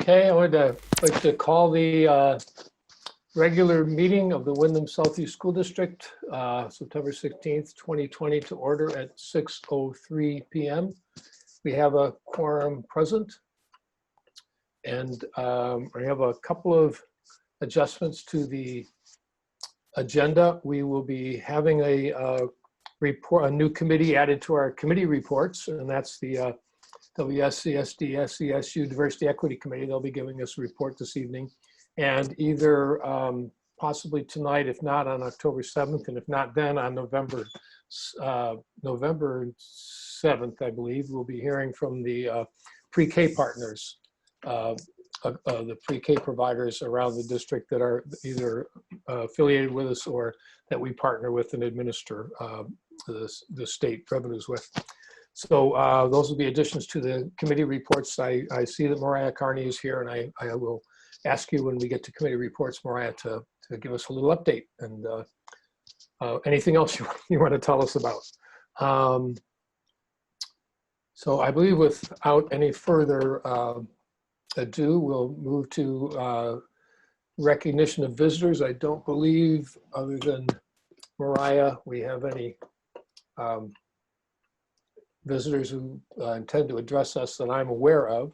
Okay, I would like to call the regular meeting of the Windham Southeast School District, September 16th, 2020 to order at 6:03 p.m. We have a quorum present, and we have a couple of adjustments to the agenda. We will be having a report, a new committee added to our committee reports, and that's the WSESD, SESU Diversity Equity Committee. They'll be giving us a report this evening, and either possibly tonight, if not on October 7th, and if not then on November 7th, I believe, we'll be hearing from the pre-K partners, the pre-K providers around the district that are either affiliated with us or that we partner with and administer the state revenues with. So those will be additions to the committee reports. I see that Mariah Carney is here, and I will ask you when we get to committee reports, Mariah, to give us a little update and anything else you want to tell us about. So I believe without any further ado, we'll move to recognition of visitors. I don't believe, other than Mariah, we have any visitors who intend to address us that I'm aware of.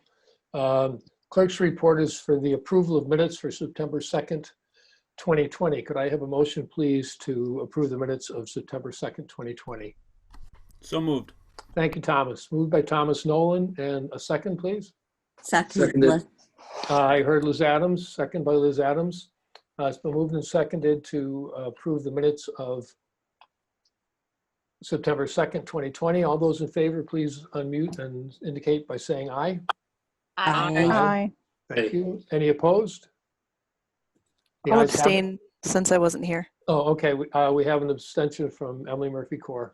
Clerk's report is for the approval of minutes for September 2nd, 2020. Could I have a motion, please, to approve the minutes of September 2nd, 2020? So moved. Thank you, Thomas. Moved by Thomas Nolan, and a second, please. Seconded. I heard Liz Adams, second by Liz Adams. It's been moved and seconded to approve the minutes of September 2nd, 2020. All those in favor, please unmute and indicate by saying aye. Aye. Thank you. Any opposed? The I'll ayes have it. abstain since I wasn't here. Oh, okay. We have an abstention from Emily Murphy-Core.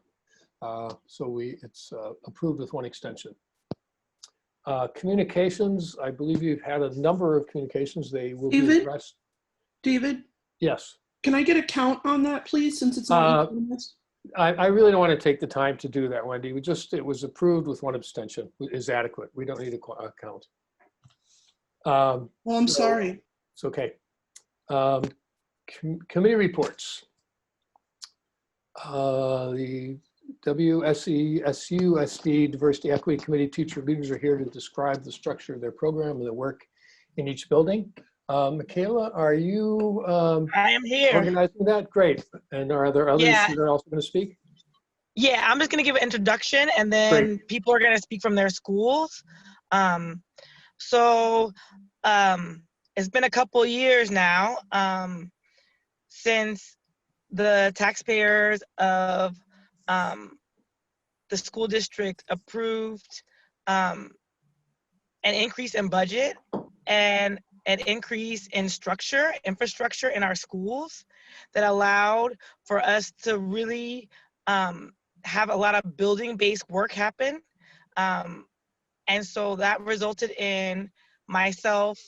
So it's approved with one extension. Communications, I believe you've had a number of communications. They will be addressed. David, Yes. can I get a count on that, please, since it's not unanimous? I really don't want to take the time to do that, Wendy. It was approved with one abstention is adequate. We don't need a count. Well, I'm sorry. It's okay. Committee reports. The WSESU SD Diversity Equity Committee teacher leaders are here to describe the structure of their program and their work in each building. Michaela, are you I am here organizing that? Great. And are there others that are also going to speak? Yeah, I'm just going to give an introduction, and then people are going to speak from their schools. It's been a couple years now since the taxpayers of the school district approved an increase in budget and an increase in infrastructure in our schools that allowed for us to really have a lot of building-based work happen. And so that resulted in myself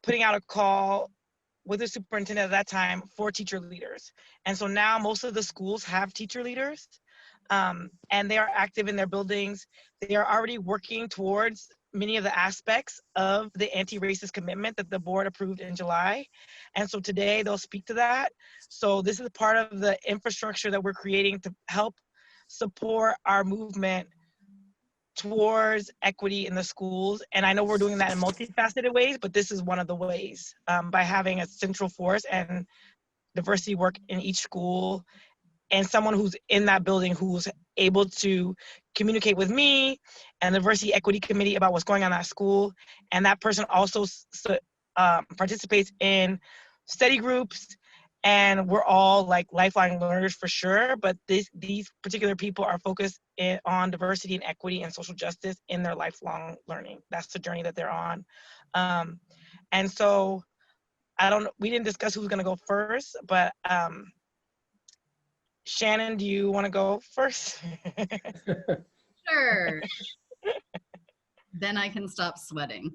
putting out a call with the superintendent at that time for teacher leaders. And so now most of the schools have teacher leaders, and they are active in their buildings. They are already working towards many of the aspects of the anti-racist commitment that the board approved in July. And so today they'll speak to that. So this is part of the infrastructure that we're creating to help support our movement towards equity in the schools. And I know we're doing that in multifaceted ways, but this is one of the ways, by having a central force and diversity work in each school, and someone who's in that building who's able to communicate with me and the diversity equity committee about what's going on at school. And that person also participates in study groups, and we're all like lifelong learners for sure, but these particular people are focused on diversity and equity and social justice in their lifelong learning. That's the journey that they're on. And so we didn't discuss who's gonna go first, but Shannon, do you wanna go first? Sure. Then I can stop sweating.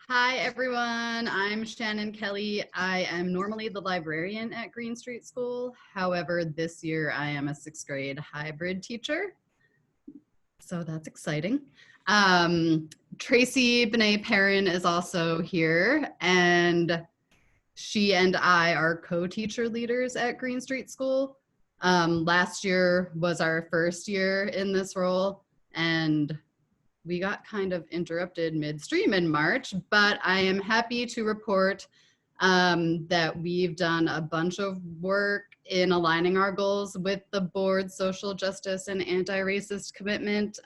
Hi, everyone. I'm Shannon Kelly. I am normally the librarian at Green Street School. However, this year I am a 6th grade hybrid teacher. So that's exciting. Tracy Benet Perrin is also here, and she and I are co-teacher leaders at Green Street School. Last year was our first year in this role, and we got kind of interrupted midstream in March, but I am happy to report that we've done a bunch of work in aligning our goals with the board's social justice and anti-racist commitment.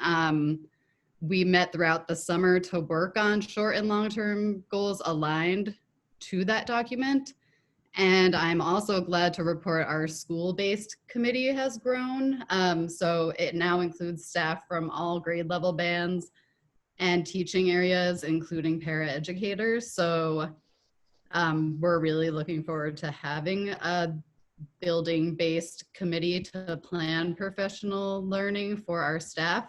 We met throughout the summer to work on short and long-term goals aligned to that document. And I'm also glad to report our school-based committee has grown. So it now includes staff from all grade level bands and teaching areas, including para-educators. So we're really looking forward to having a building-based committee to plan professional learning for our staff.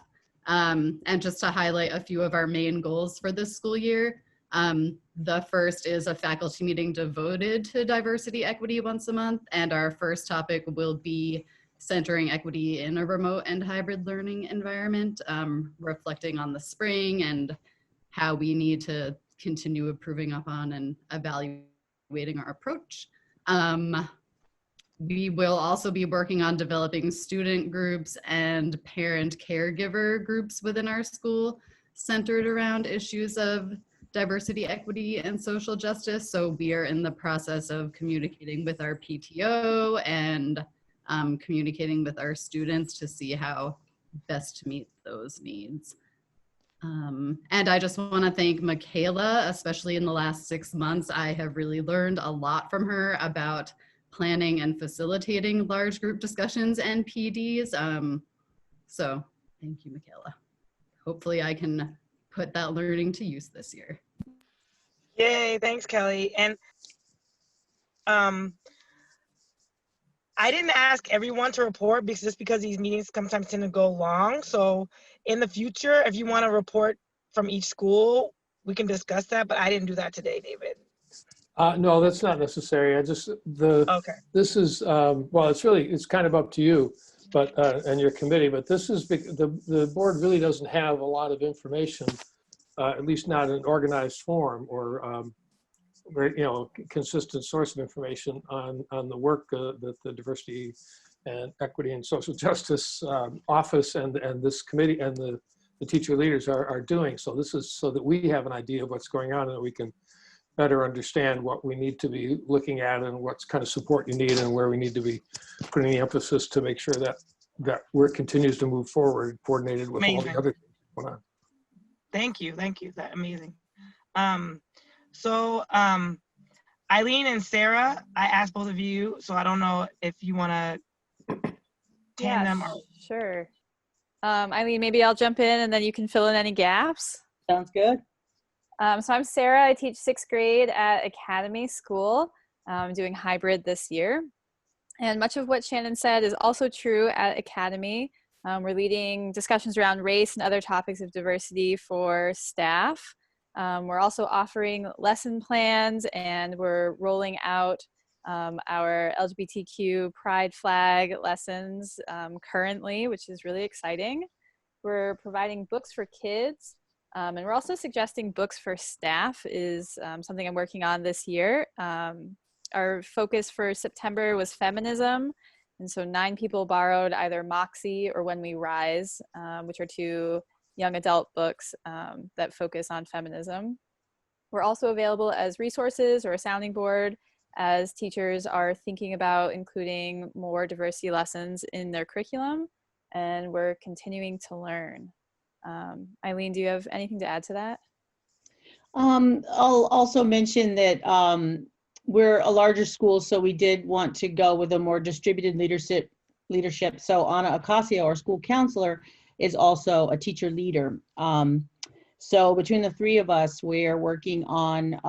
And just to highlight a few of our main goals for this school year, the first is a faculty meeting devoted to diversity equity once a month. And our first topic will be centering equity in a remote and hybrid learning environment, reflecting on the spring and how we need to continue improving upon and evaluating our approach. We will also be working on developing student groups and parent caregiver groups within our school centered around issues of diversity, equity, and social justice. So we are in the process of communicating with our PTO and communicating with our students to see how best to meet those needs. And I just want to thank Michaela, especially in the last 6 months. I have really learned a lot from her about planning and facilitating large group discussions and PDs. So thank you, Michaela. Hopefully I can put that learning to use this year. Yay, thanks, Kelly. And I didn't ask everyone to report because these meetings sometimes tend to go long. So in the future, if you want to report from each school, we can discuss that, but I didn't do that today, David. No, that's not necessary. Okay. This is, well, it's kind of up to you, but, and your committee, but this is, the board really doesn't have a lot of information, at least not in an organized form or, consistent source of information on the work that the Diversity and Equity and Social Justice Office and this committee and the teacher leaders are doing. So this is so that we have an idea of what's going on and that we can better understand what we need to be looking at and what kind of support you need and where we need to be putting the emphasis to make sure that work continues to move forward, coordinated with all the other things going on. Thank you. That's amazing. So Eileen and Sarah, I asked both of you, so I don't know if you want to tandem or. Sure. Eileen, maybe I'll jump in and then you can fill in any gaps. Sounds good. So I'm Sarah. I teach 6th grade at Academy School. I'm doing hybrid this year. And much of what Shannon said is also true at Academy. We're leading discussions around race and other topics of diversity for staff. We're also offering lesson plans, and we're rolling out our LGBTQ Pride Flag lessons currently, which is really exciting. We're providing books for kids. And we're also suggesting books for staff is something I'm working on this year. Our focus for September was feminism. And so 9 people borrowed either Moxie or When We Rise, which are 2 young adult books that focus on feminism. We're also available as resources or a sounding board as teachers are thinking about including more diversity lessons in their curriculum, and we're continuing to learn. Eileen, do you have anything to add to that? I'll also mention that we're a larger school, so we did want to go with a more distributed leadership. So Anna Ocasio, our school counselor, is also a teacher leader. So between the 3 of us, we're working on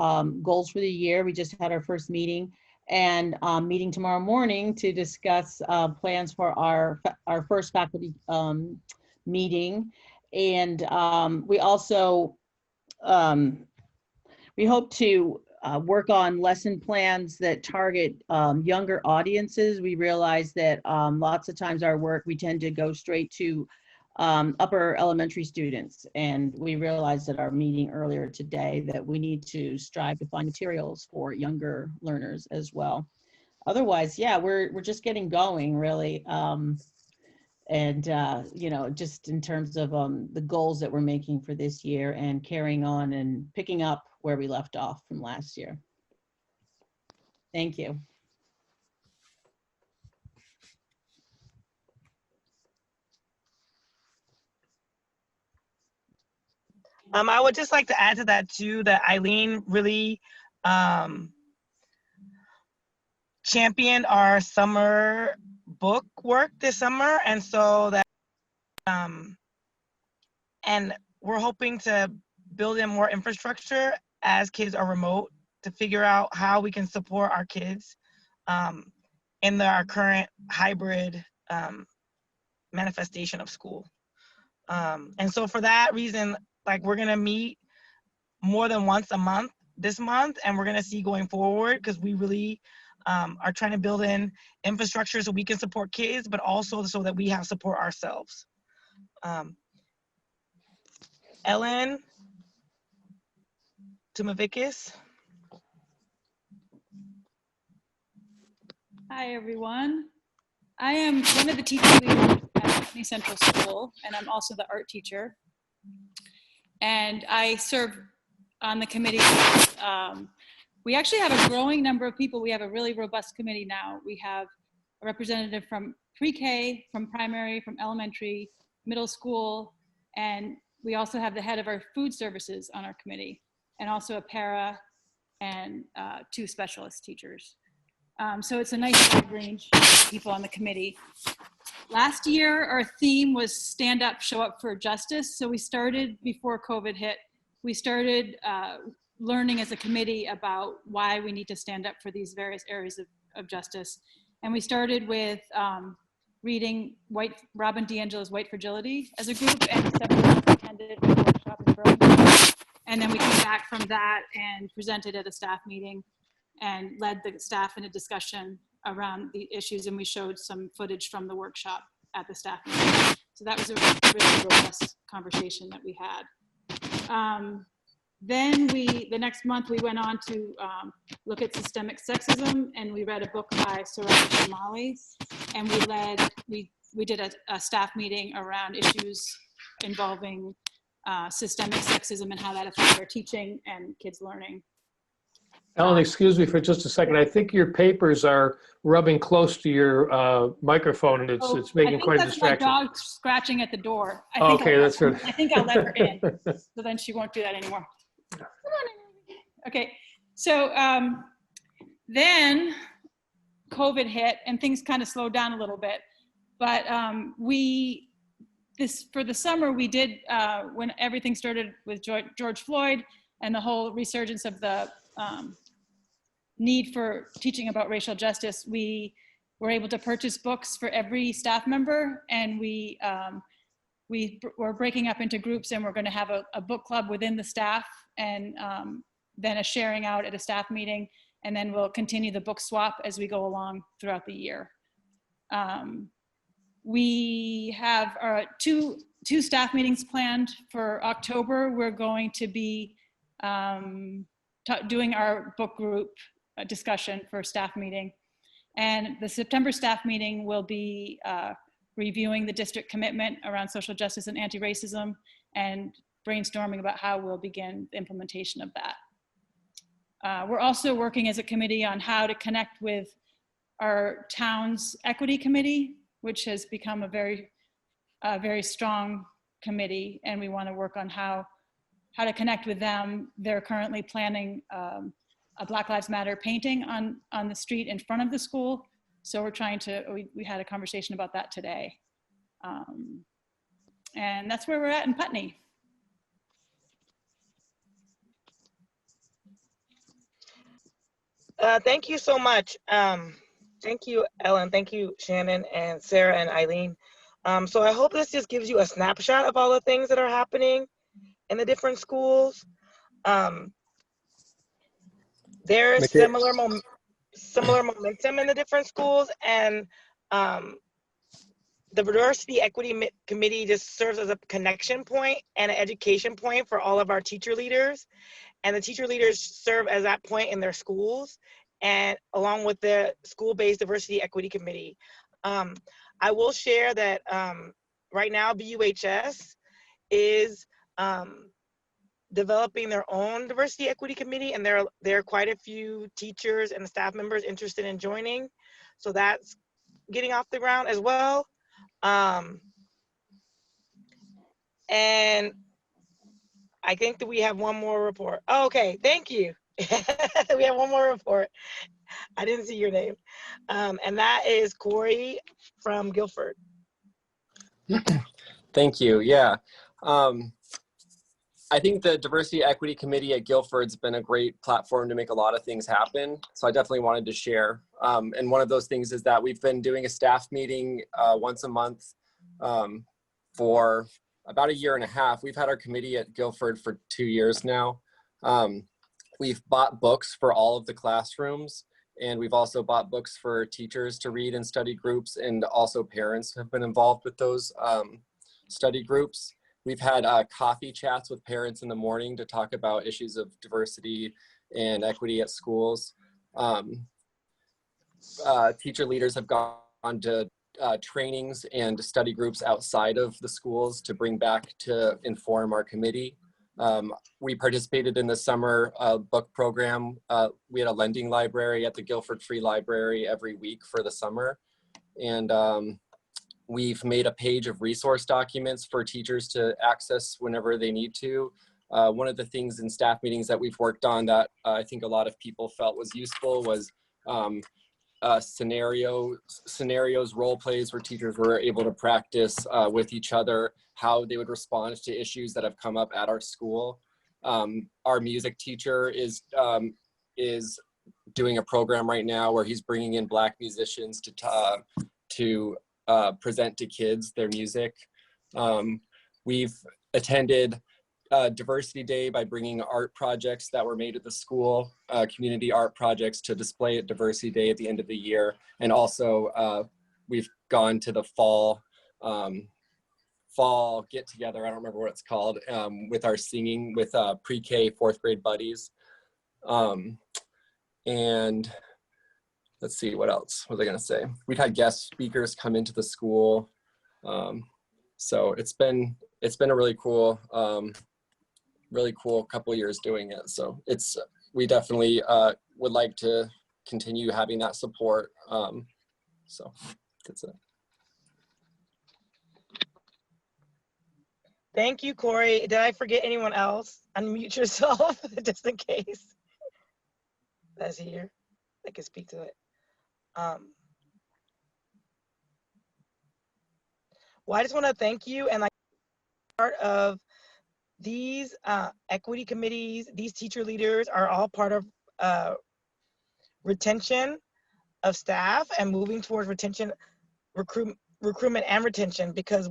goals for the year. We just had our first meeting and meeting tomorrow morning to discuss plans for our first faculty meeting. And we also, we hope to work on lesson plans that target younger audiences. We realize that lots of times our work, we tend to go straight to upper elementary students. And we realized at our meeting earlier today that we need to strive to find materials for younger learners as well. Otherwise, yeah, we're just getting going, really. You know, just in terms of the goals that we're making for this year and carrying on and picking up where we left off from last year. Thank you. I would just like to add to that too, that Eileen really championed our summer book work this summer. And so that, and we're hoping to build in more infrastructure as kids are remote to figure out how we can support our kids in our current hybrid manifestation of school. And so for that reason, like, we're gonna meet more than once a month this month, and we're gonna see going forward, because we really are trying to build in infrastructure so we can support kids, but also so that we have support ourselves. Ellen Tumavikis. Hi, everyone. I am one of the teaching leaders at Putney Central School, and I'm also the art teacher. And I serve on the committee. We actually have a growing number of people. We have a really robust committee now. We have a representative from pre-K, from primary, from elementary, middle school, and we also have the head of our food services on our committee, and also a para and 2 specialist teachers. So it's a nice wide range of people on the committee. Last year, our theme was Stand Up, Show Up for Justice. So we started before COVID hit. We started learning as a committee about why we need to stand up for these various areas of justice. And we started with reading Robin DiAngelo's White Fragility as a group, and several attended a workshop in Burlington. And then we came back from that and presented at a staff meeting and led the staff in a discussion around the issues, and we showed some footage from the workshop at the staff meeting. So that was a really robust conversation that we had. Then the next month we went on to look at systemic sexism, and we read a book by Soraya Shamali, and we did a staff meeting around issues involving systemic sexism and how that affects our teaching and kids' learning. Ellen, excuse me for just a second. I think your papers are rubbing close to your microphone, and it's making quite a distraction. My dog scratching at the door. Okay, that's her. I think I'll let her in, so then she won't do that anymore. Come on. Okay, so then COVID hit and things kind of slowed down a little bit. But for the summer, we did, when everything started with George Floyd and the whole resurgence of the need for teaching about racial justice, we were able to purchase books for every staff member, and we were breaking up into groups, and we're going to have a book club within the staff, and then a sharing out at a staff meeting, and then we'll continue the book swap as we go along throughout the year. We have two staff meetings planned for October. We're going to be doing our book group discussion for staff meeting. And the September staff meeting will be reviewing the district commitment around social justice and anti-racism and brainstorming about how we'll begin the implementation of that. We're also working as a committee on how to connect with our town's equity committee, which has become a very strong committee, and we want to work on how to connect with them. They're currently planning a Black Lives Matter painting on the street in front of the school. So we're trying to, we had a conversation about that today. And that's where we're at in Putney. Thank you so much. Thank you, Ellen. Thank you, Shannon and Sarah and Eileen. So I hope this just gives you a snapshot of all the things that are happening in the different schools. There's similar momentum in the different schools, and the Diversity Equity Committee just serves as a connection point and an education point for all of our teacher leaders. And the teacher leaders serve as that point in their schools, and along with the school-based Diversity Equity Committee. I will share that right now BUHS is developing their own Diversity Equity Committee, and there are quite a few teachers and staff members interested in joining. So that's getting off the ground as well. And I think that we have one more report. Oh, okay, thank you. We have one more report. I didn't see your name. And that is Corey from Guilford. Thank you. Yeah. I think the Diversity Equity Committee at Guilford's been a great platform to make a lot of things happen. So I definitely wanted to share. And one of those things is that we've been doing a staff meeting once a month for about 1.5 years. We've had our committee at Guilford for 2 years now. We've bought books for all of the classrooms, and we've also bought books for teachers to read in study groups, and also parents have been involved with those study groups. We've had coffee chats with parents in the morning to talk about issues of diversity and equity at schools. Teacher leaders have gone to trainings and study groups outside of the schools to bring back to inform our committee. We participated in the summer book program. We had a lending library at the Guilford Free Library every week for the summer. And we've made a page of resource documents for teachers to access whenever they need to. One of the things in staff meetings that we've worked on that I think a lot of people felt was useful was scenarios, role plays where teachers were able to practice with each other how they would respond to issues that have come up at our school. Our music teacher is doing a program right now where he's bringing in Black musicians to present to kids their music. We've attended Diversity Day by bringing art projects that were made at the school, community art projects to display at Diversity Day at the end of the year. And also we've gone to the fall get together, I don't remember what it's called, with our singing with pre-K 4th grade buddies. And let's see, what else was I gonna say? We've had guest speakers come into the school. So it's been a really cool couple of years doing it. So we definitely would like to continue having that support. So that's it. Thank you, Corey. Did I forget anyone else? Unmute yourself just in case. That's here. I can speak to it. Well, I just want to thank you, and like part of these equity committees, these teacher leaders are all part of retention of staff and moving towards retention, recruitment and retention, because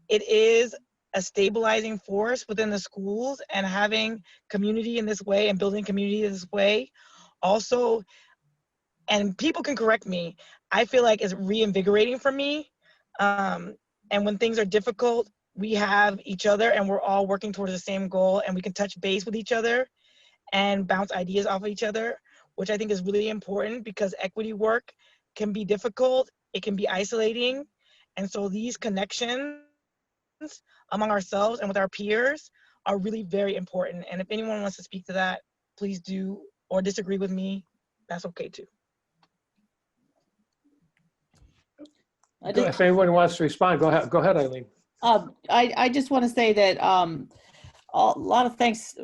it is a stabilizing force within the schools, and having community in this way and building community this way also, and people can correct me, I feel like it's reinvigorating for me. And when things are difficult, we have each other and we're all working towards the same goal, and we can touch base with each other and bounce ideas off of each other, which I think is really important, because equity work can be difficult, it can be isolating. And so these connections among ourselves and with our peers are really very important. And if anyone wants to speak to that, please do, or disagree with me, that's okay too. If anyone wants to respond, go ahead, Eileen. I just want to say that a lot of thanks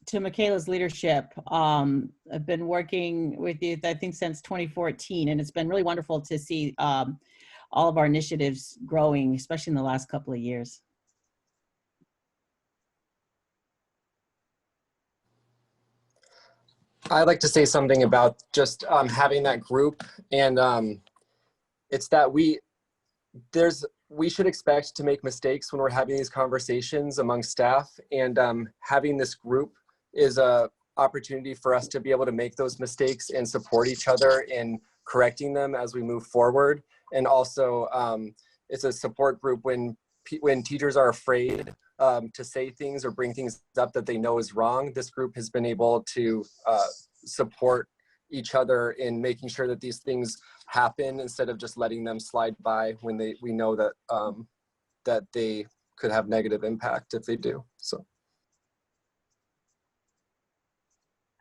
to Michaela's leadership. I've been working with you, I think, since 2014, and it's been really wonderful to see all of our initiatives growing, especially in the last couple of years. I'd like to say something about just having that group, and it's that we should expect to make mistakes when we're having these conversations among staff, and having this group is a opportunity for us to be able to make those mistakes and support each other in correcting them as we move forward, and also it's a support group when teachers are afraid to say things or bring things up that they know is wrong. This group has been able to support each other in making sure that these things happen instead of just letting them slide by when we know that that they could have negative impact if they do. So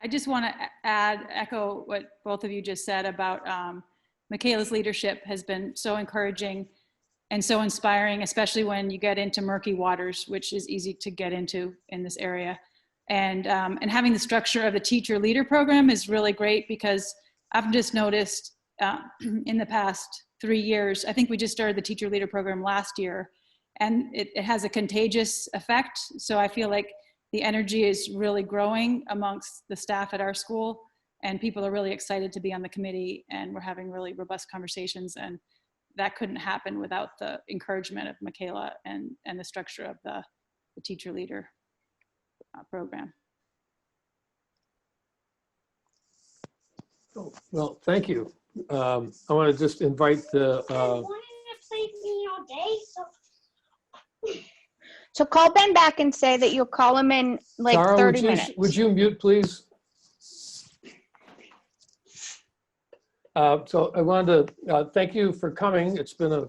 I just want to echo what both of you just said about Michaela's leadership has been so encouraging and so inspiring, especially when you get into murky waters, which is easy to get into in this area. And having the structure of the teacher leader program is really great, because I've just noticed in the past 3 years, I think we just started the teacher leader program last year, and it has a contagious effect. So I feel like the energy is really growing amongst the staff at our school, and people are really excited to be on the committee, and we're having really robust conversations, and that couldn't happen without the encouragement of Michaela and the structure of the teacher leader program. Oh, well, thank you. I want to just invite the. So call Ben back and say that you'll call him in like Tara, 30 minutes. Would you mute, please? So I wanted to thank you for coming. It's been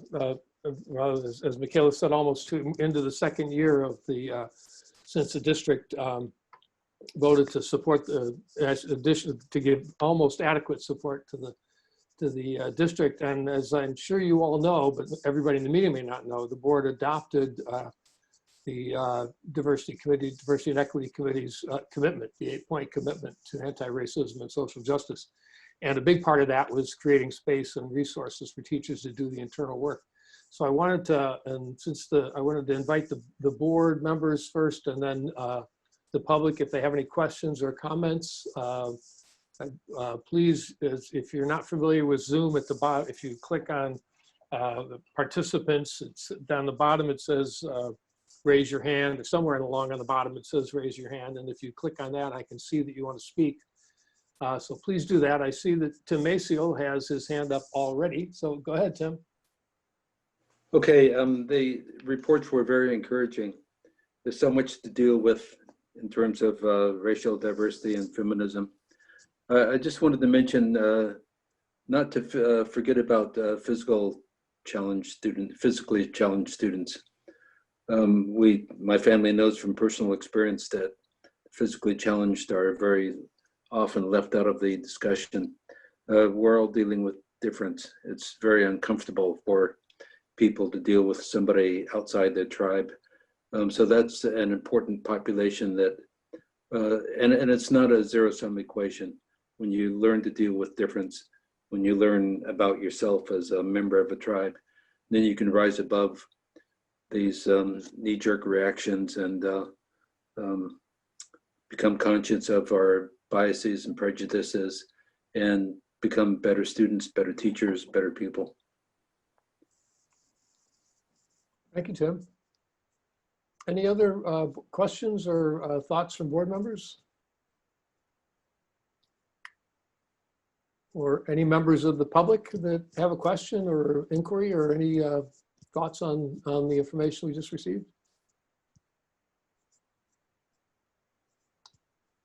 well, as Michaela said, almost into the second year of the since the district voted to support the addition to give almost adequate support to the district. And as I'm sure you all know, but everybody in the meeting may not know, the board adopted the diversity and equity committee's commitment, the 8-point commitment to anti-racism and social justice. And a big part of that was creating space and resources for teachers to do the internal work. So I wanted to, I wanted to invite the board members first, and then the public, if they have any questions or comments. Please, if you're not familiar with Zoom, at the bottom, if you click on the participants, it's down the bottom, it says raise your hand, or somewhere along on the bottom it says raise your hand, and if you click on that, I can see that you want to speak. So please do that. I see that Tim Maceo has his hand up already, so go ahead, Tim. Okay, the reports were very encouraging. There's so much to deal with in terms of racial diversity and feminism. I just wanted to mention not to forget about physically challenged students. My family knows from personal experience that physically challenged are very often left out of the discussion. We're all dealing with difference. It's very uncomfortable for people to deal with somebody outside their tribe. So that's an important population that, and it's not a zero-sum equation. When you learn to deal with difference, when you learn about yourself as a member of a tribe, then you can rise above these knee-jerk reactions and become conscious of our biases and prejudices and become better students, better teachers, better people. Thank you, Tim. Any other questions or thoughts from board members? Or any members of the public that have a question or inquiry or any thoughts on the information we just received?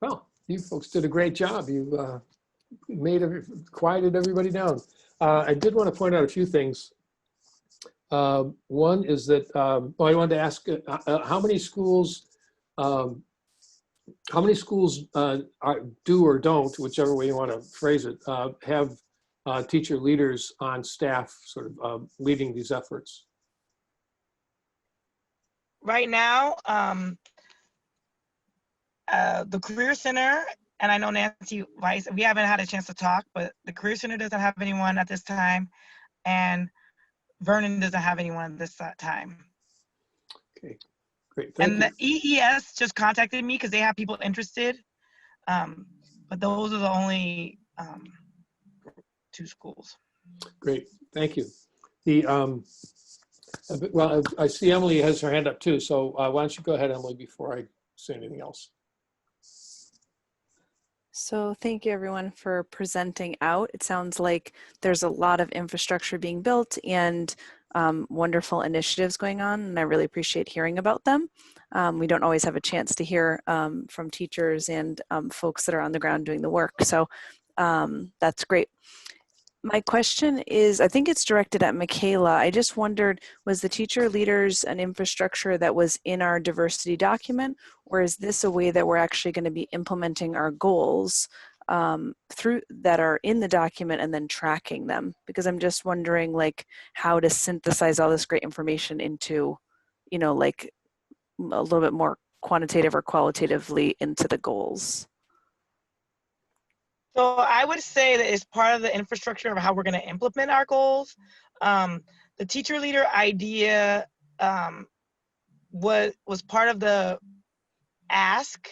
Well, you folks did a great job. You quieted everybody down. I did want to point out a few things. One is that I wanted to ask how many schools do or don't, whichever way you want to phrase it, have teacher leaders on staff sort of leading these efforts? Right now, the Career Center, and I know Nancy Weiss, we haven't had a chance to talk, but the Career Center doesn't have anyone at this time, and Vernon doesn't have anyone at this time. Okay, great. Thank you. And the EES just contacted me because they have people interested, but those are the only 2 schools. Great, thank you. Well, I see Emily has her hand up too, so why don't you go ahead, Emily, before I say anything else. So thank you everyone for presenting out. It sounds like there's a lot of infrastructure being built and wonderful initiatives going on, and I really appreciate hearing about them. We don't always have a chance to hear from teachers and folks that are on the ground doing the work, so that's great. My question is, I think it's directed at Michaela. I just wondered, was the teacher leaders an infrastructure that was in our diversity document, or is this a way that we're actually going to be implementing our goals through that are in the document and then tracking them? Because I'm just wondering, like, how to synthesize all this great information into, you know, like a little bit more quantitative or qualitatively into the goals. So I would say that it's part of the infrastructure of how we're going to implement our goals. The teacher leader idea was part of the ask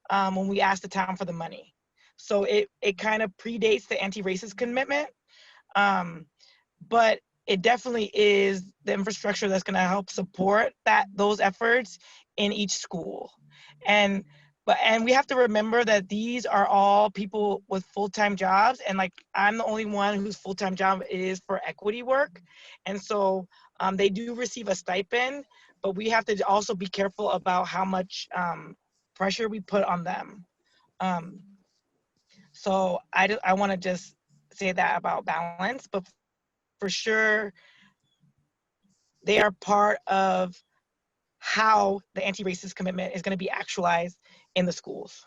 when we asked the town for the money. So it kind of predates the anti-racist commitment, but it definitely is the infrastructure that's going to help support those efforts in each school. And we have to remember that these are all people with full-time jobs, and like I'm the only one whose full-time job is for equity work, and so they do receive a stipend, but we have to also be careful about how much pressure we put on them. So I want to just say that about balance, but for sure they are part of how the anti-racist commitment is going to be actualized in the schools.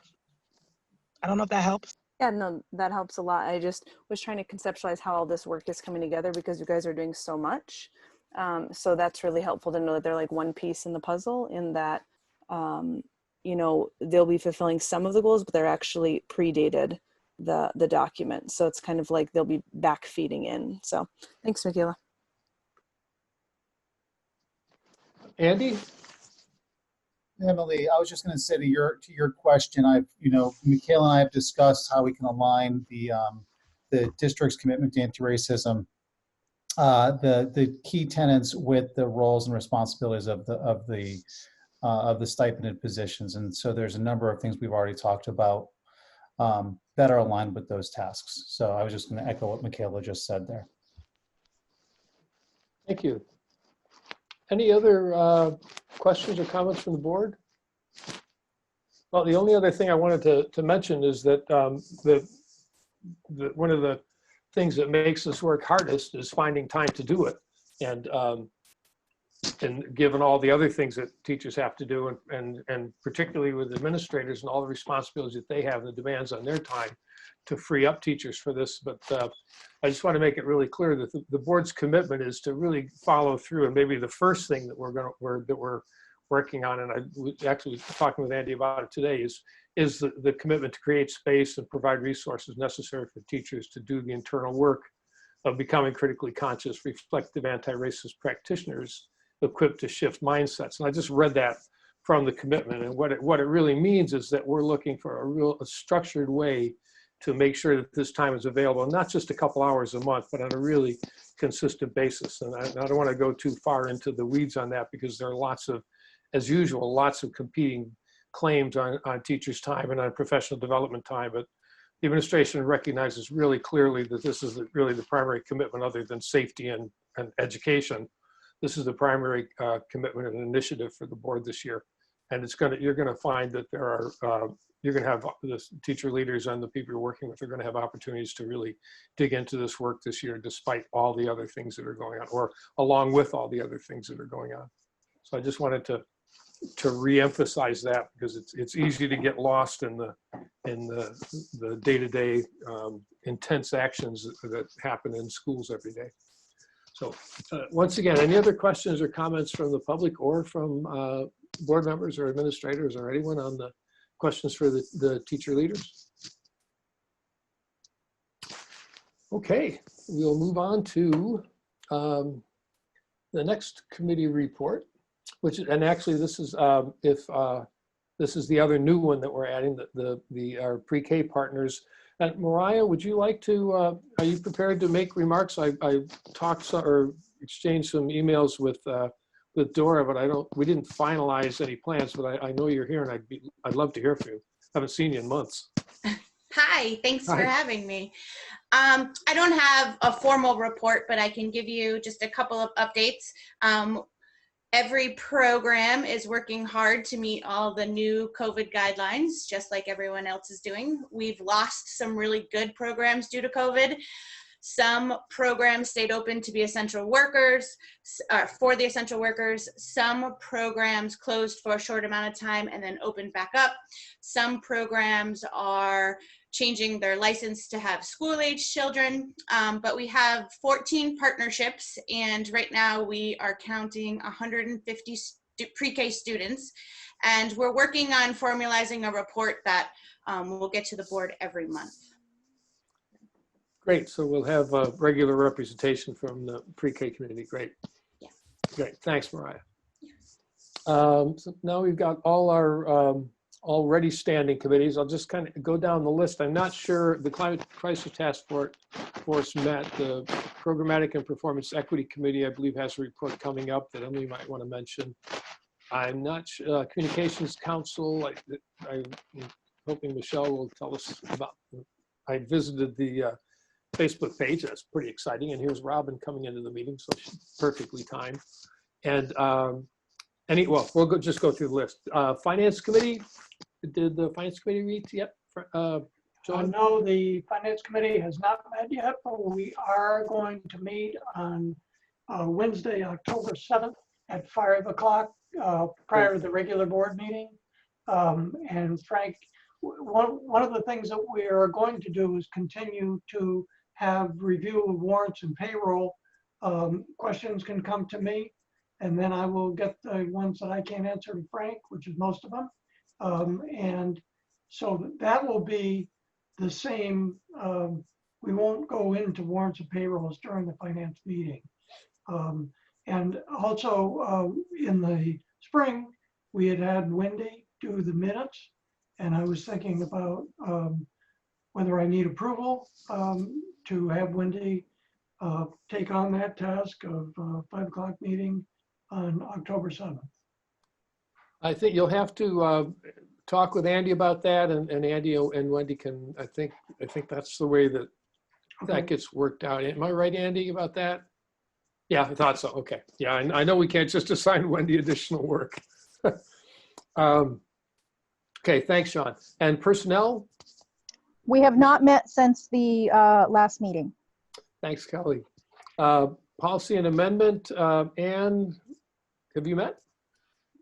I don't know if that helps. Yeah, no, that helps a lot. I just was trying to conceptualize how all this work is coming together because you guys are doing so much. So that's really helpful to know that they're like one piece in the puzzle, in that, you know, they'll be fulfilling some of the goals, but they're actually predated the document. So it's kind of like they'll be back feeding in. So thanks, Michaela. Andy? Emily, I was just going to say to your question, Michaela and I have discussed how we can align the district's commitment to anti-racism, the key tenets with the roles and responsibilities of the stipended positions, and so there's a number of things we've already talked about that are aligned with those tasks. So I was just going to echo what Michaela just said there. Thank you. Any other questions or comments from the board? Well, the only other thing I wanted to mention is that one of the things that makes this work hardest is finding time to do it. And given all the other things that teachers have to do, and particularly with administrators and all the responsibilities that they have, the demands on their time to free up teachers for this. But I just want to make it really clear that the board's commitment is to really follow through. And maybe the first thing that we're working on, and I actually was talking with Andy about it today, is the commitment to create space and provide resources necessary for teachers to do the internal work of becoming critically conscious, reflective, anti-racist practitioners equipped to shift mindsets. And I just read that from the commitment, and what it really means is that we're looking for a structured way to make sure that this time is available, not just a couple hours a month, but on a really consistent basis. And I don't want to go too far into the weeds on that, because there are as usual, lots of competing claims on teachers' time and on professional development time. But the administration recognizes really clearly that this is really the primary commitment, other than safety and education. This is the primary commitment and initiative for the board this year. And you're going to find that you're going to have the teacher leaders and the people you're working with are going to have opportunities to really dig into this work this year, despite all the other things that are going on, or along with all the other things that are going on. So I just wanted to re-emphasize that, because it's easy to get lost in the day-to-day intense actions that happen in schools every day. So once again, any other questions or comments from the public or from board members or administrators or anyone on the questions for the teacher leaders? Okay, we'll move on to the next committee report, and actually this is this is the other new one that we're adding, our pre-K partners. And Mariah, would you like to, are you prepared to make remarks? I talked or exchanged some emails with Dora, but we didn't finalize any plans, but I know you're here, and I'd love to hear from you. I haven't seen you in months. Hi, thanks Hi. for having me. I don't have a formal report, but I can give you just a couple of updates. Every program is working hard to meet all the new COVID guidelines, just like everyone else is doing. We've lost some really good programs due to COVID. Some programs stayed open to be essential workers, for the essential workers. Some programs closed for a short amount of time and then opened back up. Some programs are changing their license to have school-age children, but we have 14 partnerships, and right now we are counting 150 pre-K students, and we're working on formalizing a report that we'll get to the board every month. Great. So we'll have a regular representation from the pre-K community. Great. Yeah. Great. Thanks, Mariah. So now we've got all our already standing committees. I'll just kind of go down the list. I'm not sure the Climate Crisis Task Force met. The Programmatic and Performance Equity Committee, I believe, has a report coming up that Emily might want to mention. I'm not sure. Communications Council, I'm hoping Michelle will tell us about. I visited the Facebook page. That's pretty exciting. And here's Robin coming into the meeting, so she's perfectly timed. And we'll just go through the list. Finance Committee, did the Finance Committee meet yet? John? No, the Finance Committee has not met yet, but we are going to meet on Wednesday, October 7th at 5 o'clock prior to the regular board meeting. And Frank, one of the things that we are going to do is continue to have review of warrants and payroll. Questions can come to me, and then I will get the ones that I can't answer to Frank, which is most of them. And so that will be the same. We won't go into warrants and payrolls during the finance meeting. And also in the spring, we had Wendy do the minutes, and I was thinking about whether I need approval to have Wendy take on that task of 5 o'clock meeting on October 7th. I think you'll have to talk with Andy about that, and Andy and Wendy can, I think that's the way that that gets worked out. Am I right, Andy, about that? Yeah, I thought so. Okay. Yeah, I know we can't just assign Wendy additional work. Okay, thanks, Sean. And personnel? We have not met since the last meeting. Thanks, Kelly. Policy and amendment, Anne, have you met?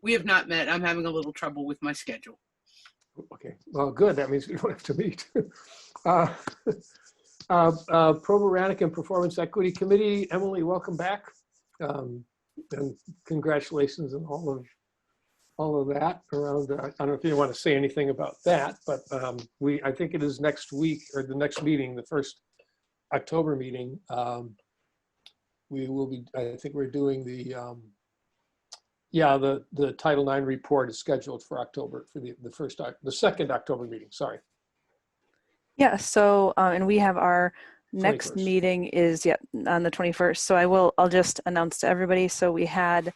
We have not met. I'm having a little trouble with my schedule. Okay, well, good. That means we don't have to meet. Programmatic and Performance Equity Committee, Emily, welcome back. And congratulations on all of that around. I don't know if you want to say anything about that, but I think it is next week or the next meeting, the first October meeting. We will be. I think we're doing the Title IX report is scheduled for October for the second October meeting. Sorry. Yeah. So and we have our next 21st. meeting is on the 21st. So I'll just announce to everybody. So we had.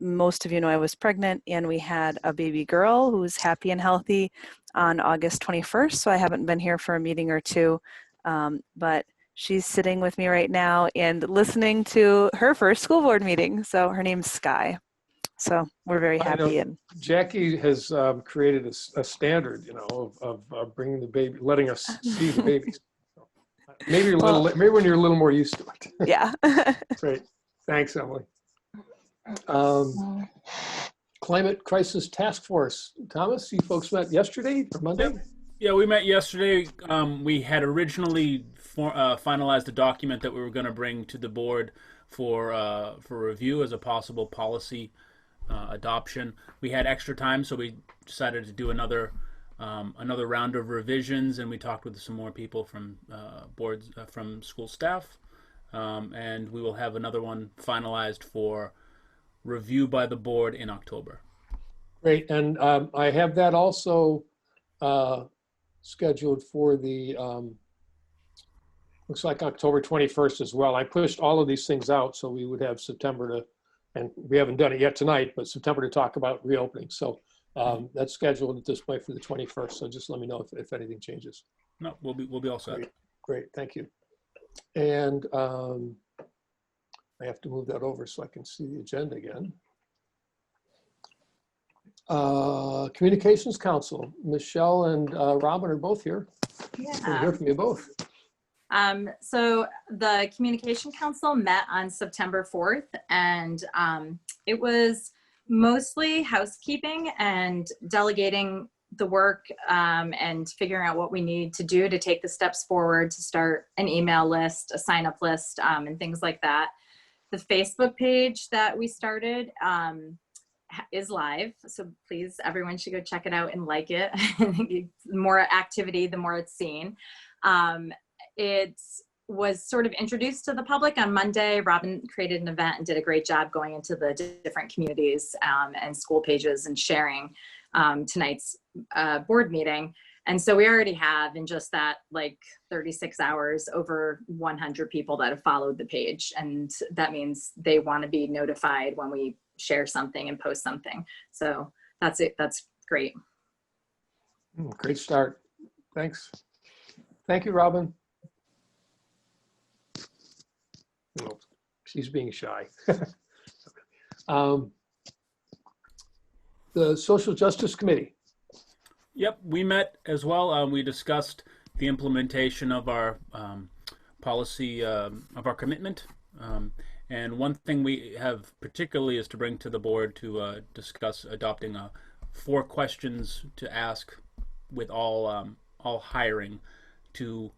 Most of you know I was pregnant, and we had a baby girl who's happy and healthy on August 21st. So I haven't been here for a meeting or two, but she's sitting with me right now and listening to her first school board meeting. So her name's Sky. So we're very happy. And Jackie has created a standard, of bringing the baby, letting us see the babies. Maybe you're maybe when you're a little more used to it. Yeah. Great. Thanks, Emily. Climate Crisis Task Force. Thomas, you folks met yesterday or Monday? Yeah, we met yesterday. We had originally finalized a document that we were going to bring to the board for review as a possible policy adoption. We had extra time, so we decided to do another round of revisions, and we talked with some more people from boards, from school staff, and we will have another one finalized for review by the board in October. Great, and I have that also scheduled for the, looks like October 21st as well. I pushed all of these things out so we would have September to, and we haven't done it yet tonight, but September to talk about reopening. So That's scheduled at this point for the 21st, so just let me know if anything changes. No, we'll be all set. Great, thank you. And I have to move that over so I can see the agenda again. Communications Council, Michelle and Robin are both here. We'll hear from you both. So the Communication Council met on September 4th, and it was mostly housekeeping and delegating the work and figuring out what we need to do to take the steps forward to start an email list, a sign-up list, and things like that. The Facebook page that we started is live, so please, everyone should go check it out and like it. The more activity, the more it's seen. It was sort of introduced to the public on Monday. Robin created an event and did a great job going into the different communities and school pages and sharing tonight's board meeting. And so we already have, in just that like 36 hours, over 100 people that have followed the page. And that means they want to be notified when we share something and post something. So that's it. That's great. Great start. Thanks. Thank you, Robin. Oh, she's being shy. The Social Justice Committee. Yep, we met as well. We discussed the implementation of our policy, of our commitment. And one thing we have particularly is to bring to the board to discuss adopting 4 questions to ask with all hiring, to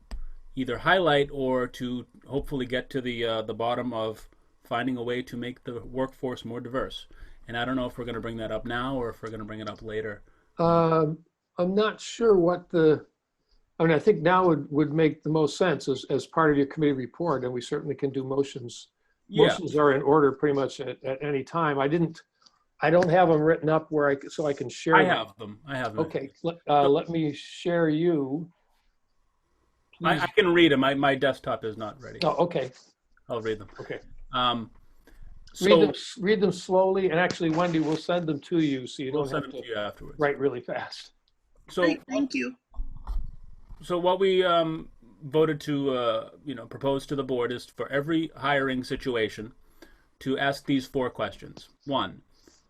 either highlight or to hopefully get to the bottom of finding a way to make the workforce more diverse. And I don't know if we're going to bring that up now or if we're going to bring it up later. I'm not sure what I think now would make the most sense as part of your committee report, and we certainly can do motions. Yeah. Motions are in order pretty much at any time. I don't have them written up so I can share them. I have them. Okay, let me share you. I can read them. My desktop is not ready. Oh, okay. I'll read them. Okay. So read them slowly, and actually, Wendy, we'll send them to you so you don't have to afterwards. write really fast. So Great, thank you. So what we voted to propose to the board is for every hiring situation to ask these 4 questions. 1,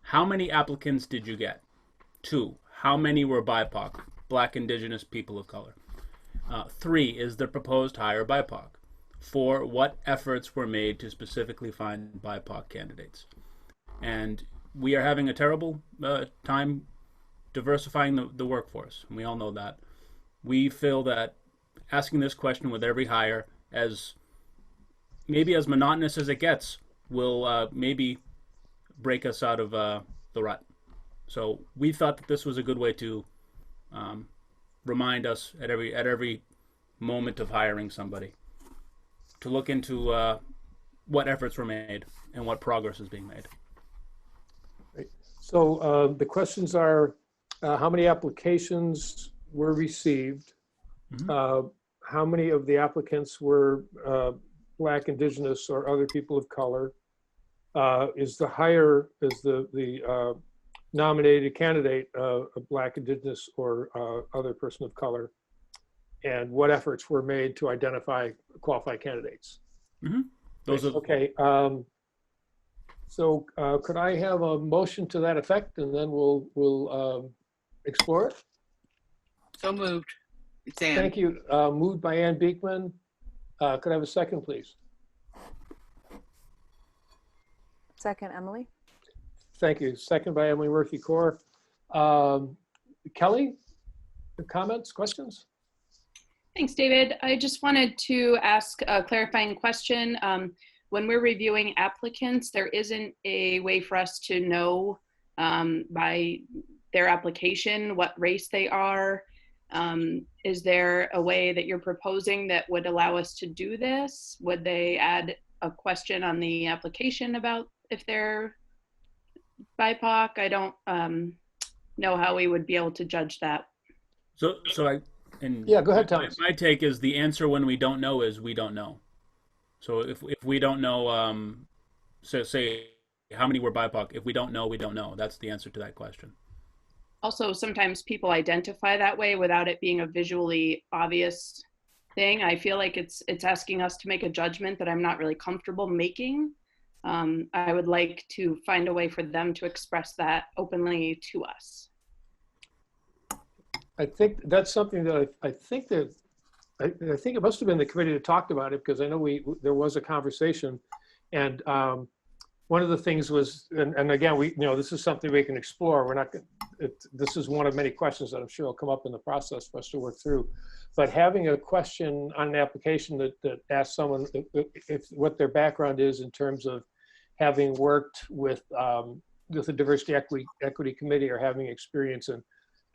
how many applicants did you get? 2, how many were BIPOC, Black, Indigenous, people of color? 3, is the proposed hire BIPOC? 4, what efforts were made to specifically find BIPOC candidates? And we are having a terrible time diversifying the workforce. And we all know that. We feel that asking this question with every hire, as monotonous as it gets, will maybe break us out of the rut. So we thought that this was a good way to remind us at every moment of hiring somebody to look into what efforts were made and what progress is being made. Right. So the questions are, how many applications were received? Mm-hmm. How many of the applicants were Black, Indigenous, or other people of color? Is the nominated candidate a Black, Indigenous, or other person of color? And what efforts were made to identify qualified candidates? Mm-hmm. Those are okay. So could I have a motion to that effect, and then we'll explore it? So moved. It's Ann. Thank you. Moved by Ann Beekman. Could I have a second, please? Second, Emily. Thank you. Second by Emily Murphy-Core. Kelly, comments, questions? Thanks, David. I just wanted to ask a clarifying question. When we're reviewing applicants, there isn't a way for us to know by their application what race they are. Is there a way that you're proposing that would allow us to do this? Would they add a question on the application about if they're BIPOC? I don't know how we would be able to judge that. Yeah, go ahead, Thomas. My take is the answer when we don't know is we don't know. So if we don't know, so say how many were BIPOC, if we don't know, we don't know. That's the answer to that question. Also, sometimes people identify that way without it being a visually obvious thing. I feel like it's asking us to make a judgment that I'm not really comfortable making. I would like to find a way for them to express that openly to us. I think that's something that I think it must have been the committee that talked about it, because I know there was a conversation, and one of the things was, and again, this is something we can explore. We're not, this is one of many questions that I'm sure will come up in the process for us to work through. But having a question on an application that asks someone if what their background is in terms of having worked with the Diversity Equity Committee or having experience in,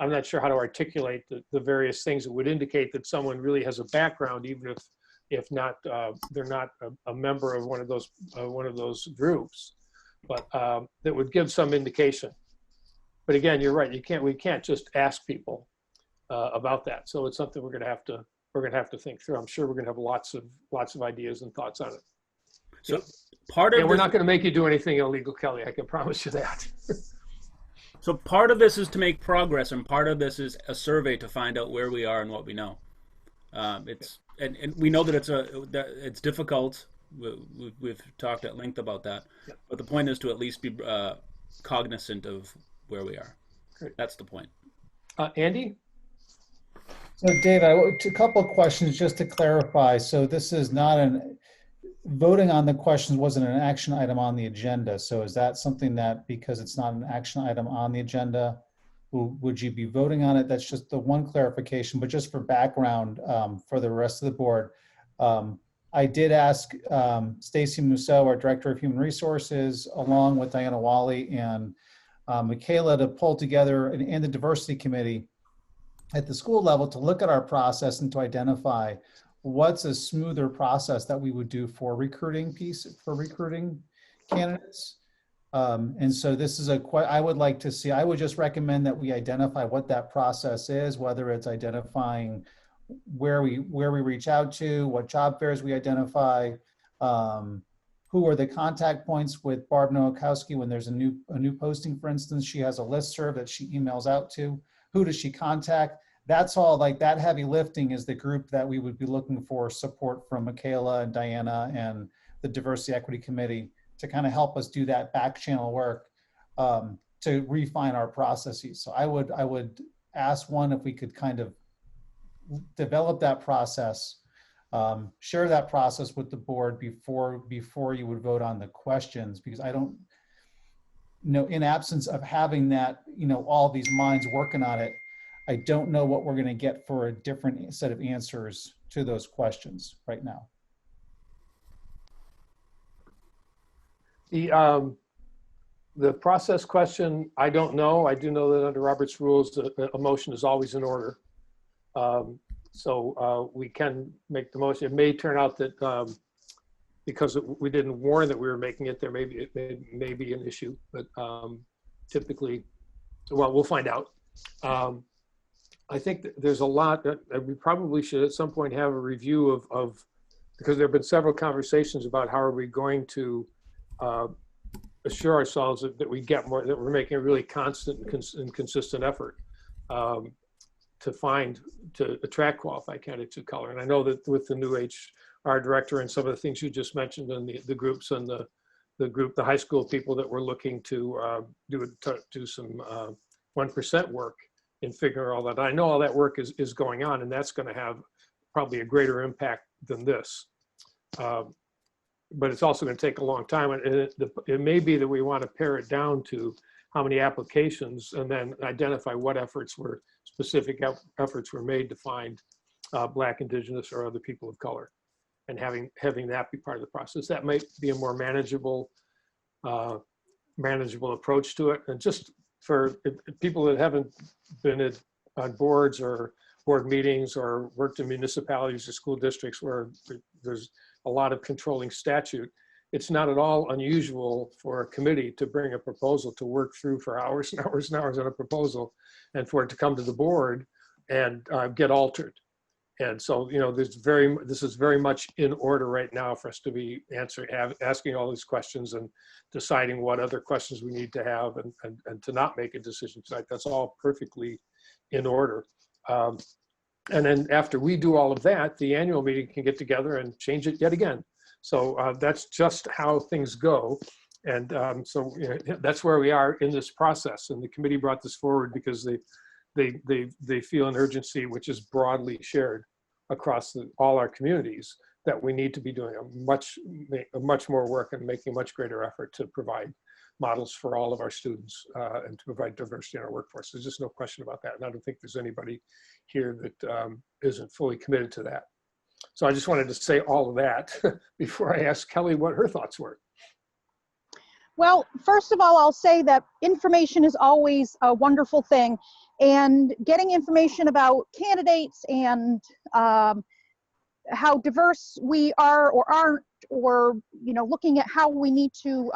I'm not sure how to articulate the various things that would indicate that someone really has a background, even if not they're not a member of one of those groups, but that would give some indication. But again, you're right. We can't just ask people about that. So it's something we're going to have to think through. I'm sure we're going to have lots of ideas and thoughts on it. So yeah. Part of we're not going to make you do anything illegal, Kelly. I can promise you that. So part of this is to make progress, and part of this is a survey to find out where we are and what we know. And we know that it's difficult. We've talked at length about that, yeah. But the point is to at least be cognizant of where we are. Great. That's the point. Andy? So Dave, a couple of questions just to clarify. So this is not voting on the questions wasn't an action item on the agenda. So is that something that, because it's not an action item on the agenda, would you be voting on it? That's just the one clarification, but just for background for the rest of the board. I did ask Stacy Musso, our Director of Human Resources, along with Diana Wally and Michaela, to pull together, and the Diversity Committee at the school level, to look at our process and to identify what's a smoother process that we would do for recruiting candidates. And so this is I would like to see, I would just recommend that we identify what that process is, whether it's identifying where we reach out to, what job fairs we identify, who are the contact points with Barb Nowakowski when there's a new posting, for instance. She has a listserv that she emails out to. Who does she contact? That's all, like that heavy lifting is the group that we would be looking for support from Michaela and Diana and the Diversity Equity Committee to kind of help us do that back channel work to refine our processes. So I would ask one if we could kind of develop that process, share that process with the board before you would vote on the questions, because I don't know, in absence of having that, all these minds working on it, I don't know what we're going to get for a different set of answers to those questions right now. The process question, I don't know. I do know that under Robert's rules, a motion is always in order. So we can make the motion. It may turn out that because we didn't warn that we were making it, it may be an issue, but typically, well, we'll find out. I think that there's a lot that we probably should at some point have a review of because there have been several conversations about how are we going to assure ourselves that we get more, that we're making a really constant and consistent effort to attract qualified candidates of color. And I know that with the new HR director and some of the things you just mentioned, and the groups and the high school people that we're looking to do some 1% work in figuring all that. I know all that work is going on, and that's going to have probably a greater impact than this. But it's also going to take a long time, and it may be that we want to pare it down to how many applications, and then identify what specific efforts were made to find Black, Indigenous, or other people of color, and having that be part of the process. That might be a more manageable approach to it. And just for people that haven't been on boards or board meetings or worked in municipalities or school districts where there's a lot of controlling statute, it's not at all unusual for a committee to bring a proposal to work through for hours and hours and hours on a proposal, and for it to come to the board and get altered. And so, this is very much in order right now for us to be asking all these questions and deciding what other questions we need to have and to not make a decision tonight. That's all perfectly in order. And then after we do all of that, the annual meeting can get together and change it yet again. So that's just how things go. And so that's where we are in this process. And the committee brought this forward because they feel an urgency which is broadly shared across all our communities that we need to be doing much more work and making a much greater effort to provide models for all of our students and to provide diversity in our workforce. There's just no question about that. And I don't think there's anybody here that isn't fully committed to that. So I just wanted to say all of that before I asked Kelly what her thoughts were. Well, first of all, I'll say that information is always a wonderful thing, and getting information about candidates and how diverse we are or aren't, or looking at how we need to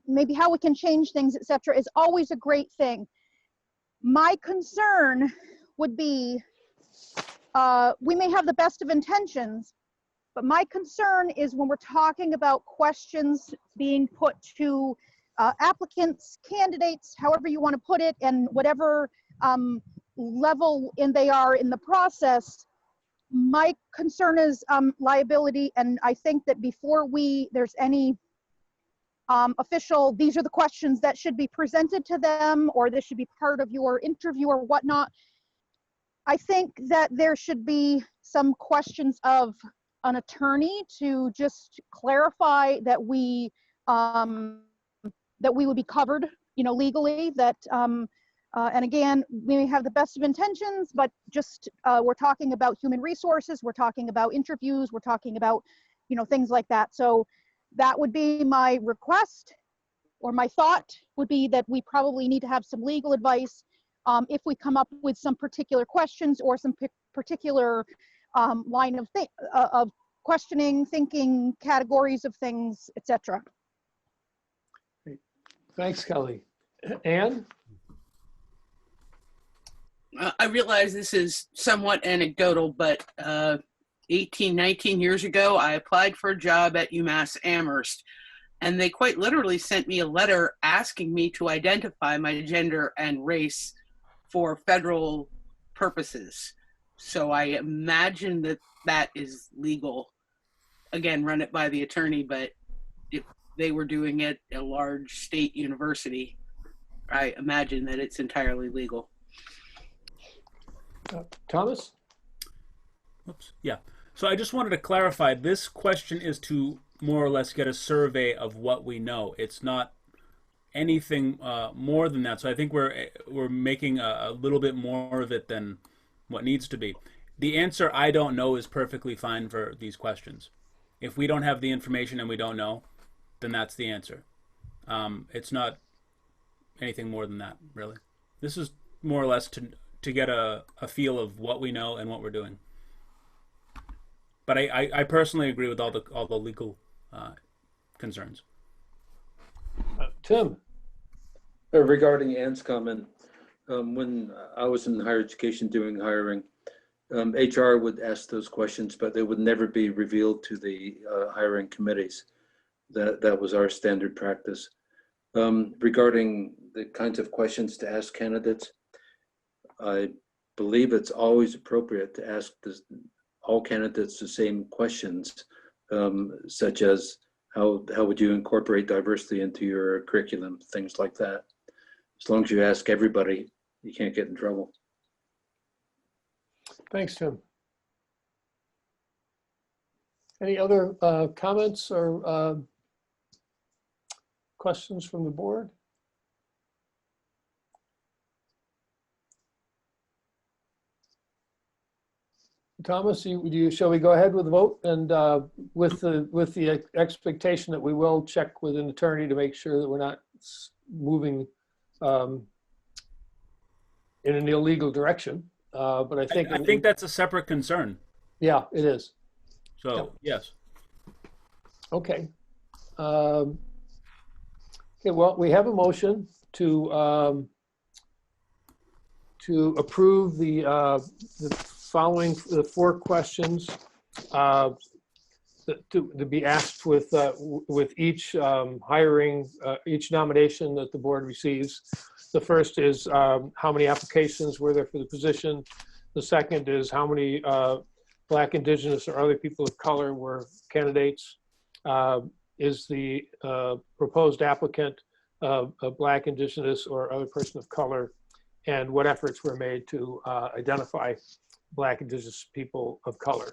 maybe how we can change things, etc., is always a great thing. My concern would be we may have the best of intentions, but my concern is when we're talking about questions being put to applicants, candidates, however you want to put it, and whatever level they are in the process, my concern is liability. And I think that before there's any official, these are the questions that should be presented to them, or this should be part of your interview or whatnot, I think that there should be some questions of an attorney to just clarify that we would be covered, legally. That and again, we may have the best of intentions, but just we're talking about human resources, we're talking about interviews, we're talking about things like that. So that would be my request, or my thought would be that we probably need to have some legal advice if we come up with some particular questions or some particular line of questioning, thinking, categories of things, etc. Thanks, Kelly. Anne? I realize this is somewhat anecdotal, but 18, 19 years ago, I applied for a job at UMass Amherst, and they quite literally sent me a letter asking me to identify my gender and race for federal purposes. So I imagine that that is legal. Again, run it by the attorney, but if they were doing it at a large state university, I imagine that it's entirely legal. Thomas? Oops. Yeah. So I just wanted to clarify, this question is to more or less get a survey of what we know. It's not anything more than that. So I think we're making a little bit more of it than what needs to be. The answer, I don't know, is perfectly fine for these questions. If we don't have the information and we don't know, then that's the answer. It's not anything more than that, really. This is more or less to get a feel of what we know and what we're doing. But I personally agree with all the legal concerns. Tim? Regarding Ann's comment, when I was in higher education doing hiring, HR would ask those questions, but they would never be revealed to the hiring committees. That was our standard practice. Regarding the kinds of questions to ask candidates, I believe it's always appropriate to ask all candidates the same questions, such as how would you incorporate diversity into your curriculum, things like that. As long as you ask everybody, you can't get in trouble. Thanks, Tim. Any other comments or questions from the board? Thomas, shall we go ahead with the vote, and with the expectation that we will check with an attorney to make sure that we're not moving in an illegal direction. But I think that's a separate concern. Yeah, it is. So yes. Okay. Okay. Well, we have a motion to to approve the following, the 4 questions to be asked with each hiring, each nomination that the board receives. The first is how many applications were there for the position? The second is how many Black, Indigenous, or other people of color were candidates? Is the proposed applicant a Black, Indigenous, or other person of color? And what efforts were made to identify Black, Indigenous people of color?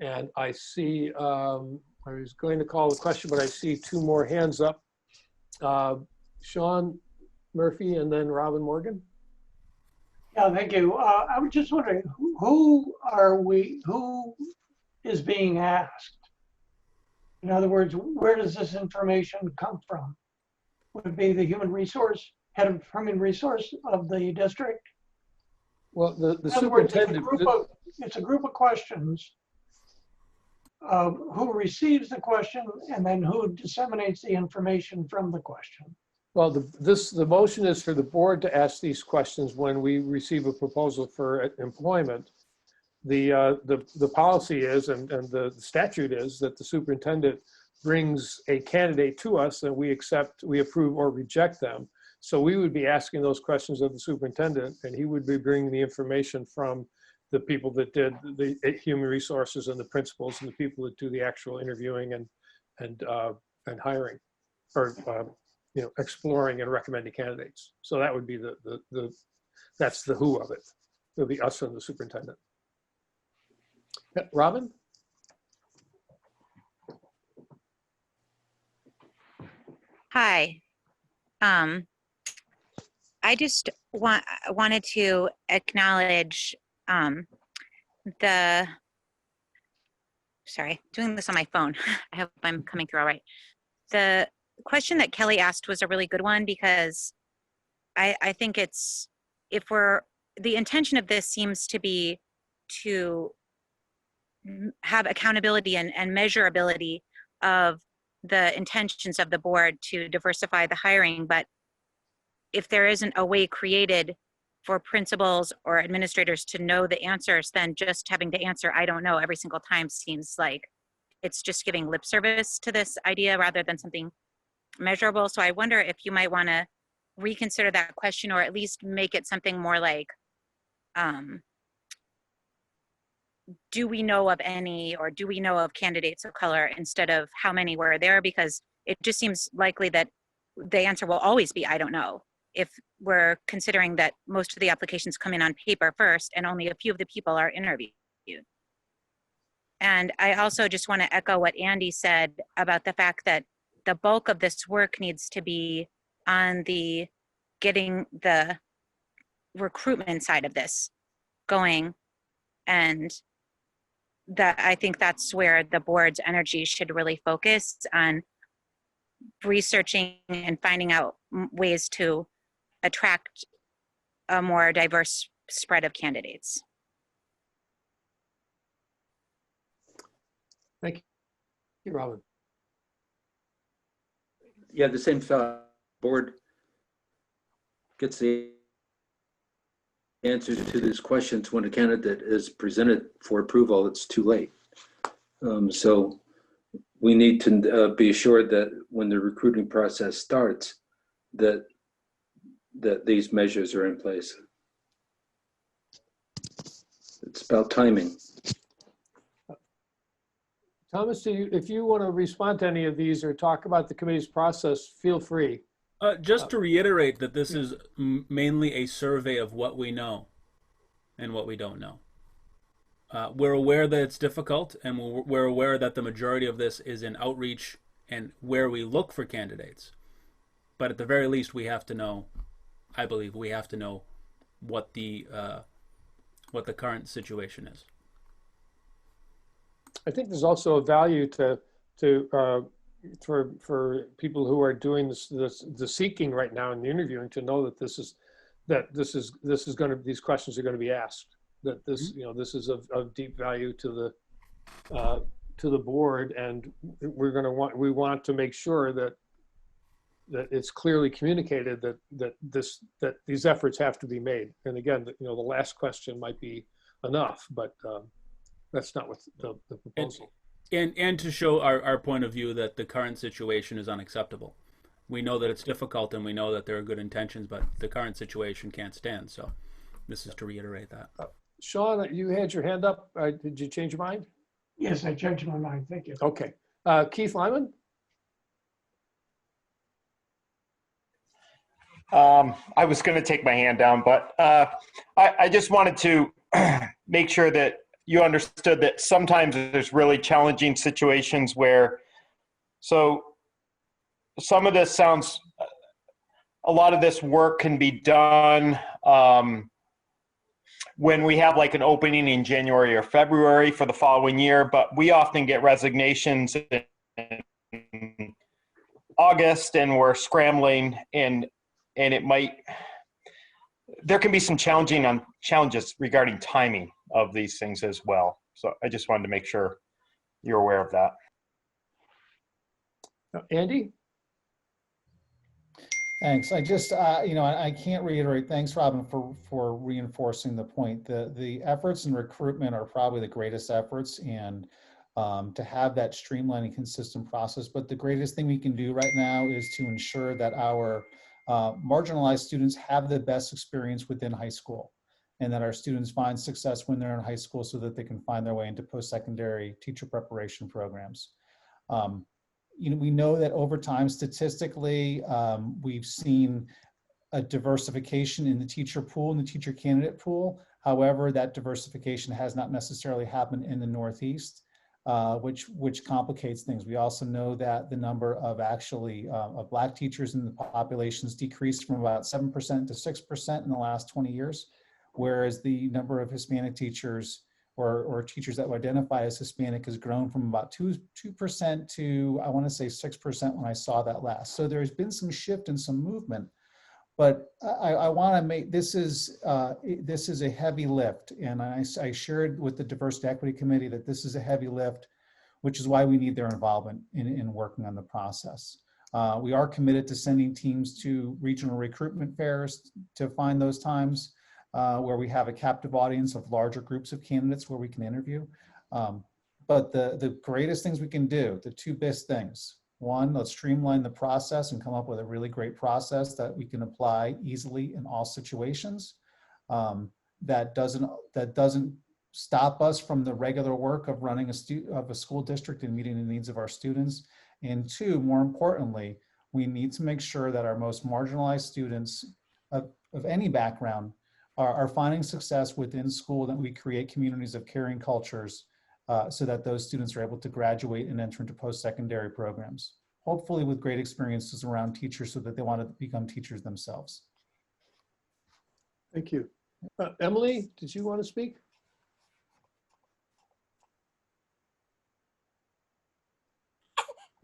And I see, I was going to call the question, but I see 2 more hands up. Sean Murphy and then Robin Morgan. Yeah, thank you. I was just wondering, who is being asked? In other words, where does this information come from? Would it be the head of human resource of the district? Well, the In other words, superintendent. it's a group of questions. Who receives the question and then who disseminates the information from the question? Well, the motion is for the board to ask these questions when we receive a proposal for employment. The policy is, and the statute is, that the superintendent brings a candidate to us and we accept, we approve or reject them. So we would be asking those questions of the superintendent, and he would be bringing the information from the people that did the human resources and the principals and the people that do the actual interviewing and hiring, or exploring and recommending candidates. So that would be that's the who of it. It'll be us and the superintendent. Robin? Hi. I just wanted to acknowledge sorry, doing this on my phone. I hope I'm coming through all right. The question that Kelly asked was a really good one, because I think the intention of this seems to be to have accountability and measurability of the intentions of the board to diversify the hiring. But if there isn't a way created for principals or administrators to know the answers, then just having to answer "I don't know" every single time seems like it's just giving lip service to this idea rather than something measurable. So I wonder if you might want to reconsider that question, or at least make it something more like, do we know of any, or do we know of candidates of color, instead of how many were there, because it just seems likely that the answer will always be "I don't know," if we're considering that most of the applications come in on paper first and only a few of the people are interviewed. And I also just want to echo what Andy said about the fact that the bulk of this work needs to be on the getting the recruitment side of this going. And that I think that's where the board's energy should really focus on, researching and finding out ways to attract a more diverse spread of candidates. Thank you, Robin. Yeah, the same thought. Board gets the answers to these questions when a candidate is presented for approval. It's too late. So we need to be assured that when the recruiting process starts, that these measures are in place. It's about timing. Thomas, if you want to respond to any of these or talk about the committee's process, feel free. Just to reiterate that this is mainly a survey of what we know and what we don't know. We're aware that it's difficult, and we're aware that the majority of this is in outreach and where we look for candidates. But at the very least, we have to know, I believe we have to know what the current situation is. I think there's also a value for people who are doing the seeking right now and the interviewing, to know that these questions are going to be asked. That this this is of deep value to the board, and we want to make sure that it's clearly communicated that these efforts have to be made. And again, the last question might be enough, but that's not what the proposal. And to show our point of view that the current situation is unacceptable. We know that it's difficult and we know that there are good intentions, but the current situation can't stand. So this is to reiterate that. Sean, you had your hand up. Did you change your mind? Yes, I changed my mind. Thank you. Okay. Keith Lyman? I was going to take my hand down, but I just wanted to make sure that you understood that sometimes there's really challenging situations where, so some of this sounds, a lot of this work can be done when we have like an opening in January or February for the following year, but we often get resignations in August and we're scrambling and it might, there can be some challenges regarding timing of these things as well. So I just wanted to make sure you're aware of that. Andy? Thanks. I just, I can't reiterate, thanks, Robin, for reinforcing the point. The efforts in recruitment are probably the greatest efforts, and to have that streamlined and consistent process. But the greatest thing we can do right now is to ensure that our marginalized students have the best experience within high school, and that our students find success when they're in high school so that they can find their way into post-secondary teacher preparation programs. We know that over time, statistically, we've seen a diversification in the teacher pool and the teacher candidate pool. However, that diversification has not necessarily happened in the Northeast, which complicates things. We also know that the number of of Black teachers in the populations decreased from about 7% to 6% in the last 20 years, whereas the number of Hispanic teachers or teachers that identify as Hispanic has grown from about 2% to, I want to say 6% when I saw that last. So there's been some shift and some movement, but I want to make, this is a heavy lift. And I shared with the Diversity Equity Committee that this is a heavy lift, which is why we need their involvement in working on the process. We are committed to sending teams to regional recruitment fairs to find those times where we have a captive audience of larger groups of candidates where we can interview. But the greatest things we can do, the two best things: one, let's streamline the process and come up with a really great process that we can apply easily in all situations. That doesn't stop us from the regular work of running a school district and meeting the needs of our students. And two, more importantly, we need to make sure that our most marginalized students of any background are finding success within school, that we create communities of caring cultures so that those students are able to graduate and enter into post-secondary programs, hopefully with great experiences around teachers so that they want to become teachers themselves. Thank you. Emily, did you want to speak?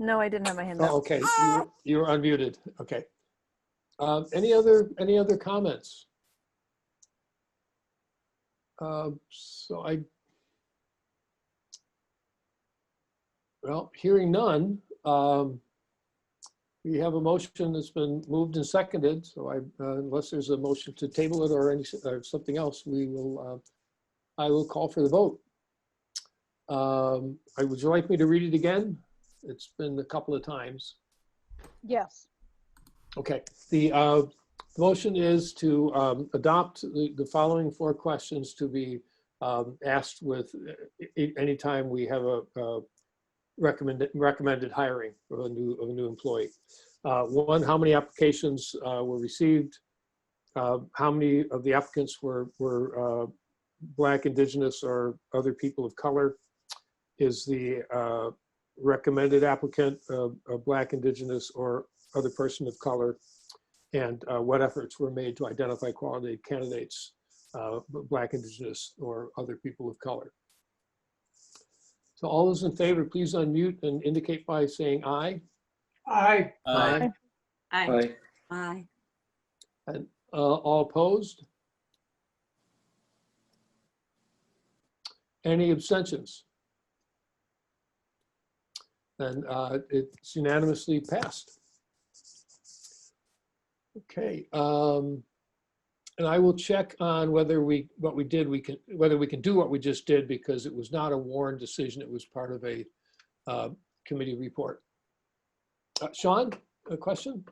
No, I didn't have my hand up. Oh, okay, you were unmuted. Okay. Any other comments? Well, hearing none, we have a motion that's been moved and seconded. So unless there's a motion to table it or something else, I will call for the vote. Would you like me to read it again? It's been a couple of times. Yes. Okay. The motion is to adopt the following 4 questions to be asked with anytime we have a recommended hiring of a new employee. 1, how many applications were received? How many of the applicants were Black, Indigenous, or other people of color? Is the recommended applicant a Black, Indigenous, or other person of color? And what efforts were made to identify quality candidates, Black, Indigenous, or other people of color? So all those in favor, please unmute and indicate by saying aye. Aye. Aye. Aye. Aye. And all opposed? Any abstentions? Then it's unanimously passed. Okay. And I will check on whether whether we can do what we just did, because it was not a Warren decision. It was part of a committee report. Sean, a question?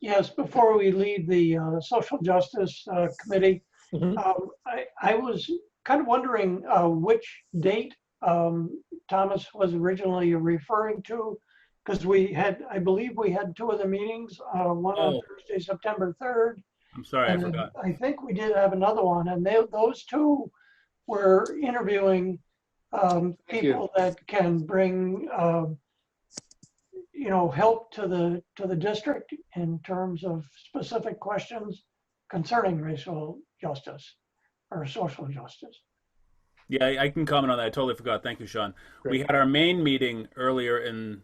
Yes, before we leave the Social Justice Committee, I was kind of wondering which date Thomas was originally referring to, because I believe we had two other meetings, one on Thursday, September 3rd. I'm sorry, I and forgot. I think we did have another one, and those two were interviewing people that can bring help to the district in terms of specific questions concerning racial justice or social justice. Yeah, I can comment on that. I totally forgot. Thank you, Sean. Great. We had our main meeting earlier in,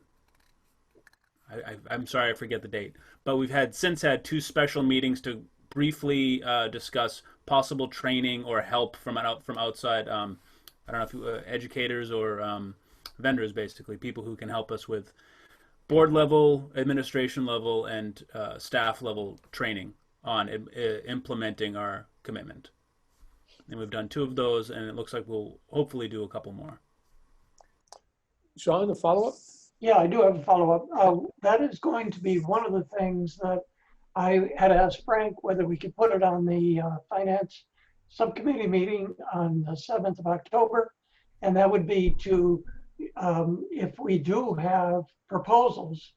I'm sorry, I forget the date, but we've since had two special meetings to briefly discuss possible training or help from outside, I don't know if educators or vendors, basically, people who can help us with board level, administration level, and staff level training on implementing our commitment. And we've done two of those, and it looks like we'll hopefully do a couple more. Sean, a follow-up? Yeah, I do have a follow-up. That is going to be one of the things that I had asked Frank whether we could put it on the finance subcommittee meeting on the 7th of October. And that would be to, if we do have proposals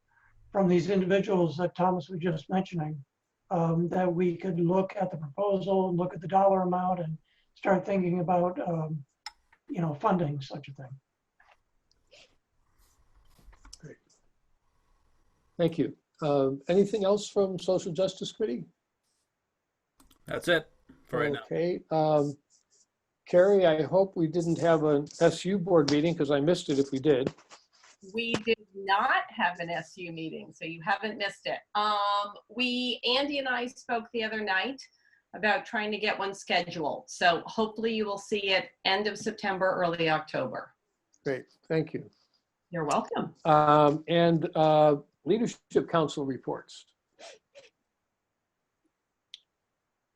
from these individuals that Thomas was just mentioning, that we could look at the proposal, look at the dollar amount, and start thinking about, funding such a thing. Great. Thank you. Anything else from Social Justice Committee? That's it for right now. Okay. Carrie, I hope we didn't have an SU board meeting, because I missed it if we did. We did not have an SU meeting, so you haven't missed it. Andy and I spoke the other night about trying to get one scheduled. So hopefully you will see it end of September, early October. Great, thank you. You're welcome. And Leadership Council reports.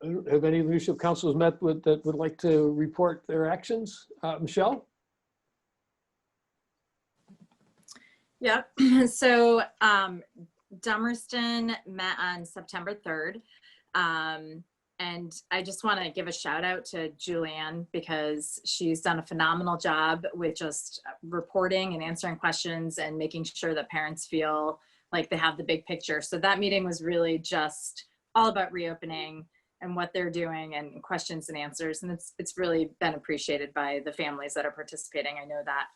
Have any leadership councils met that would like to report their actions? Michelle? Yep. So Dummerston met on September 3rd. And I just want to give a shout out to Julianne, because she's done a phenomenal job with just reporting and answering questions and making sure that parents feel like they have the big picture. So that meeting was really just all about reopening and what they're doing and questions and answers. And it's really been appreciated by the families that are participating. I know that.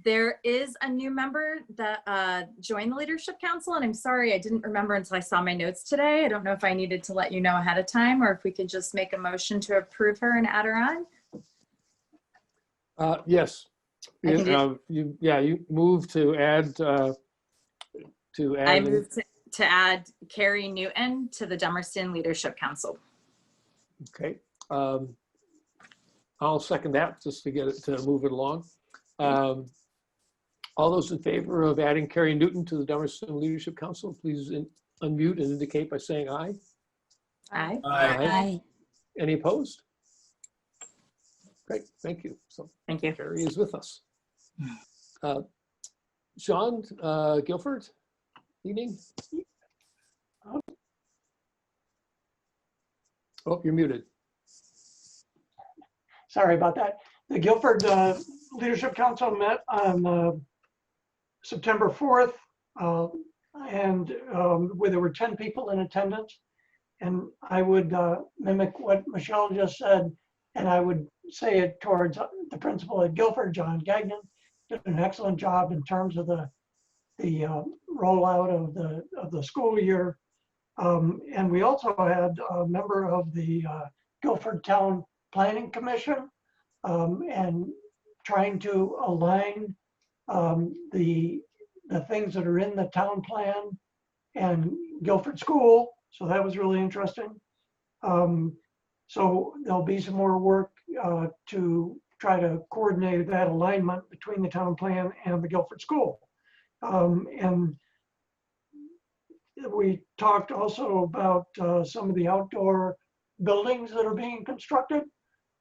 There is a new member that joined the Leadership Council, and I'm sorry, I didn't remember until I saw my notes today. I don't know if I needed to let you know ahead of time, or if we could just make a motion to approve her and add her on. Yes. You move to add. I move to add Carrie Newton to the Dummerston Leadership Council. Okay. I'll second that, just to get it to move it along. All those in favor of adding Carrie Newton to the Dummerston Leadership Council, please unmute and indicate by saying aye. Aye. Aye. Any opposed? Great, thank you. So thank you. Carrie is with us. Sean Guilford, evening. Oh, you're muted. Sorry about that. The Guilford Leadership Council met on September 4th, and where there were 10 people in attendance. And I would mimic what Michelle just said, and I would say it towards the principal at Guilford, John Gagnon, did an excellent job in terms of the rollout of the school year. And we also had a member of the Guilford Town Planning Commission, and trying to align the things that are in the town plan and Guilford School. So that was really interesting. So there'll be some more work to try to coordinate that alignment between the town plan and the Guilford School. And we talked also about some of the outdoor buildings that are being constructed.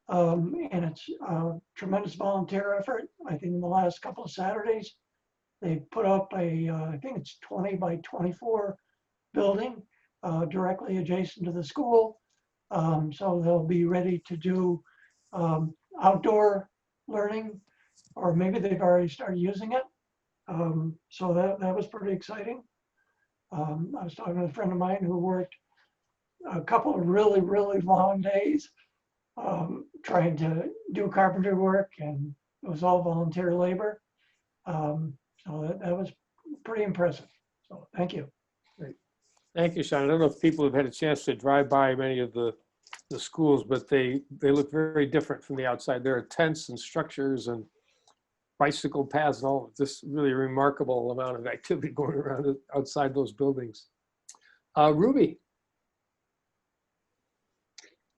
And it's a tremendous volunteer effort. I think in the last couple of Saturdays, they put up a, I think it's 20 by 24 building directly adjacent to the school. So they'll be ready to do outdoor learning, or maybe they've already started using it. So that was pretty exciting. I was talking to a friend of mine who worked a couple of really, really long days trying to do carpentry work, and it was all volunteer labor. So that was pretty impressive. So thank you. Great. Thank you, Sean. I don't know if people have had a chance to drive by many of the schools, but they look very different from the outside. There are tents and structures and bicycle paths and all of this really remarkable amount of activity going around outside those buildings. Ruby.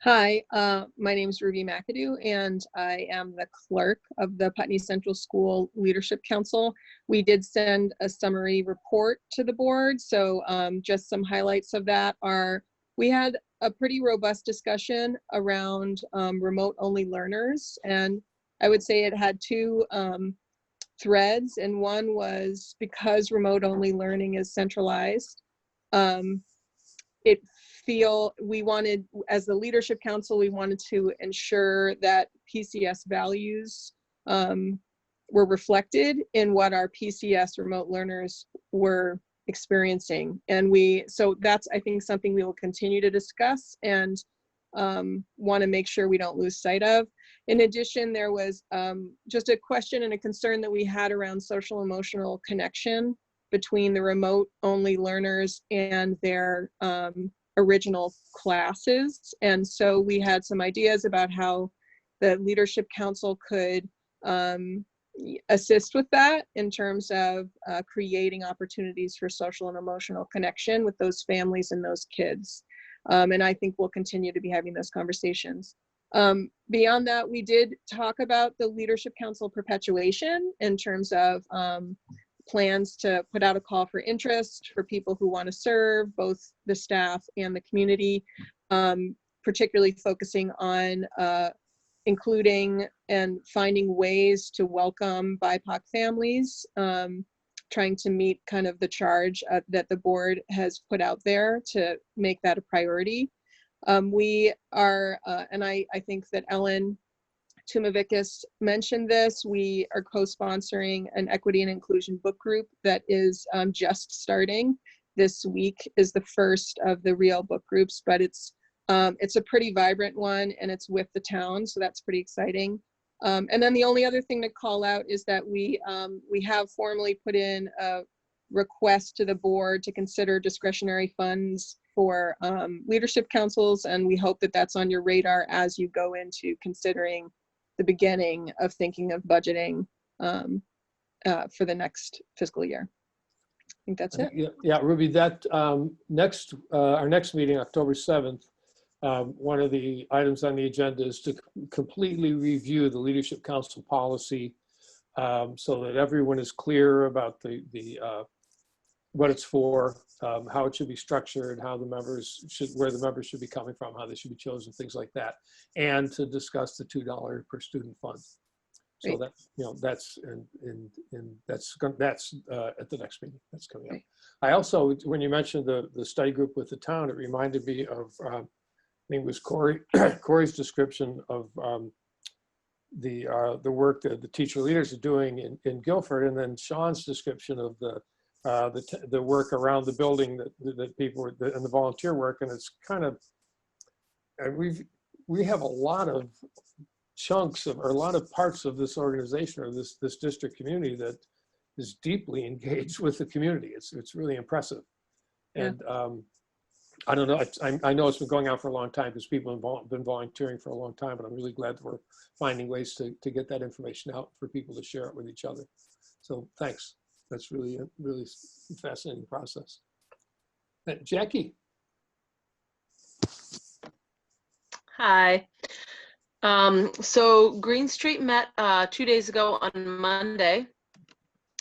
Hi, my name is Ruby McAdoo, and I am the clerk of the Putney Central School Leadership Council. We did send a summary report to the board, so just some highlights of that are, we had a pretty robust discussion around remote-only learners, and I would say it had two threads, and one was because remote-only learning is centralized, we wanted, as the leadership council, we wanted to ensure that PCS values were reflected in what our PCS remote learners were experiencing. And so that's, I think, something we will continue to discuss and want to make sure we don't lose sight of. In addition, there was just a question and a concern that we had around social emotional connection between the remote only learners and their original classes. And so we had some ideas about how the leadership council could assist with that in terms of creating opportunities for social and emotional connection with those families and those kids. And I think we'll continue to be having those conversations. Beyond that, we did talk about the leadership council perpetuation in terms of plans to put out a call for interest for people who want to serve both the staff and the community, particularly focusing on including and finding ways to welcome BIPOC families, trying to meet kind of the charge that the board has put out there to make that a priority. We are, and I think that Ellen Tumavikas mentioned this, we are co-sponsoring an equity and inclusion book group that is just starting. This week is the first of the real book groups, but it's a pretty vibrant one, and it's with the town, so that's pretty exciting. And then the only other thing to call out is that we have formally put in a request to the board to consider discretionary funds for leadership councils, and we hope that that's on your radar as you go into considering the beginning of thinking of budgeting for the next fiscal year. I think that's it. Yeah, Ruby, that our next meeting, October 7th, one of the items on the agenda is to completely review the leadership council policy so that everyone is clear about what it's for, how it should be structured, how the members where the members should be coming from, how they should be chosen, things like that, and to discuss the $2 per student fund. So that, that's at the next meeting that's coming up. I also, when you mentioned the study group with the town, it reminded me of I think it was Corey's description of the work that the teacher leaders are doing in Guilford, and then Sean's description of the work around the building that people and the volunteer work, and it's kind of, we have a lot of chunks of, or a lot of parts of this organization or this district community that is deeply engaged with the community. It's really impressive. And I don't know, I know it's been going on for a long time because people have been volunteering for a long time, but I'm really glad that we're finding ways to get that information out for people to share it with each other. So thanks. That's really a really fascinating process. Jackie. Hi. So Green Street met 2 days ago on Monday,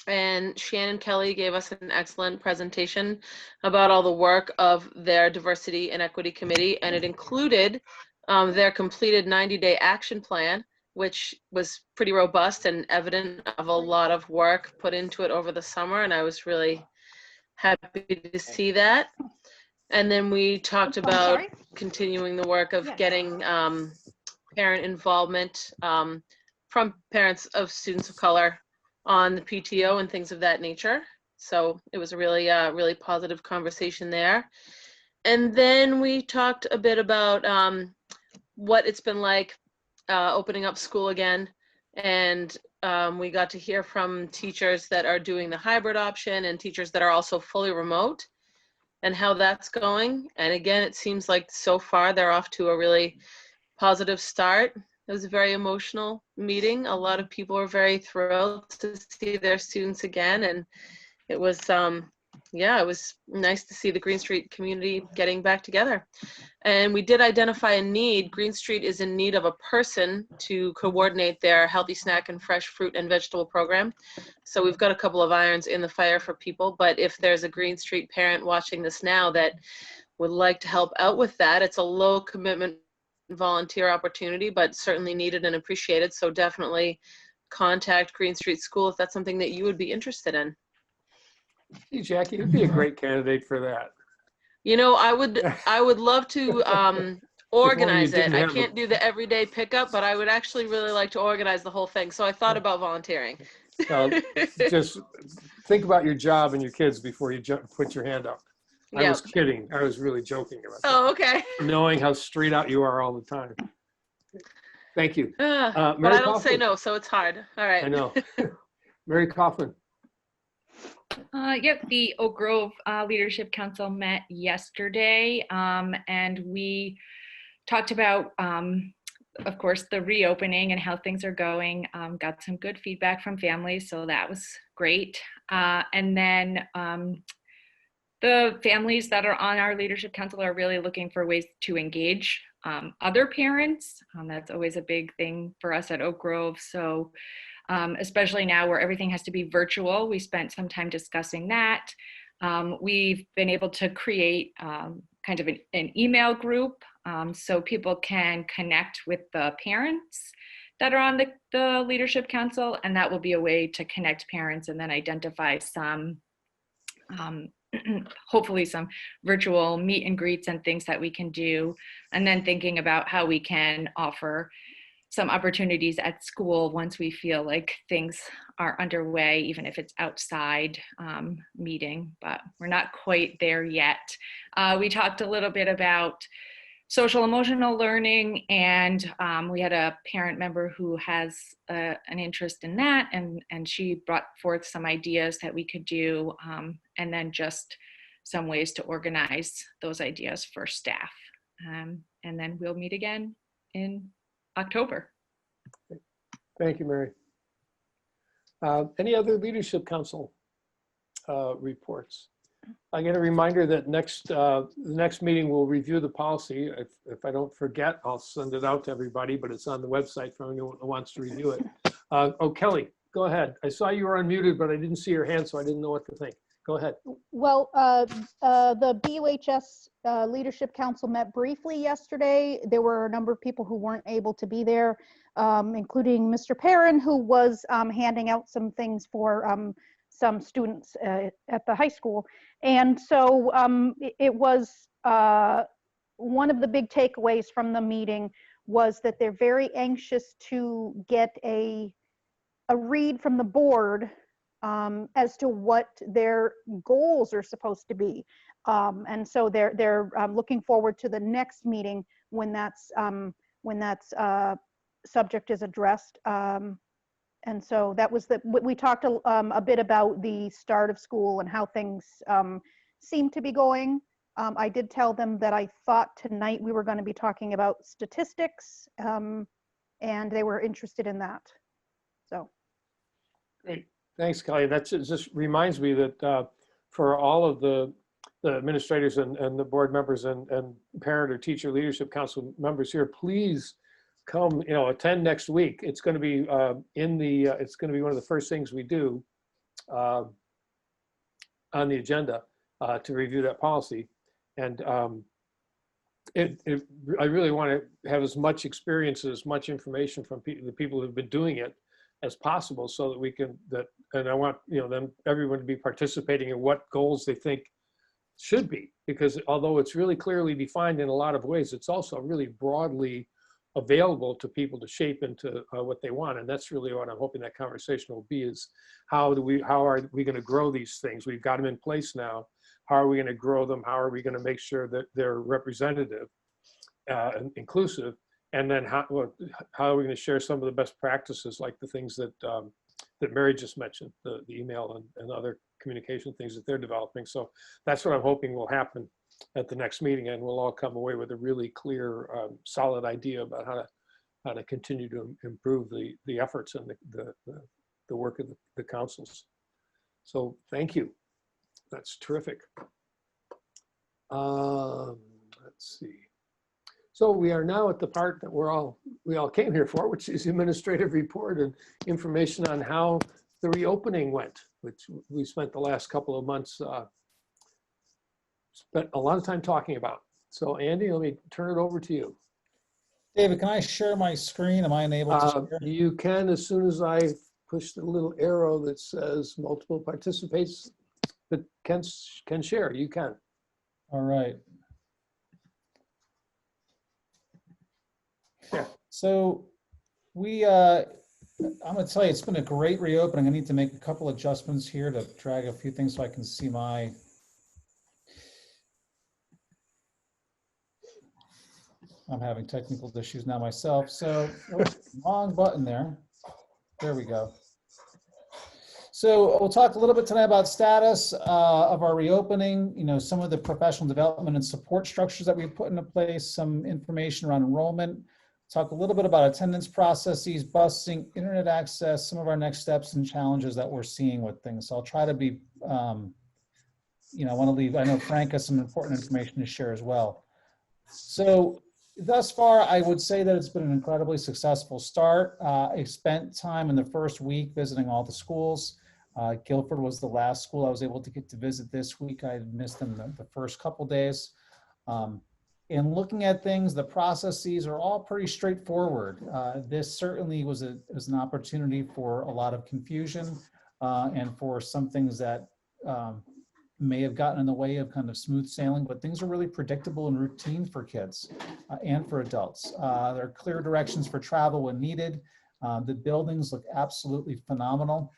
and Shannon Kelly gave us an excellent presentation about all the work of their diversity and equity committee, and it included their completed 90-day action plan, which was pretty robust and evident of a lot of work put into it over the summer, and I was really happy to see that. And then we talked about continuing the work of getting parent involvement from parents of students of color on the PTO and things of that nature. So it was a really, really positive conversation there. And then we talked a bit about what it's been like opening up school again. And we got to hear from teachers that are doing the hybrid option and teachers that are also fully remote and how that's going. And again, it seems like so far they're off to a really positive start. It was a very emotional meeting. A lot of people were very thrilled to see their students again. And it was, yeah, it was nice to see the Green Street community getting back together. And we did identify a need. Green Street is in need of a person to coordinate their healthy snack and fresh fruit and vegetable program. So we've got a couple of irons in the fire for people, but if there's a Green Street parent watching this now that would like to help out with that, it's a low commitment volunteer opportunity, but certainly needed and appreciated. So definitely contact Green Street School if that's something that you would be interested in. Hey, Jackie, you'd be a great candidate for that. You know, I would love to organize it. I can't do the everyday pickup, but I would actually really like to organize the whole thing. So I thought about volunteering. Just think about your job and your kids before you put your hand up. I was kidding. I was really joking about that. Oh, okay. Knowing how straight out you are all the time. Thank you. But I don't say no, so it's hard. All right. I know. Mary Kaufman. Yep, the Oak Grove Leadership Council met yesterday, and we talked about, of course, the reopening and how things are going. Got some good feedback from families, so that was great. And then the families that are on our Leadership Council are really looking for ways to engage other parents. That's always a big thing for us at Oak Grove. So especially now where everything has to be virtual, we spent some time discussing that. We've been able to create kind of an email group so people can connect with the parents that are on the Leadership Council, and that will be a way to connect parents and then identify some hopefully some virtual meet and greets and things that we can do, and then thinking about how we can offer some opportunities at school once we feel like things are underway, even if it's outside meeting, but we're not quite there yet. We talked a little bit about social emotional learning, and we had a parent member who has an interest in that, and she brought forth some ideas that we could do, and then just some ways to organize those ideas for staff. And then we'll meet again in October. Thank you, Mary. Any other Leadership Council reports? I get a reminder that the next meeting we'll review the policy. If I don't forget, I'll send it out to everybody, but it's on the website for anyone who wants to review it. Oh, Kelly, go ahead. I saw you were unmuted, but I didn't see your hand, so I didn't know what to think. Go ahead. Well, the BUHS Leadership Council met briefly yesterday. There were a number of people who weren't able to be there, including Mr. Perrin, who was handing out some things for some students at the high school. And so it was one of the big takeaways from the meeting was that they're very anxious to get a read from the board as to what their goals are supposed to be. And so they're looking forward to the next meeting when that's subject is addressed. And so that was we talked a bit about the start of school and how things seem to be going. I did tell them that I thought tonight we were going to be talking about statistics, and they were interested in that. So. Great. Thanks, Kelly. That just reminds me that for all of the administrators and the board members and parent or teacher leadership council members here, please come, attend next week. It's going to be it's going to be one of the first things we do. on the agenda to review that policy. And I really want to have as much experience, as much information from the people who've been doing it as possible, so that we can, and I want, everyone to be participating in what goals they think should be, because although it's really clearly defined in a lot of ways, it's also really broadly available to people to shape into what they want. And that's really what I'm hoping that conversation will be, is how are we going to grow these things? We've got them in place now. How are we going to grow them? How are we going to make sure that they're representative and inclusive? And then how are we going to share some of the best practices, like the things that that Mary just mentioned, the email and other communication things that they're developing. So that's what I'm hoping will happen at the next meeting, and we'll all come away with a really clear, solid idea about how to continue to improve the efforts and the work of the councils. So thank you. That's terrific. Let's see. So we are now at the part that we all came here for, which is administrative report and information on how the reopening went, which we spent the last couple of months spent a lot of time talking about. So Andy, let me turn it over to you. David, can I share my screen? Am I enabled to share? You can, as soon as I push the little arrow that says multiple participants that can share. You can. All right. Yeah. So I'm going to tell you, it's been a great reopening. I need to make a couple adjustments here to drag a few things so I can see my. I'm having technical issues now myself. So wrong button there. There we go. So we'll talk a little bit tonight about status of our reopening, some of the professional development and support structures that we've put into place, some information around enrollment, talk a little bit about attendance processes, busing, internet access, some of our next steps and challenges that we're seeing with things. So I'll try to be, I know Frank has some important information to share as well. So thus far, I would say that it's been an incredibly successful start. I spent time in the first week visiting all the schools. Guilford was the last school I was able to get to visit this week. I had missed them the first couple days. In looking at things, the processes are all pretty straightforward. This certainly was an opportunity for a lot of confusion and for some things that may have gotten in the way of kind of smooth sailing, but things are really predictable and routine for kids and for adults. There are clear directions for travel when needed. The buildings look absolutely phenomenal.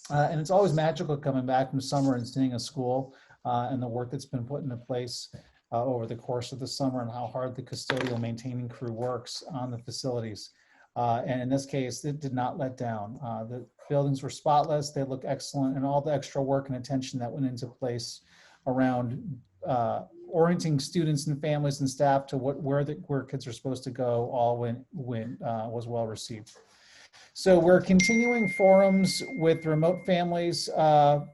And it's always magical coming back from summer and seeing a school and the work that's been put into place over the course of the summer and how hard the custodial maintaining crew works on the facilities. And in this case, it did not let down. The buildings were spotless, they look excellent, and all the extra work and attention that went into place around orienting students and families and staff to where kids are supposed to go all was well received. So we're continuing forums with remote families, for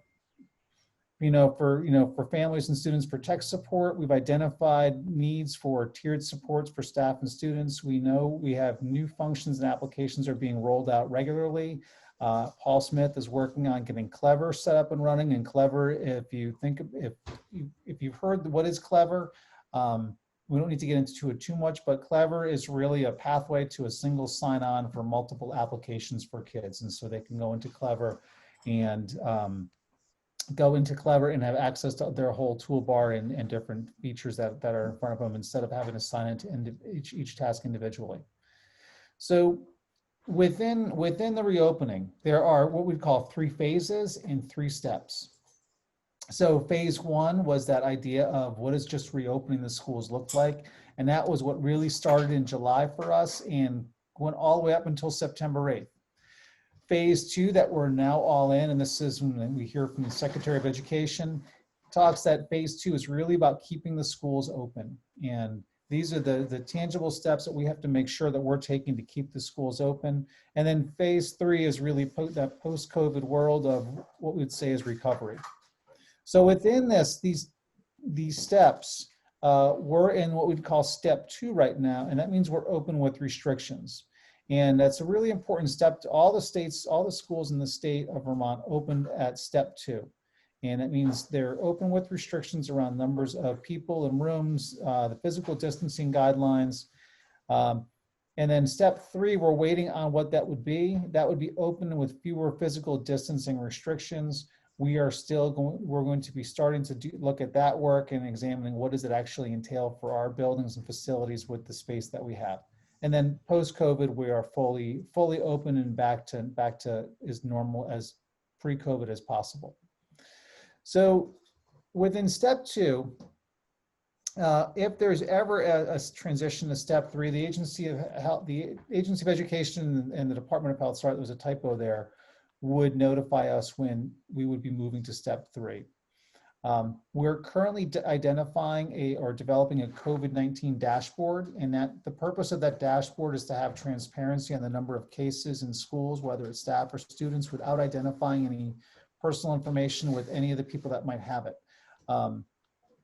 families and students for tech support. We've identified needs for tiered supports for staff and students. We know we have new functions and applications are being rolled out regularly. Paul Smith is working on getting Clever set up and running. And Clever, if you've heard what is Clever, we don't need to get into it too much, but Clever is really a pathway to a single sign-on for multiple applications for kids. And so they can go into Clever and have access to their whole toolbar and different features that are in front of them instead of having to sign into each task individually. So within the reopening, there are what we call 3 phases and 3 steps. So phase 1 was that idea of what does just reopening the schools look like? And that was what really started in July for us and went all the way up until September 8th. Phase 2 that we're now all in, and this is when we hear from the Secretary of Education, talks that phase 2 is really about keeping the schools open. And these are the tangible steps that we have to make sure that we're taking to keep the schools open. And then phase 3 is really that post-COVID world of what we would say is recovery. So within these steps, we're in what we'd call step 2 right now, and that means we're open with restrictions. And that's a really important step. All the schools in the state of Vermont opened at step 2. And it means they're open with restrictions around numbers of people in rooms, the physical distancing guidelines. And then step 3, we're waiting on what that would be. That would be open with fewer physical distancing restrictions. We're going to be starting to look at that work and examining what does it actually entail for our buildings and facilities with the space that we have. And then post-COVID, we are fully open and back to as normal as pre-COVID as possible. So within step 2, if there's ever a transition to step 3, the Agency of Education and the Department of Health, sorry, there was a typo there, would notify us when we would be moving to step 3. We're currently identifying or developing a COVID-19 dashboard, and that the purpose of that dashboard is to have transparency on the number of cases in schools, whether it's staff or students, without identifying any personal information with any of the people that might have it.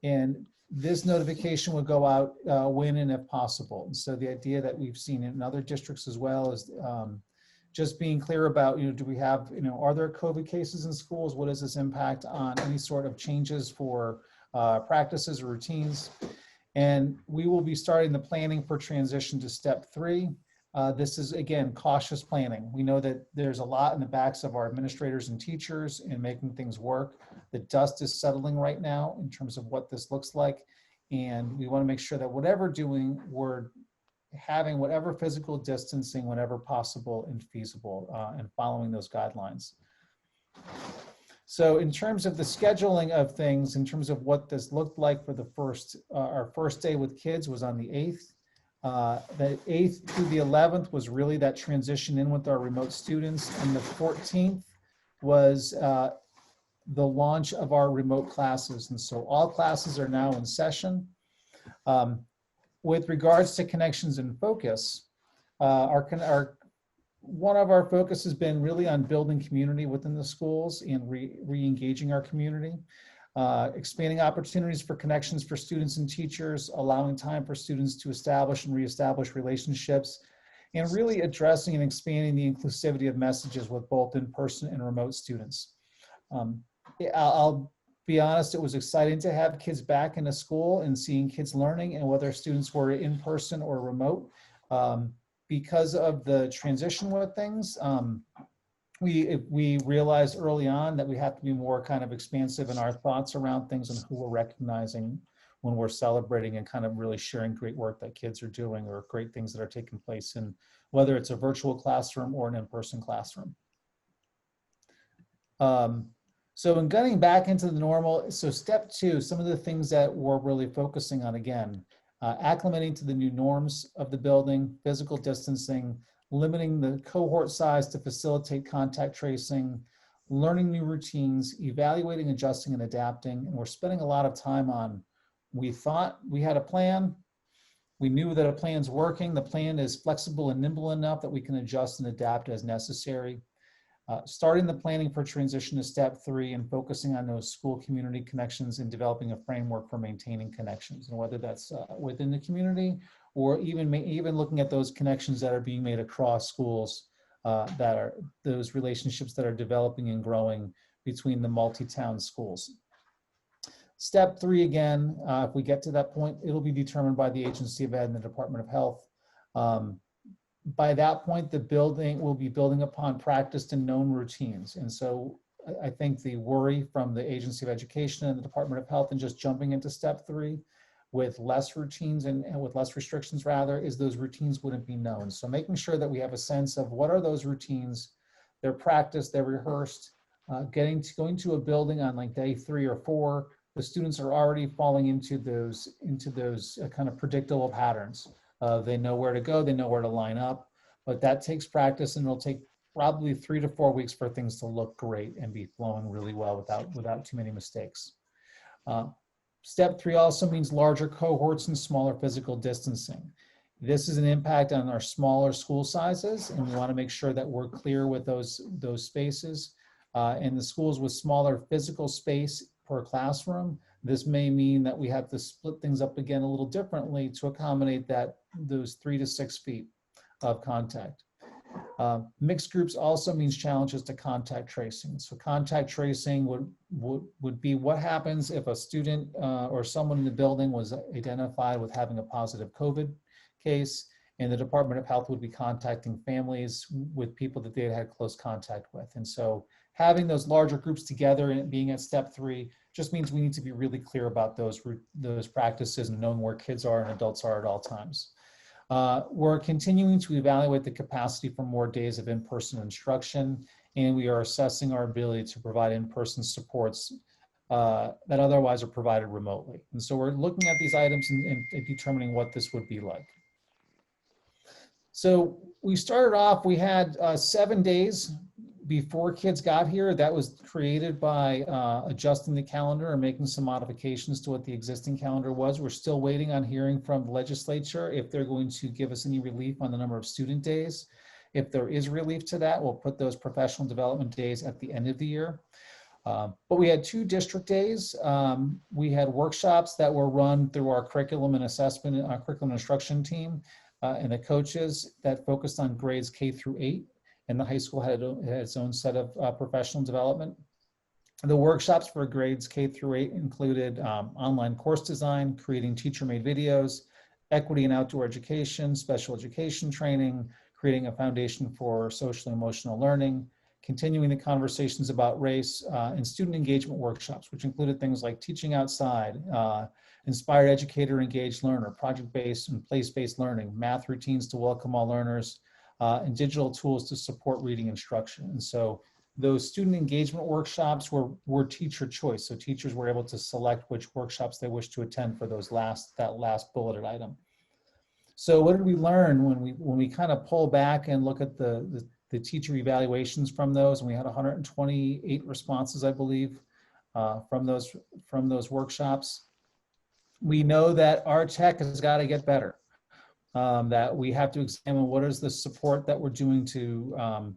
And this notification would go out when and if possible. And so the idea that we've seen in other districts as well is just being clear about, do we have, are there COVID cases in schools? What does this impact on any sort of changes for practices or routines? And we will be starting the planning for transition to step 3. This is, again, cautious planning. We know that there's a lot in the backs of our administrators and teachers in making things work. The dust is settling right now in terms of what this looks like. And we want to make sure that whatever doing, we're having whatever physical distancing whenever possible and feasible, and following those guidelines. So in terms of the scheduling of things, in terms of what this looked like for the our first day with kids was on the 8th. The 8th through the 11th was really that transition in with our remote students, and the 14th was the launch of our remote classes. And so all classes are now in session. With regards to connections and focus, one of our focus has been really on building community within the schools and re-engaging our community, expanding opportunities for connections for students and teachers, allowing time for students to establish and reestablish relationships, and really addressing and expanding the inclusivity of messages with both in-person and remote students. I'll be honest, it was exciting to have kids back in a school and seeing kids learning, and whether students were in person or remote. Because of the transition with things, we realized early on that we have to be more kind of expansive in our thoughts around things and who we're recognizing when we're celebrating and kind of really sharing great work that kids are doing or great things that are taking place in whether it's a virtual classroom or an in-person classroom. So in getting back into the normal, so step 2, some of the things that we're really focusing on, again, acclimating to the new norms of the building, physical distancing, limiting the cohort size to facilitate contact tracing, learning new routines, evaluating, adjusting, and adapting. And we're spending a lot of time on, we thought we had a plan. We knew that a plan's working. The plan is flexible and nimble enough that we can adjust and adapt as necessary. Starting the planning for transition to step 3 and focusing on those school community connections and developing a framework for maintaining connections, and whether that's within the community or even looking at those connections that are being made across schools, that are those relationships that are developing and growing between the multi-town schools. Step 3, again, if we get to that point, it'll be determined by the Agency of Ed and the Department of Health. By that point, the building will be building upon practiced and known routines. And so I think the worry from the Agency of Education and the Department of Health and just jumping into step 3 with less routines and with less restrictions rather, is those routines wouldn't be known. So making sure that we have a sense of what are those routines, they're practiced, they're rehearsed, going to a building on like day 3 or 4, the students are already falling into those kind of predictable patterns. They know where to go, they know where to line up, but that takes practice, and it'll take probably 3 to 4 weeks for things to look great and be flowing really well without too many mistakes. Step 3 also means larger cohorts and smaller physical distancing. This is an impact on our smaller school sizes, and we want to make sure that we're clear with those spaces. In the schools with smaller physical space per classroom, this may mean that we have to split things up again a little differently to accommodate those 3 to 6 feet of contact. Mixed groups also means challenges to contact tracing. So contact tracing would be what happens if a student or someone in the building was identified with having a positive COVID case, and the Department of Health would be contacting families with people that they had close contact with. And so having those larger groups together and being at step 3 just means we need to be really clear about those practices and knowing where kids are and adults are at all times. We're continuing to evaluate the capacity for more days of in-person instruction, and we are assessing our ability to provide in-person supports that otherwise are provided remotely. And so we're looking at these items and determining what this would be like. So we started off, we had 7 days before kids got here. That was created by adjusting the calendar and making some modifications to what the existing calendar was. We're still waiting on hearing from the legislature if they're going to give us any relief on the number of student days. If there is relief to that, we'll put those professional development days at the end of the year. But we had 2 district days. We had workshops that were run through our curriculum and assessment, our curriculum and instruction team and the coaches that focused on grades K through 8. And the high school had its own set of professional development. The workshops for grades K through 8 included online course design, creating teacher-made videos, equity and outdoor education, special education training, creating a foundation for social and emotional learning, continuing the conversations about race, and student engagement workshops, which included things like teaching outside, inspired educator engaged learner, project-based and place-based learning, math routines to welcome all learners, and digital tools to support reading instruction. And so those student engagement workshops were teacher choice. So teachers were able to select which workshops they wish to attend for that last bulleted item. So what did we learn when we kind of pull back and look at the teacher evaluations from those? And we had 128 responses, I believe, from those workshops. We know that our tech has got to get better. That we have to examine what is the support that we're doing to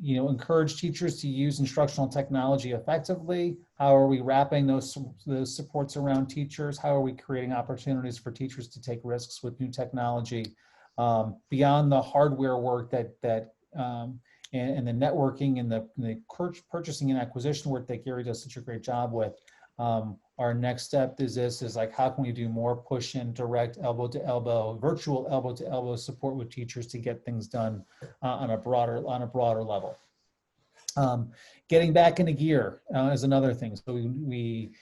encourage teachers to use instructional technology effectively. How are we wrapping those supports around teachers? How are we creating opportunities for teachers to take risks with new technology beyond the hardware work and the networking and the purchasing and acquisition work that Gary does such a great job with? Our next step is like, how can we do more push in direct elbow to elbow, virtual elbow to elbow support with teachers to get things done on a broader level. Getting back into gear is another thing. So we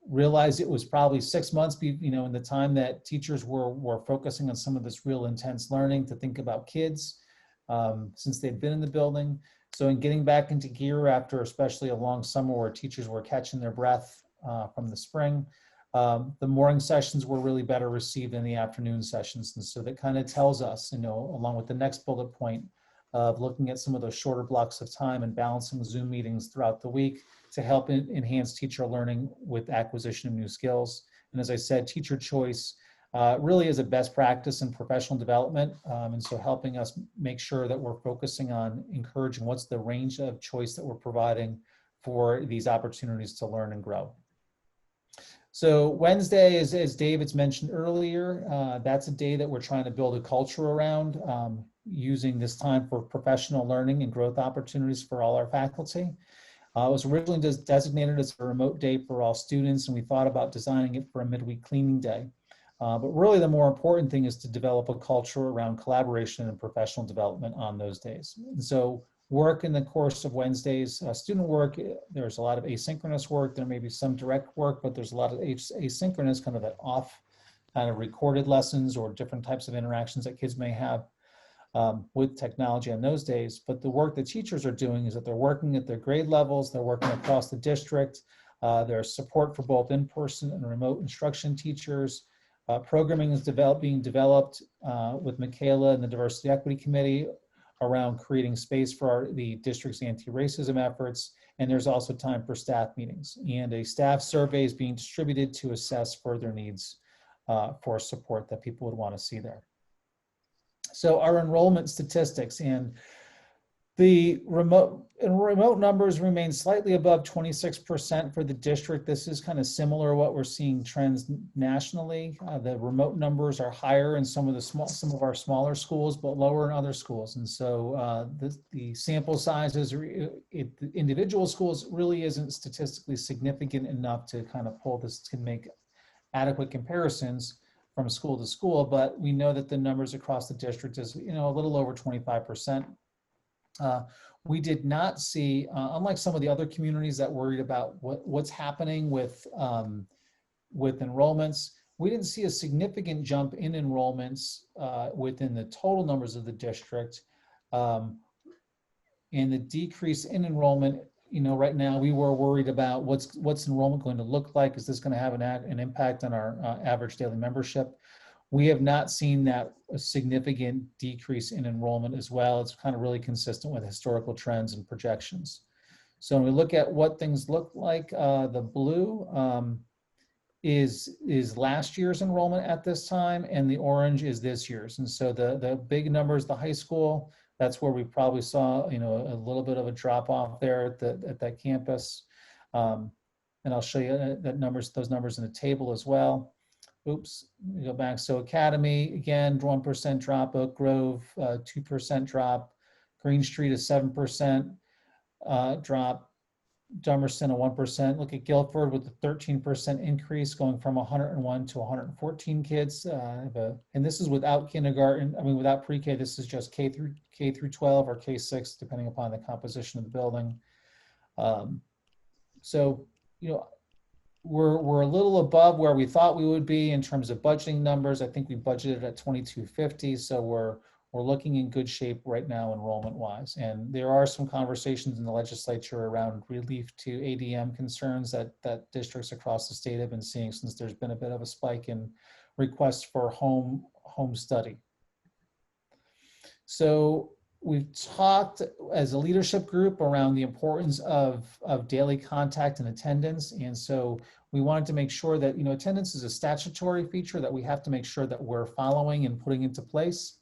realized it was probably 6 months, in the time that teachers were focusing on some of this real intense learning to think about kids since they'd been in the building. So in getting back into gear after especially a long summer where teachers were catching their breath from the spring, the morning sessions were really better received than the afternoon sessions. And so that kind of tells us, along with the next bullet point of looking at some of those shorter blocks of time and balancing Zoom meetings throughout the week to help enhance teacher learning with acquisition of new skills. And as I said, teacher choice really is a best practice in professional development. And so helping us make sure that we're focusing on encouraging what's the range of choice that we're providing for these opportunities to learn and grow. So Wednesday, as David's mentioned earlier, that's a day that we're trying to build a culture around, using this time for professional learning and growth opportunities for all our faculty. It was originally designated as a remote day for all students, and we thought about designing it for a midweek cleaning day. But really the more important thing is to develop a culture around collaboration and professional development on those days. And so work in the course of Wednesdays, student work, there's a lot of asynchronous work. There may be some direct work, but there's a lot of asynchronous, kind of that off kind of recorded lessons or different types of interactions that kids may have with technology on those days. But the work that teachers are doing is that they're working at their grade levels, they're working across the district. There's support for both in-person and remote instruction teachers. Programming is being developed with Michaela and the Diversity Equity Committee around creating space for the district's anti-racism efforts. And there's also time for staff meetings. And a staff survey is being distributed to assess further needs for support that people would want to see there. So our enrollment statistics, and The remote numbers remain slightly above 26% for the district. This is kind of similar to what we're seeing trends nationally. The remote numbers are higher in some of our smaller schools, but lower in other schools. And so the sample sizes, individual schools really isn't statistically significant enough to kind of to make adequate comparisons from school to school. But we know that the numbers across the district is, a little over 25%. We did not see, unlike some of the other communities that worried about what's happening with enrollments, we didn't see a significant jump in enrollments within the total numbers of the district. And the decrease in enrollment, right now we were worried about what's enrollment going to look like. Is this going to have an impact on our average daily membership? We have not seen that a significant decrease in enrollment as well. It's kind of really consistent with historical trends and projections. So when we look at what things look like, the blue is last year's enrollment at this time, and the orange is this year's. And so the big numbers, the high school, that's where we probably saw a little bit of a drop off there at that campus. And I'll show you those numbers in the table as well. Oops, we go back. So Academy, again, 1% drop. Oak Grove, 2% drop. Green Street, a 7% drop. Dummerston, a 1%. Look at Guilford with a 13% increase, going from 101 to 114 kids. And this is without kindergarten, without pre-K. This is just K through 12 or K6, depending upon the composition of the building. So, we're a little above where we thought we would be in terms of budgeting numbers. I think we budgeted at 2250, so we're looking in good shape right now enrollment wise. And there are some conversations in the legislature around relief to ADM concerns that districts across the state have been seeing since there's been a bit of a spike in requests for home study. So we've talked as a leadership group around the importance of daily contact and attendance. And so we wanted to make sure that, attendance is a statutory feature that we have to make sure that we're following and putting into place,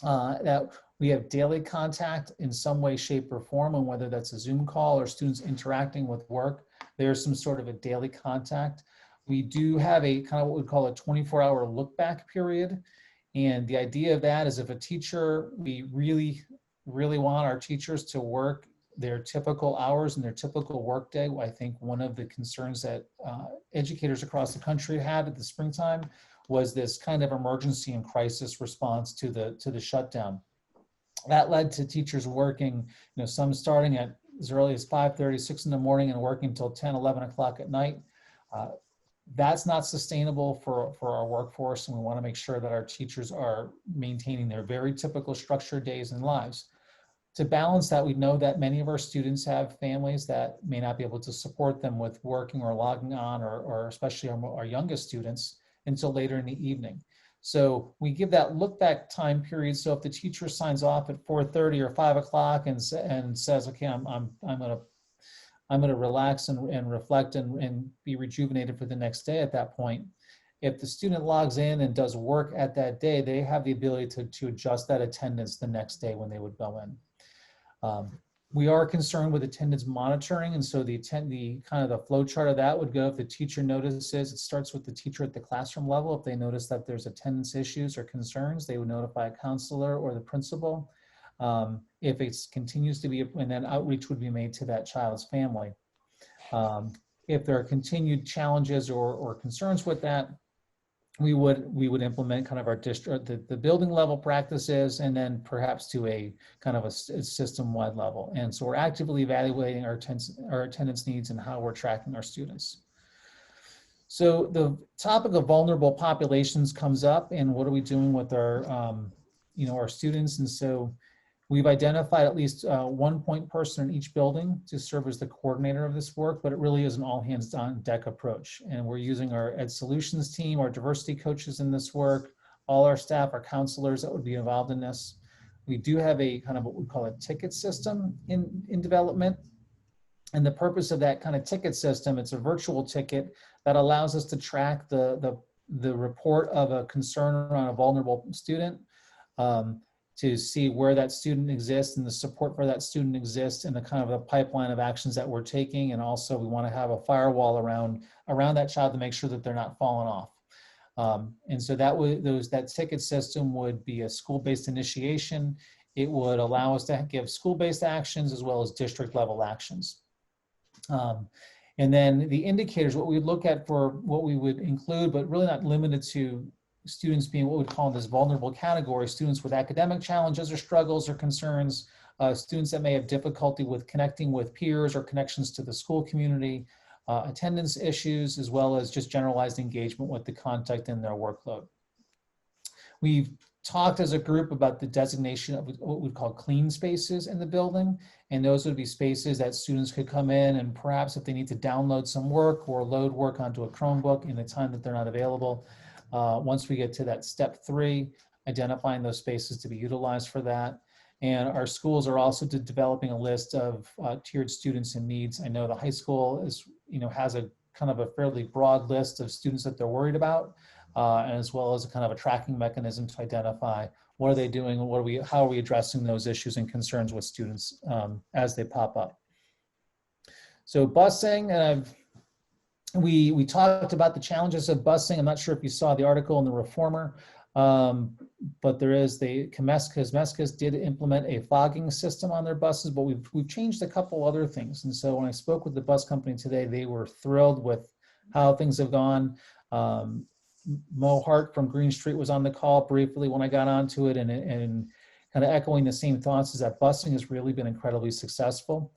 that we have daily contact in some way, shape, or form, and whether that's a Zoom call or students interacting with work, there's some sort of a daily contact. We do have a kind of what we call a 24-hour look back period. And the idea of that is if a teacher, we really, really want our teachers to work their typical hours and their typical workday. I think one of the concerns that educators across the country had at the springtime was this kind of emergency and crisis response to the shutdown. That led to teachers working, some starting at as early as 5:30, 6 in the morning and working until 10, 11 o'clock at night. That's not sustainable for our workforce, and we want to make sure that our teachers are maintaining their very typical structured days and lives. To balance that, we know that many of our students have families that may not be able to support them with working or logging on, or especially our youngest students, until later in the evening. So we give that look back time period. So if the teacher signs off at 4:30 or 5 o'clock and says, okay, I'm going to relax and reflect and be rejuvenated for the next day at that point. If the student logs in and does work at that day, they have the ability to adjust that attendance the next day when they would go in. We are concerned with attendance monitoring, and so the kind of the flow chart of that would go if the teacher notices. It starts with the teacher at the classroom level. If they notice that there's attendance issues or concerns, they would notify a counselor or the principal. If it continues to be, and then outreach would be made to that child's family. If there are continued challenges or concerns with that, we would implement kind of our district, the building level practices, and then perhaps to a kind of a system-wide level. And so we're actively evaluating our attendance needs and how we're tracking our students. So the topic of vulnerable populations comes up, and what are we doing with our, our students? And so we've identified at least one point person in each building to serve as the coordinator of this work, but it really is an all hands on deck approach. And we're using our Ed Solutions team, our diversity coaches in this work, all our staff, our counselors that would be involved in this. We do have a kind of what we call a ticket system in development. And the purpose of that kind of ticket system, it's a virtual ticket that allows us to track the report of a concern around a vulnerable student. to see where that student exists and the support for that student exists and the kind of a pipeline of actions that we're taking. And also we want to have a firewall around that child to make sure that they're not falling off. And so that ticket system would be a school-based initiation. It would allow us to give school-based actions as well as district level actions. And then the indicators, what we would look at for what we would include, but really not limited to students being what we'd call this vulnerable category, students with academic challenges or struggles or concerns, students that may have difficulty with connecting with peers or connections to the school community, attendance issues, as well as just generalized engagement with the content in their workload. We've talked as a group about the designation of what we call clean spaces in the building, and those would be spaces that students could come in and perhaps if they need to download some work or load work onto a Chromebook in the time that they're not available. Once we get to that step 3, identifying those spaces to be utilized for that. And our schools are also developing a list of tiered students and needs. I know the high school is, has a kind of a fairly broad list of students that they're worried about, as well as a kind of a tracking mechanism to identify what are they doing, how are we addressing those issues and concerns with students as they pop up. So busing, we talked about the challenges of busing. I'm not sure if you saw the article in the Reformer, but there is Mescas did implement a fogging system on their buses, but we've changed a couple other things. And so when I spoke with the bus company today, they were thrilled with how things have gone. Mo Hart from Green Street was on the call briefly when I got onto it, and kind of echoing the same thoughts is that busing has really been incredibly successful.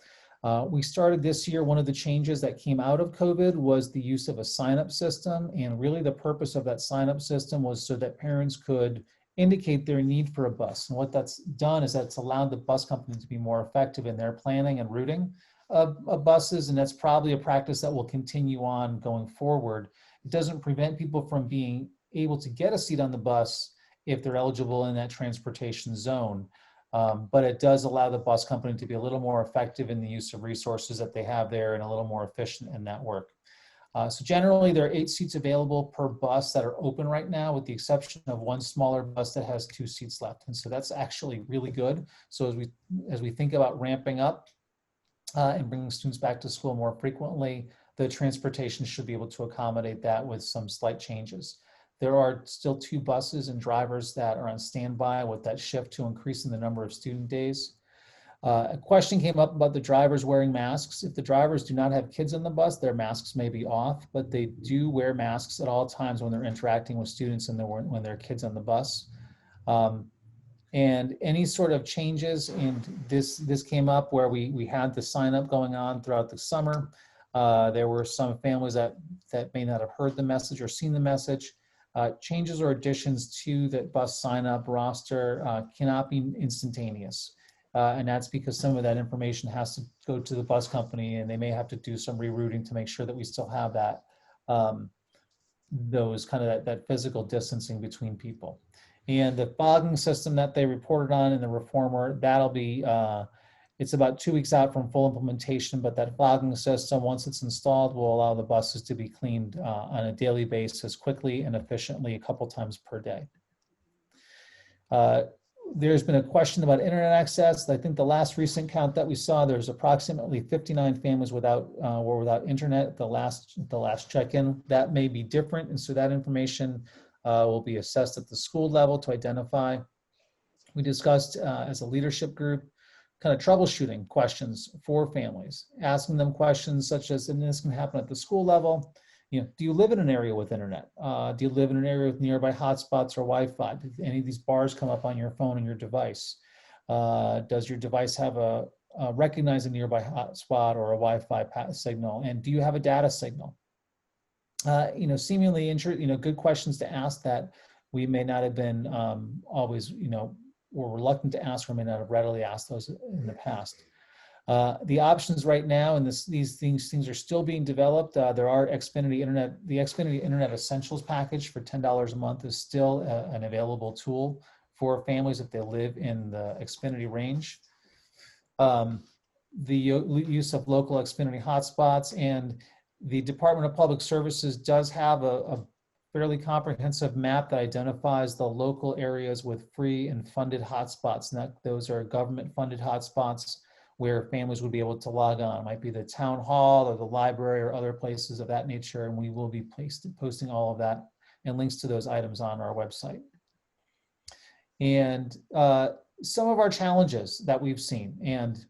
We started this year, one of the changes that came out of COVID was the use of a sign-up system. And really the purpose of that sign-up system was so that parents could indicate their need for a bus. And what that's done is that's allowed the bus company to be more effective in their planning and routing of buses. And that's probably a practice that will continue on going forward. It doesn't prevent people from being able to get a seat on the bus if they're eligible in that transportation zone. But it does allow the bus company to be a little more effective in the use of resources that they have there and a little more efficient in that work. So generally there are 8 seats available per bus that are open right now, with the exception of one smaller bus that has 2 seats left. And so that's actually really good. So as we think about ramping up and bringing students back to school more frequently, the transportation should be able to accommodate that with some slight changes. There are still 2 buses and drivers that are on standby with that shift to increasing the number of student days. A question came up about the drivers wearing masks. If the drivers do not have kids on the bus, their masks may be off, but they do wear masks at all times when they're interacting with students and when there are kids on the bus. And any sort of changes, and this came up where we had the sign up going on throughout the summer. There were some families that may not have heard the message or seen the message. Changes or additions to the bus sign-up roster cannot be instantaneous. And that's because some of that information has to go to the bus company, and they may have to do some rerouting to make sure that we still have that, that physical distancing between people. And the fogging system that they reported on in the Reformer, that'll be, it's about 2 weeks out from full implementation, but that fogging system, once it's installed, will allow the buses to be cleaned on a daily basis quickly and efficiently a couple times per day. There's been a question about internet access. I think the last recent count that we saw, there's approximately 59 families without internet at the last check-in. That may be different, and so that information will be assessed at the school level to identify. We discussed as a leadership group kind of troubleshooting questions for families, asking them questions such as, and this can happen at the school level, do you live in an area with internet? Do you live in an area with nearby hotspots or Wi-Fi? Do any of these bars come up on your phone and your device? Does your device have recognize a nearby hotspot or a Wi-Fi signal? And do you have a data signal? Seemingly good questions to ask that we may not have been always, were reluctant to ask or may not have readily asked those in the past. The options right now, and these things are still being developed. There are the Xfinity Internet Essentials package for $10 a month is still an available tool for families if they live in the Xfinity range. The use of local Xfinity hotspots, and the Department of Public Services does have a fairly comprehensive map that identifies the local areas with free and funded hotspots. And those are government-funded hotspots where families would be able to log on. It might be the town hall or the library or other places of that nature. And we will be posting all of that and links to those items on our website. And some of our challenges that we've seen, and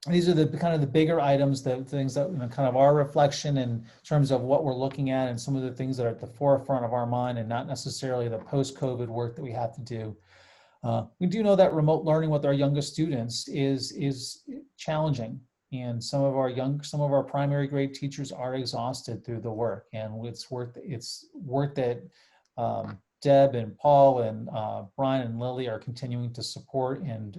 these are the kind of the bigger items, the things that, you know, kind of our reflection in terms of what we're looking at and some of the things that are at the forefront of our mind and not necessarily the post-COVID work that we have to do. We do know that remote learning with our youngest students is challenging, and some of our primary grade teachers are exhausted through the work, and it's work that Deb and Paul and Brian and Lily are continuing to support and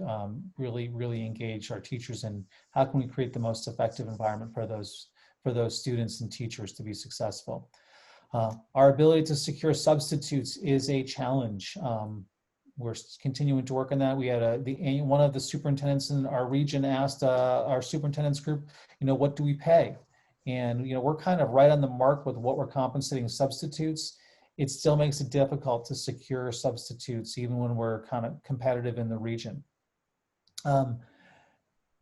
really engage our teachers in how can we create the most effective environment for those students and teachers to be successful. Our ability to secure substitutes is a challenge. We're continuing to work on that. We had one of the superintendents in our region asked our superintendents group, you know, what do we pay? And, you know, we're kind of right on the mark with what we're compensating substitutes. It still makes it difficult to secure substitutes even when we're kind of competitive in the region.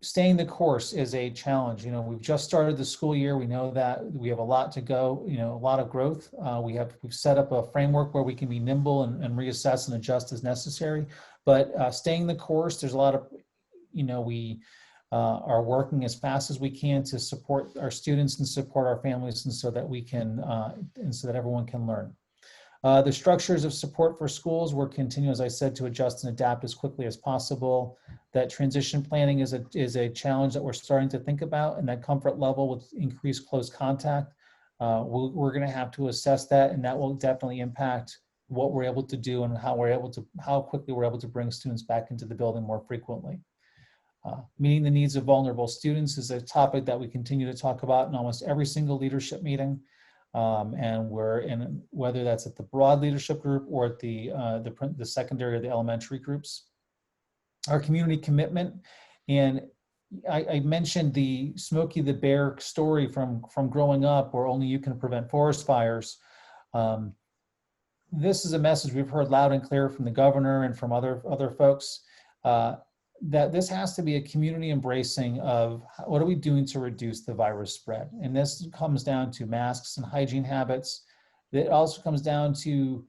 Staying the course is a challenge. You know, we've just started the school year. We know that we have a lot to go, you know, a lot of growth. We've set up a framework where we can be nimble and reassess and adjust as necessary. But staying the course, there's a lot of, you know, we are working as fast as we can to support our students and support our families, and so that we can, and so that everyone can learn. The structures of support for schools, we're continuing, as I said, to adjust and adapt as quickly as possible. That transition planning is a challenge that we're starting to think about, and that comfort level with increased close contact. We're going to have to assess that, and that will definitely impact what we're able to do and how quickly we're able to bring students back into the building more frequently. Meeting the needs of vulnerable students is a topic that we continue to talk about in almost every single leadership meeting. And we're in, whether that's at the broad leadership group or at the secondary or the elementary groups. Our community commitment, and I mentioned the Smokey the Bear story from growing up, where only you can prevent forest fires. This is a message we've heard loud and clear from the governor and from other folks, that this has to be a community embracing of what are we doing to reduce the virus spread. And this comes down to masks and hygiene habits. It also comes down to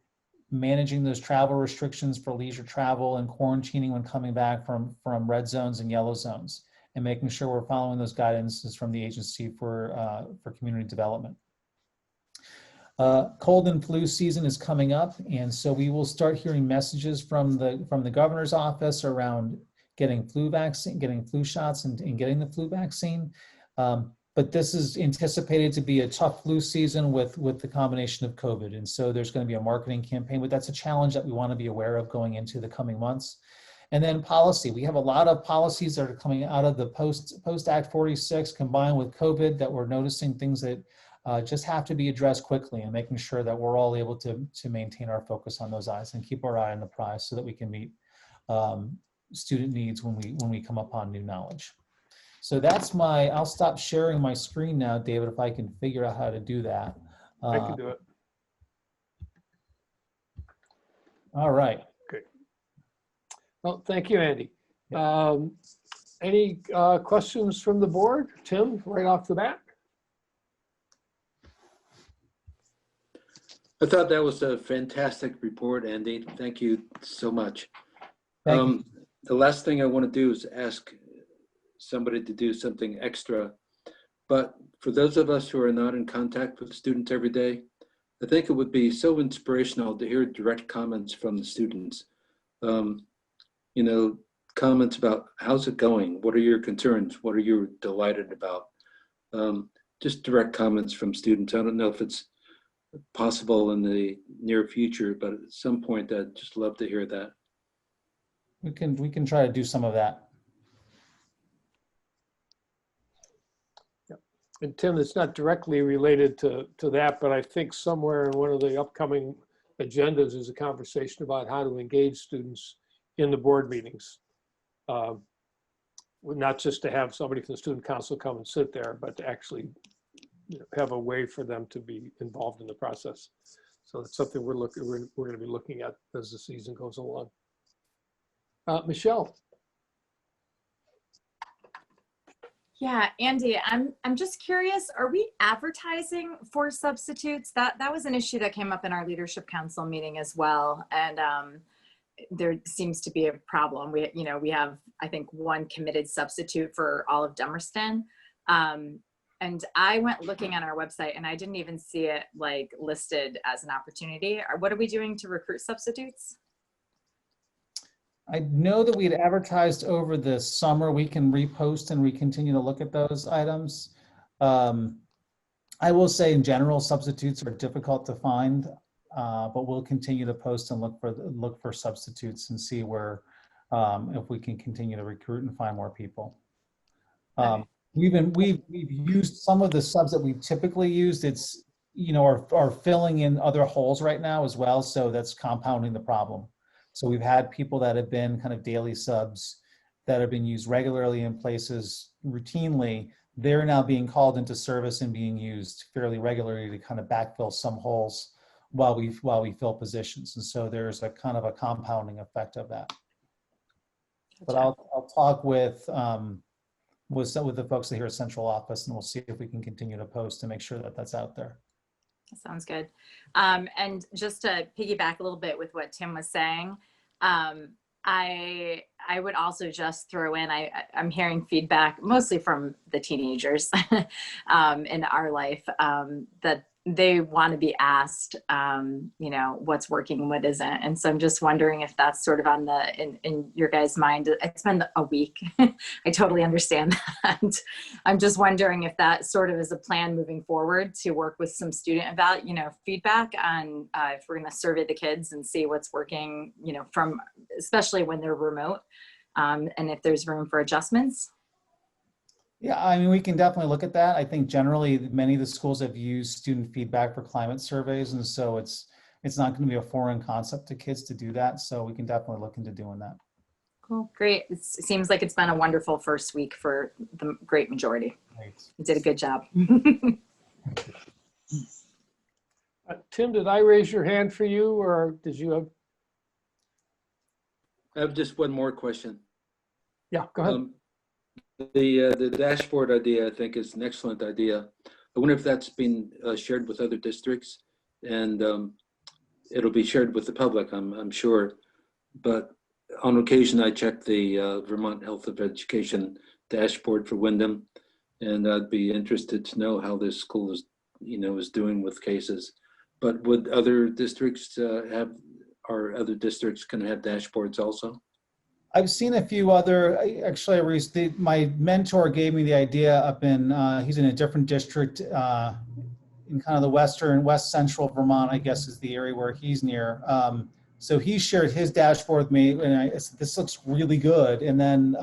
managing those travel restrictions for leisure travel and quarantining when coming back from red zones and yellow zones, and making sure we're following those guidances from the agency for community development. Cold and flu season is coming up, and so we will start hearing messages from the governor's office around getting flu vaccine, getting flu shots, and getting the flu vaccine. But this is anticipated to be a tough flu season with the combination of COVID. And so there's going to be a marketing campaign, but that's a challenge that we want to be aware of going into the coming months. And then policy. We have a lot of policies that are coming out of the post Act 46 combined with COVID that we're noticing things that just have to be addressed quickly, and making sure that we're all able to maintain our focus on those eyes and keep our eye on the prize so that we can meet student needs when we come upon new knowledge. So that's I'll stop sharing my screen now, David, if I can figure out how to do that. I can do it. All right. Okay. Well, thank you, Andy. Any questions from the board? Tim, right off the bat? I thought that was a fantastic report, Andy. Thank you so much. Thank you. The last thing I want to do is ask somebody to do something extra. But for those of us who are not in contact with students every day, I think it would be so inspirational to hear direct comments from the students. You know, comments about how's it going? What are your concerns? What are you delighted about? Just direct comments from students. I don't know if it's possible in the near future, but at some point I'd just love to hear that. We can try to do some of that. And Tim, it's not directly related to that, but I think somewhere in one of the upcoming agendas is a conversation about how to engage students in the board meetings. Not just to have somebody from the student council come and sit there, but to actually have a way for them to be involved in the process. So it's something we're going to be looking at as the season goes along. Michelle. Yeah, Andy, I'm just curious, are we advertising for substitutes? That was an issue that came up in our leadership council meeting as well. And there seems to be a problem. We have, I think, one committed substitute for all of Dummerston. And I went looking on our website and I didn't even see it like listed as an opportunity. What are we doing to recruit substitutes? I know that we had advertised over the summer. We can repost and we continue to look at those items. I will say in general, substitutes are difficult to find, but we'll continue to post and look for substitutes and see where, if we can continue to recruit and find more people. We've used some of the subs that we've typically used. It's, are filling in other holes right now as well. So that's compounding the problem. So we've had people that have been kind of daily subs that have been used regularly in places routinely. They're now being called into service and being used fairly regularly to kind of backfill some holes while we fill positions. And so there's a kind of a compounding effect of that. But I'll talk with the folks here at central office, and we'll see if we can continue to post to make sure that that's out there. That sounds good. And just to piggyback a little bit with what Tim was saying, I would also just throw in, I'm hearing feedback mostly from the teenagers in our life that they want to be asked, what's working and what isn't. And so I'm just wondering if that's sort of on in your guys' mind. It's been a week. I totally understand that. I'm just wondering if that sort of is a plan moving forward to work with some student feedback on if we're going to survey the kids and see what's working, from especially when they're remote, and if there's room for adjustments. Yeah, I mean, we can definitely look at that. I think generally many of the schools have used student feedback for climate surveys, and so it's not going to be a foreign concept to kids to do that. So we can definitely look into doing that. Cool, great. It seems like it's been a wonderful first week for the great majority. Great. You did a good job. Tim, did I raise your hand for you, or did you have? I have just one more question. Yeah, go ahead. The dashboard idea, I think, is an excellent idea. I wonder if that's been shared with other districts, and it'll be shared with the public, I'm sure. But on occasion, I check the Vermont Health of Education dashboard for Windham, and I'd be interested to know how this school is, is doing with cases. But would other districts are other districts going to have dashboards also? I've seen a few other, actually, my mentor gave me the idea up in, he's in a different district in kind of the west central Vermont, I guess is the area where he's near. So he shared his dashboard with me, and I said, this looks really good. And then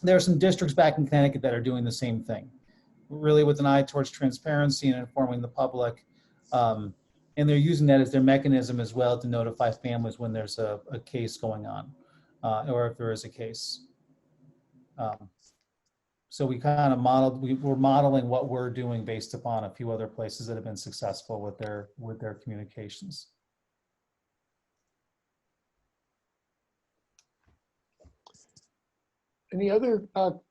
there are some districts back in Connecticut that are doing the same thing, really with an eye towards transparency and informing the public. And they're using that as their mechanism as well to notify families when there's a case going on. Or if there is a case. So we kind of we're modeling what we're doing based upon a few other places that have been successful with their communications. Any other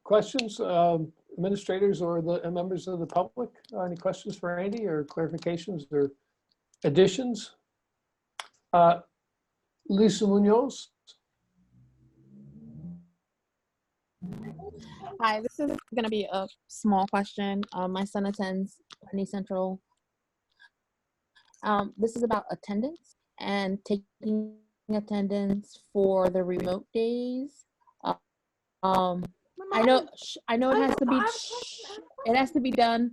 questions, administrators or the members of the public? Any questions for Andy, or clarifications or additions? Lisa Munoz. Hi, this is going to be a small question. My son attends Penny Central. This is about attendance and taking attendance for the remote days. I know it has to be done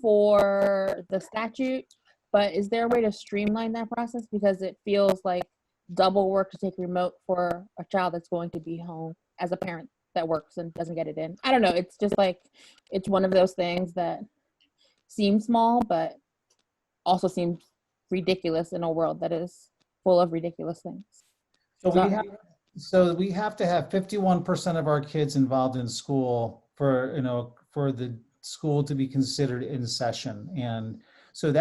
for the statute, but is there a way to streamline that process, because it feels like double work to take remote for a child that's going to be home as a parent that works and doesn't get it in? I don't know. It's just like, it's one of those things that seems small, but also seems ridiculous in a world that is full of ridiculous things. So we have to have 51% of our kids involved in school for the school to be considered in session. And So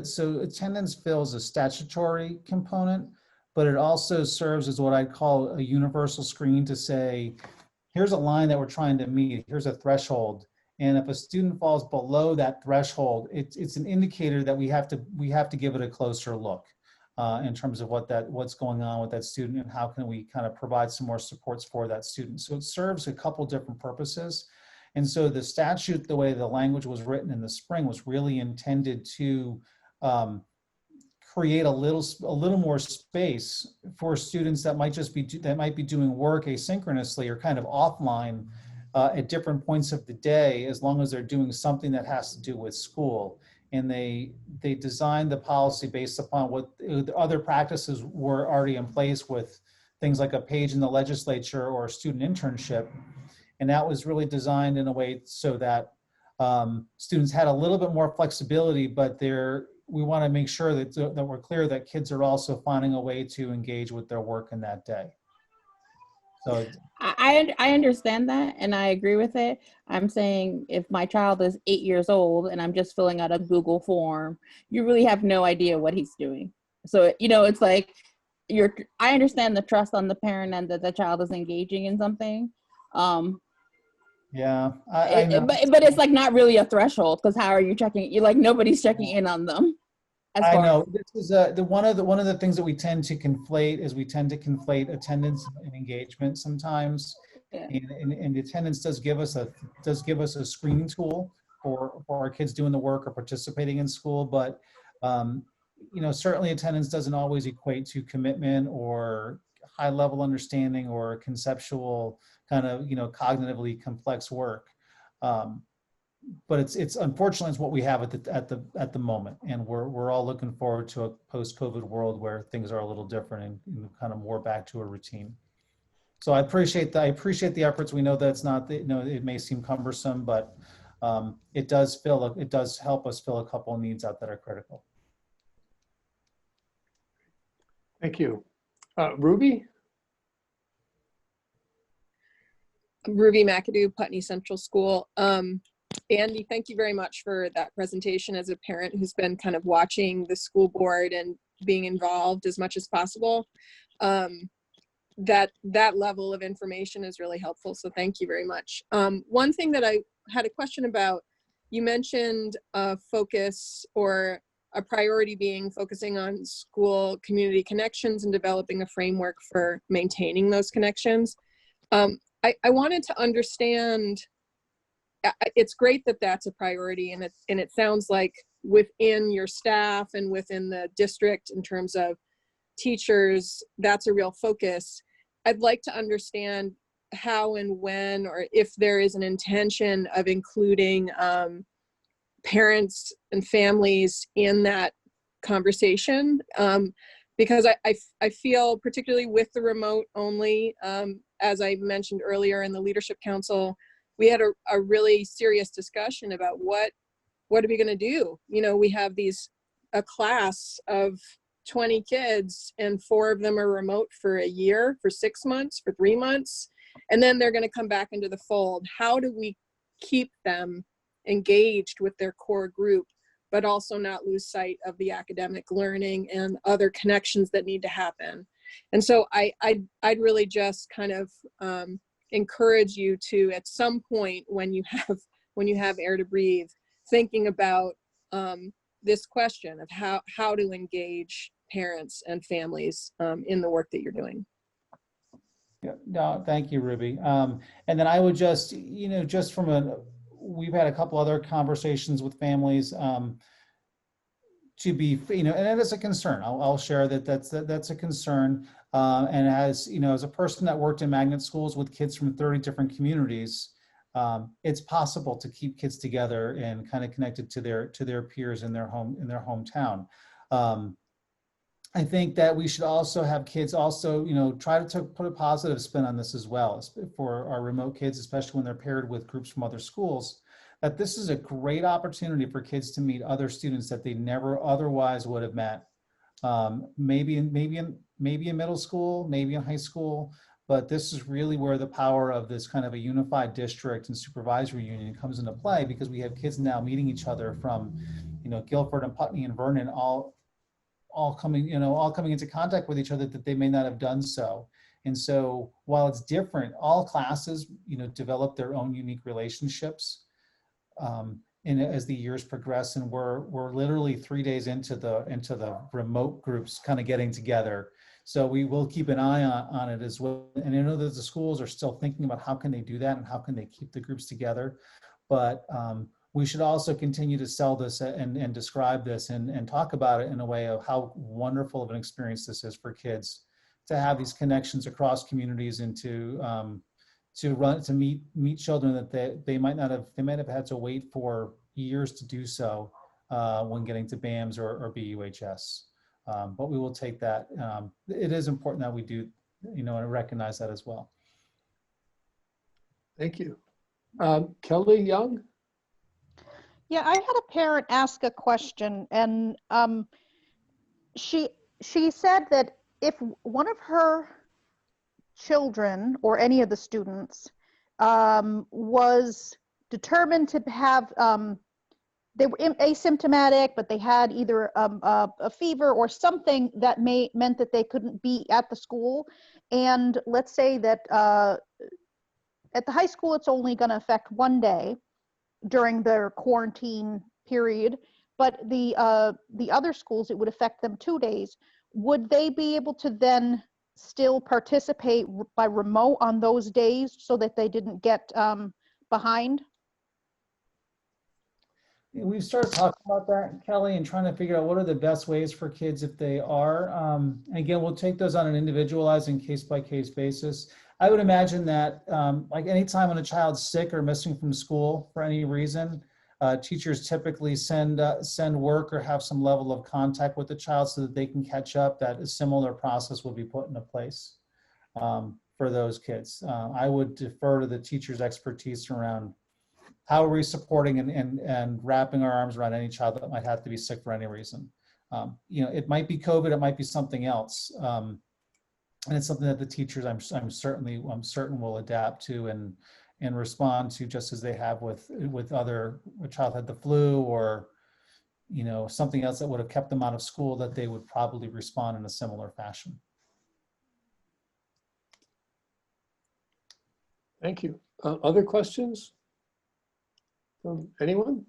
so attendance fills a statutory component, but it also serves as what I'd call a universal screen to say, here's a line that we're trying to meet, here's a threshold. And if a student falls below that threshold, it's an indicator that we have to give it a closer look in terms of what's going on with that student and how can we kind of provide some more supports for that student. So it serves a couple different purposes. And so the statute, the way the language was written in the spring, was really intended to create a little more space for students that might be doing work asynchronously or kind of offline at different points of the day, as long as they're doing something that has to do with school. And they designed the policy based upon what the other practices were already in place with things like a page in the legislature or a student internship. And that was really designed in a way so that students had a little bit more flexibility, but we want to make sure that we're clear that kids are also finding a way to engage with their work in that day. So I understand that and I agree with it. I'm saying if my child is 8 years old and I'm just filling out a Google form, you really have no idea what he's doing. So, it's like I understand the trust on the parent and that the child is engaging in something. Yeah, I know. But it's like not really a threshold, because how are you checking? Nobody's checking in on them. I know this is one of the things that we tend to conflate attendance and engagement sometimes. Yeah. And attendance does give us a screening tool for our kids doing the work or participating in school, but certainly attendance doesn't always equate to commitment or high level understanding or conceptual kind of cognitively complex work. But it's unfortunately it's what we have at the moment, and we're all looking forward to a post-COVID world where things are a little different and kind of more back to a routine. So I appreciate the efforts. We know that it's not, it may seem cumbersome, but it does help us fill a couple of needs out that are critical. Thank you. Ruby? Ruby McAdoo, Putney Central School. Andy, thank you very much for that presentation. As a parent who's been kind of watching the school board and being involved as much as possible, that level of information is really helpful. So thank you very much. One thing that I had a question about, you mentioned focus or a priority being focusing on school community connections and developing a framework for maintaining those connections. I wanted to understand, it's great that that's a priority, and it sounds like within your staff and within the district in terms of teachers, that's a real focus. I'd like to understand how and when, or if there is an intention of including parents and families in that conversation, because I feel, particularly with the remote only, as I mentioned earlier in the Leadership Council, we had a really serious discussion about what are we going to do? We have a class of 20 kids and 4 of them are remote for a year, for 6 months, for 3 months, and then they're going to come back into the fold. How do we keep them engaged with their core group, but also not lose sight of the academic learning and other connections that need to happen? And so I'd really just kind of encourage you to, at some point when you have air to breathe, thinking about this question of how to engage parents and families in the work that you're doing. Yeah, no, thank you, Ruby. And then I would just, we've had a couple other conversations with families to be, and it is a concern. I'll share that's a concern. And as a person that worked in magnet schools with kids from 30 different communities, it's possible to keep kids together and kind of connected to their peers in their hometown. I think that we should also have kids try to put a positive spin on this as well for our remote kids, especially when they're paired with groups from other schools, that this is a great opportunity for kids to meet other students that they never otherwise would have met. Maybe in middle school, maybe in high school, but this is really where the power of this kind of a unified district and supervisory union comes into play, because we have kids now meeting each other from Guilford and Putney and Vernon all coming into contact with each other, that they may not have done so. And so while it's different, all classes, develop their own unique relationships. And as the years progress, and we're literally 3 days into the remote groups kind of getting together. So we will keep an eye on it as well. And I know that the schools are still thinking about how can they do that and how can they keep the groups together. But we should also continue to sell this and describe this and talk about it in a way of how wonderful of an experience this is for kids to have these connections across communities and to meet children that they might have had to wait for years to do so when getting to BAMS or BUHS. But we will take that. It is important that we do, and recognize that as well. Thank you. Kelly Young? Yeah, I had a parent ask a question, and she said that if one of her children or any of the students was determined to have, they were asymptomatic, but they had either a fever or something that meant that they couldn't be at the school, and let's say that at the high school it's only going to affect one day during their quarantine period, but the other schools it would affect them 2 days. Would they be able to then still participate by remote on those days so that they didn't get behind? We've started talking about that, Kelly, and trying to figure out what are the best ways for kids if they are. And again, we'll take those on an individualized and case-by-case basis. I would imagine that like anytime when a child's sick or missing from school for any reason, teachers typically send work or have some level of contact with the child so that they can catch up. That a similar process will be put into place for those kids. I would defer to the teacher's expertise around how are we supporting and wrapping our arms around any child that might have to be sick for any reason. It might be COVID, it might be something else. And it's something that the teachers, I'm certain will adapt to and respond to, just as they have with a child had the flu or something else that would have kept them out of school, that they would probably respond in a similar fashion. Thank you. Other questions from anyone?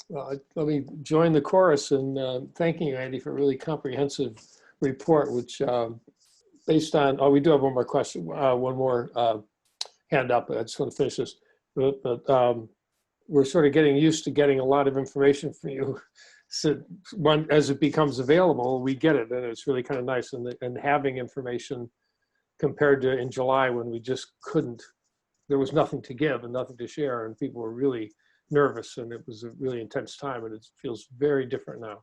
Well, let me join the chorus in thanking you, Andy, for a really comprehensive report, which based on, we do have one more question, one more hand up. I just want to finish this. But we're sort of getting used to getting a lot of information from you. So as it becomes available, we get it, and it's really kind of nice. And having information compared to in July when we just couldn't, there was nothing to give and nothing to share, and people were really nervous, and it was a really intense time, and it feels very different now.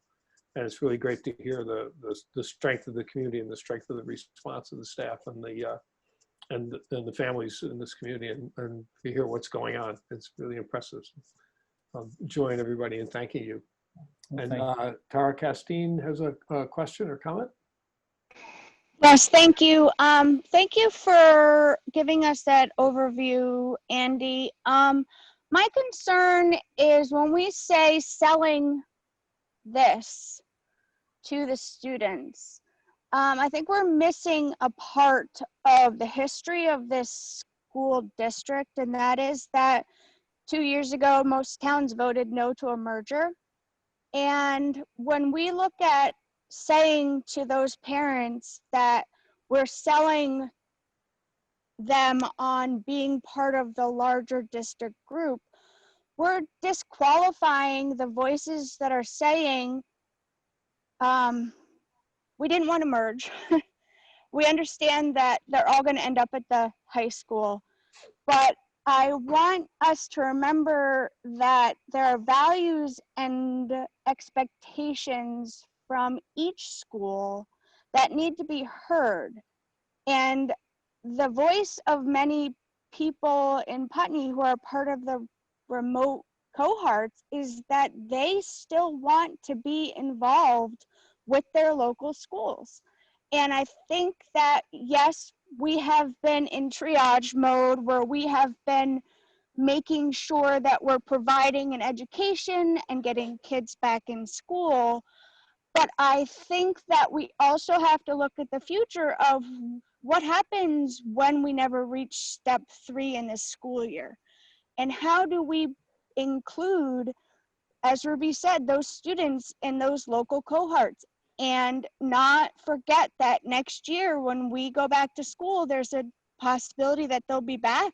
And it's really great to hear the strength of the community and the strength of the response of the staff and the families in this community, and to hear what's going on. It's really impressive. I'll join everybody in thanking you. Well, and Tara Castine has a question or comment. Yes, thank you. Thank you for giving us that overview, Andy. My concern is when we say selling this to the students, I think we're missing a part of the history of this school district, and that is that 2 years ago, most towns voted no to a merger. And when we look at saying to those parents that we're selling them on being part of the larger district group, we're disqualifying the voices that are saying, we didn't want to merge. We understand that they're all going to end up at the high school, but I want us to remember that there are values and expectations from each school that need to be heard. And the voice of many people in Putney who are part of the remote cohorts is that they still want to be involved with their local schools. And I think that, yes, we have been in triage mode where we have been making sure that we're providing an education and getting kids back in school. But I think that we also have to look at the future of what happens when we never reach step 3 in this school year. And how do we include, as Ruby said, those students in those local cohorts, and not forget that next year when we go back to school, there's a possibility that they'll be back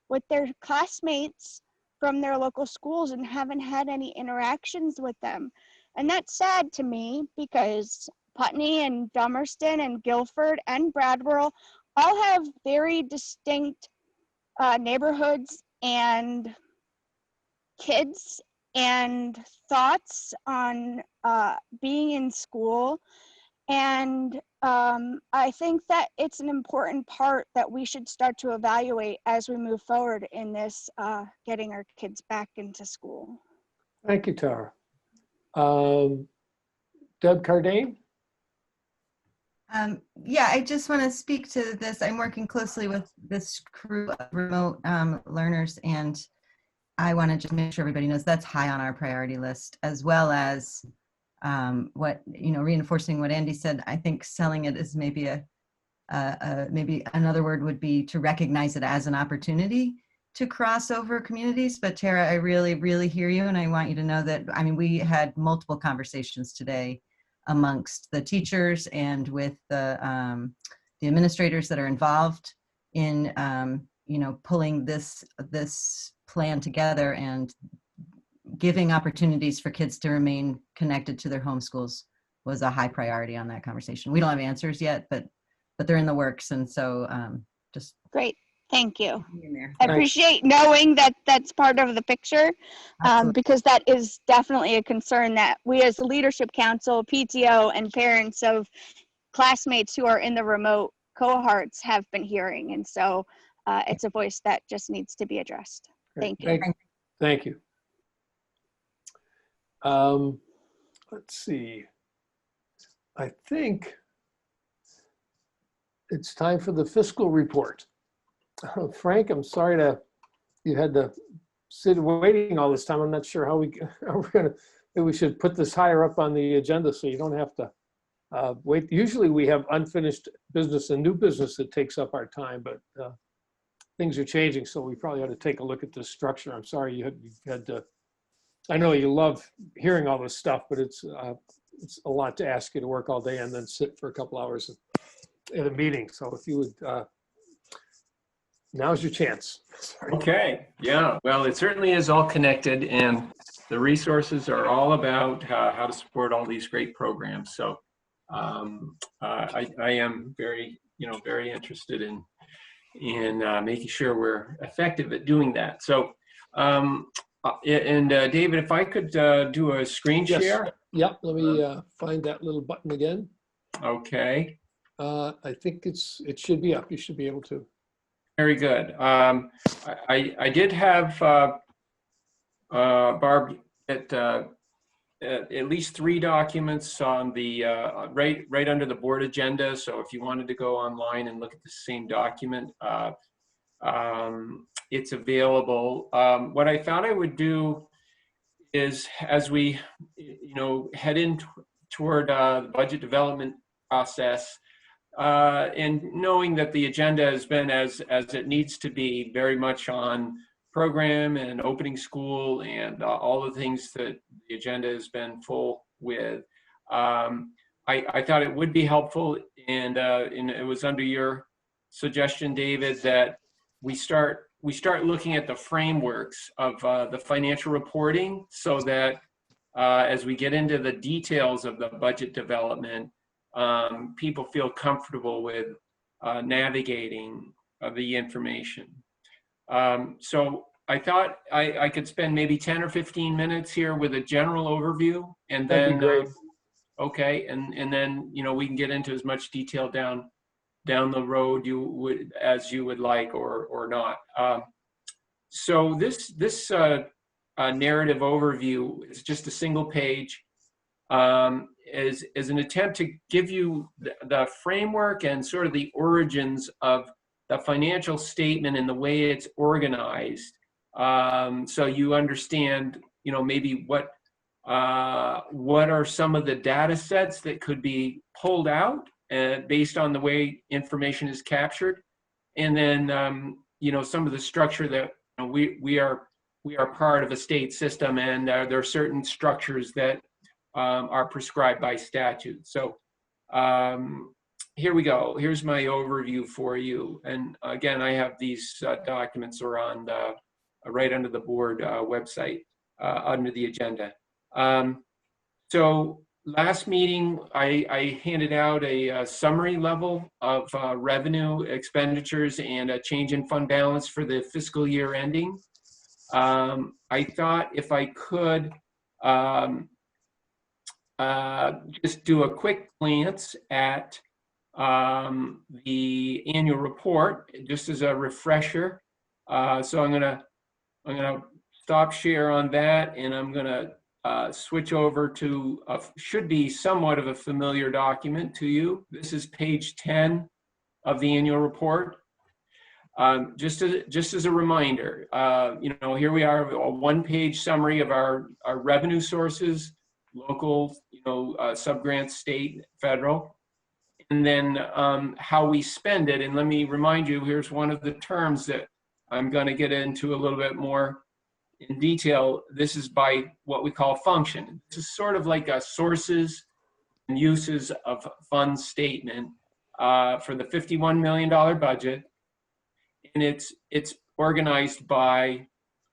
with their classmates from their local schools and haven't had any interactions with them. And that's sad to me, because Putney and Dummerston and Guilford and Brattleboro all have very distinct neighborhoods and kids and thoughts on being in school. And I think that it's an important part that we should start to evaluate as we move forward in this getting our kids back into school. Thank you, Tara. Deb Cardane? Yeah, I just want to speak to this. I'm working closely with this crew of remote learners, and I want to just make sure everybody knows that's high on our priority list, as well as reinforcing what Andy said. I think selling it is maybe maybe another word would be to recognize it as an opportunity to cross over communities. But Tara, I really, really hear you, and I want you to know that, I mean, we had multiple conversations today amongst the teachers and with the administrators that are involved in pulling this plan together and giving opportunities for kids to remain connected to their home schools was a high priority on that conversation. We don't have answers yet, but they're in the works, and so just great. Thank you. I appreciate knowing that that's part of the picture, because that is definitely a concern that we as the Leadership Council, PTO, and parents of classmates who are in the remote cohorts have been hearing. And so it's a voice that just needs to be addressed. Thank you. Thank you. Let's see. I think it's time for the fiscal report. Frank, I'm sorry you had to sit waiting all this time. I'm not sure how we're gonna, maybe we should put this higher up on the agenda so you don't have to wait. Usually we have unfinished business and new business that takes up our time, but things are changing, so we probably ought to take a look at the structure. I'm sorry you had to, I know you love hearing all this stuff, but it's a lot to ask you to work all day and then sit for a couple hours at a meeting. So if you would, now's your chance. Sorry. Okay, yeah, well, it certainly is all connected, and the resources are all about how to support all these great programs. So I am very interested in making sure we're effective at doing that. So, David, if I could do a screen share. Yep, let me find that little button again. Okay. I think it should be up. You should be able to. Very good. I did have Barb at least 3 documents on the right under the board agenda. So if you wanted to go online and look at the same document, it's available. What I thought I would do is, as we head in toward the budget development process, and knowing that the agenda has been as it needs to be, very much on program and opening school and all the things that the agenda has been full with, I thought it would be helpful, and it was under your suggestion, David, that we start looking at the frameworks of the financial reporting, so that as we get into the details of the budget development, people feel comfortable with navigating the information. So I thought I could spend maybe 10 or 15 minutes here with a general overview, and then That'd be great. Okay, and then we can get into as much detail down the road as you would like or not. So this narrative overview is just a single page. Is an attempt to give you the framework and sort of the origins of the financial statement and the way it's organized So you understand, maybe what are some of the data sets that could be pulled out based on the way information is captured, and then some of the structure that we are part of a state system, and there are certain structures that are prescribed by statute. So here we go. Here's my overview for you. And again, I have these documents around right under the board website under the agenda. So last meeting, I handed out a summary level of revenue, expenditures, and a change in fund balance for the fiscal year ending. I thought if I could just do a quick glance at the annual report, just as a refresher. So I'm gonna stop share on that, and I'm gonna switch over to should be somewhat of a familiar document to you. This is page 10 of the annual report. Just as a reminder, here we are, a one-page summary of our revenue sources, local, sub-grants, state, federal, and then how we spend it. And let me remind you, here's one of the terms that I'm going to get into a little bit more in detail. This is by what we call function. This is sort of like a sources and uses of funds statement for the $51 million budget. And it's organized by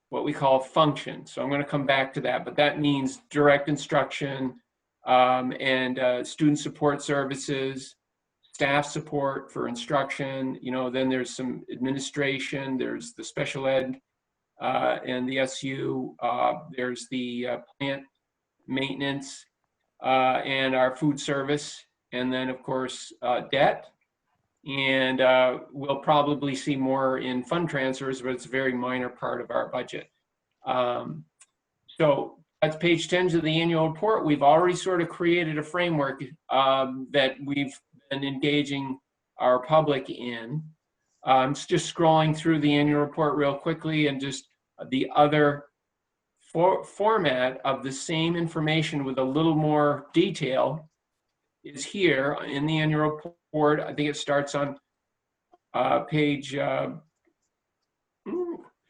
what we call function. So I'm going to come back to that, but that means direct instruction and student support services, staff support for instruction. Then there's some administration, there's the special ed and the SU, there's the plant maintenance and our food service, and then of course debt. And we'll probably see more in fund transfers, but it's a very minor part of our budget. So that's page 10 of the annual report. We've already sort of created a framework that we've been engaging our public in. Just scrolling through the annual report real quickly, and just the other format of the same information with a little more detail is here in the annual report. I think it starts on page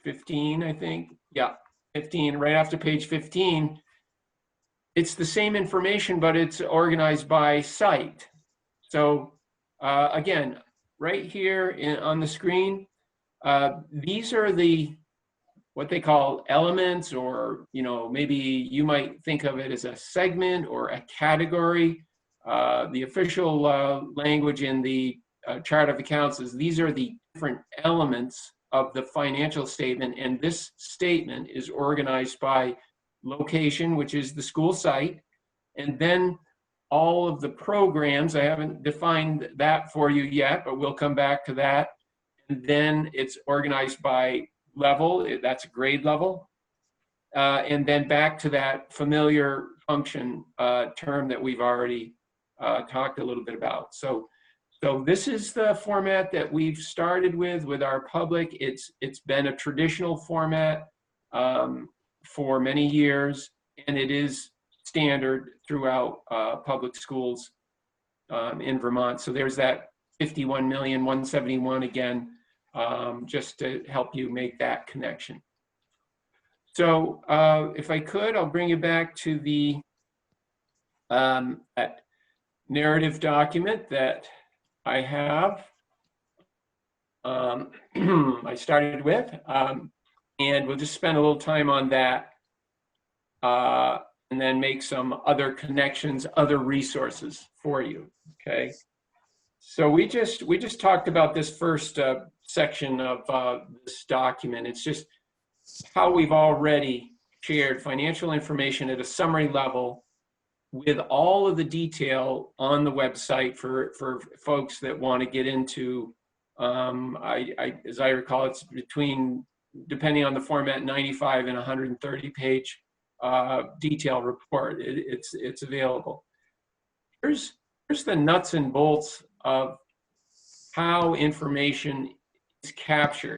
15, I think. Yeah, 15, right after page 15. It's the same information, but it's organized by site. So again, right here on the screen, these are what they call elements, or maybe you might think of it as a segment or a category. The official language in the chart of accounts is these are the different elements of the financial statement, and this statement is organized by location, which is the school site, and then all of the programs. I haven't defined that for you yet, but we'll come back to that. And then it's organized by level, that's grade level, and then back to that familiar function term that we've already talked a little bit about. So this is the format that we've started with our public. It's been a traditional format for many years, and it is standard throughout public schools in Vermont. So there's that 51,171,000 again, just to help you make that connection. So if I could, I'll bring you back to the that narrative document that I have. I started with, and we'll just spend a little time on that, and then make some other connections, other resources for you. Okay. So we just talked about this first section of this document. It's just how we've already shared financial information at a summary level with all of the detail on the website for folks that want to get into, as I recall, it's between, depending on the format, 95 and 130 page detail report. It's available. Here's the nuts and bolts of how information is captured.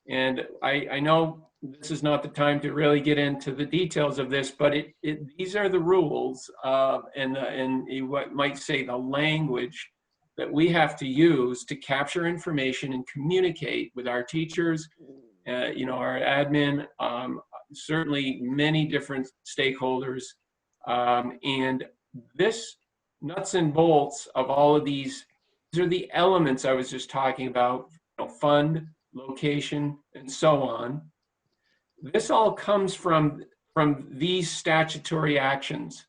And I know this is not the time to really get into the details of this, but these are the rules and what might say the language that we have to use to capture information and communicate with our teachers, our admin, certainly many different stakeholders. And this nuts and bolts of all of these are the elements I was just talking about, fund, location, and so on. This all comes from these statutory actions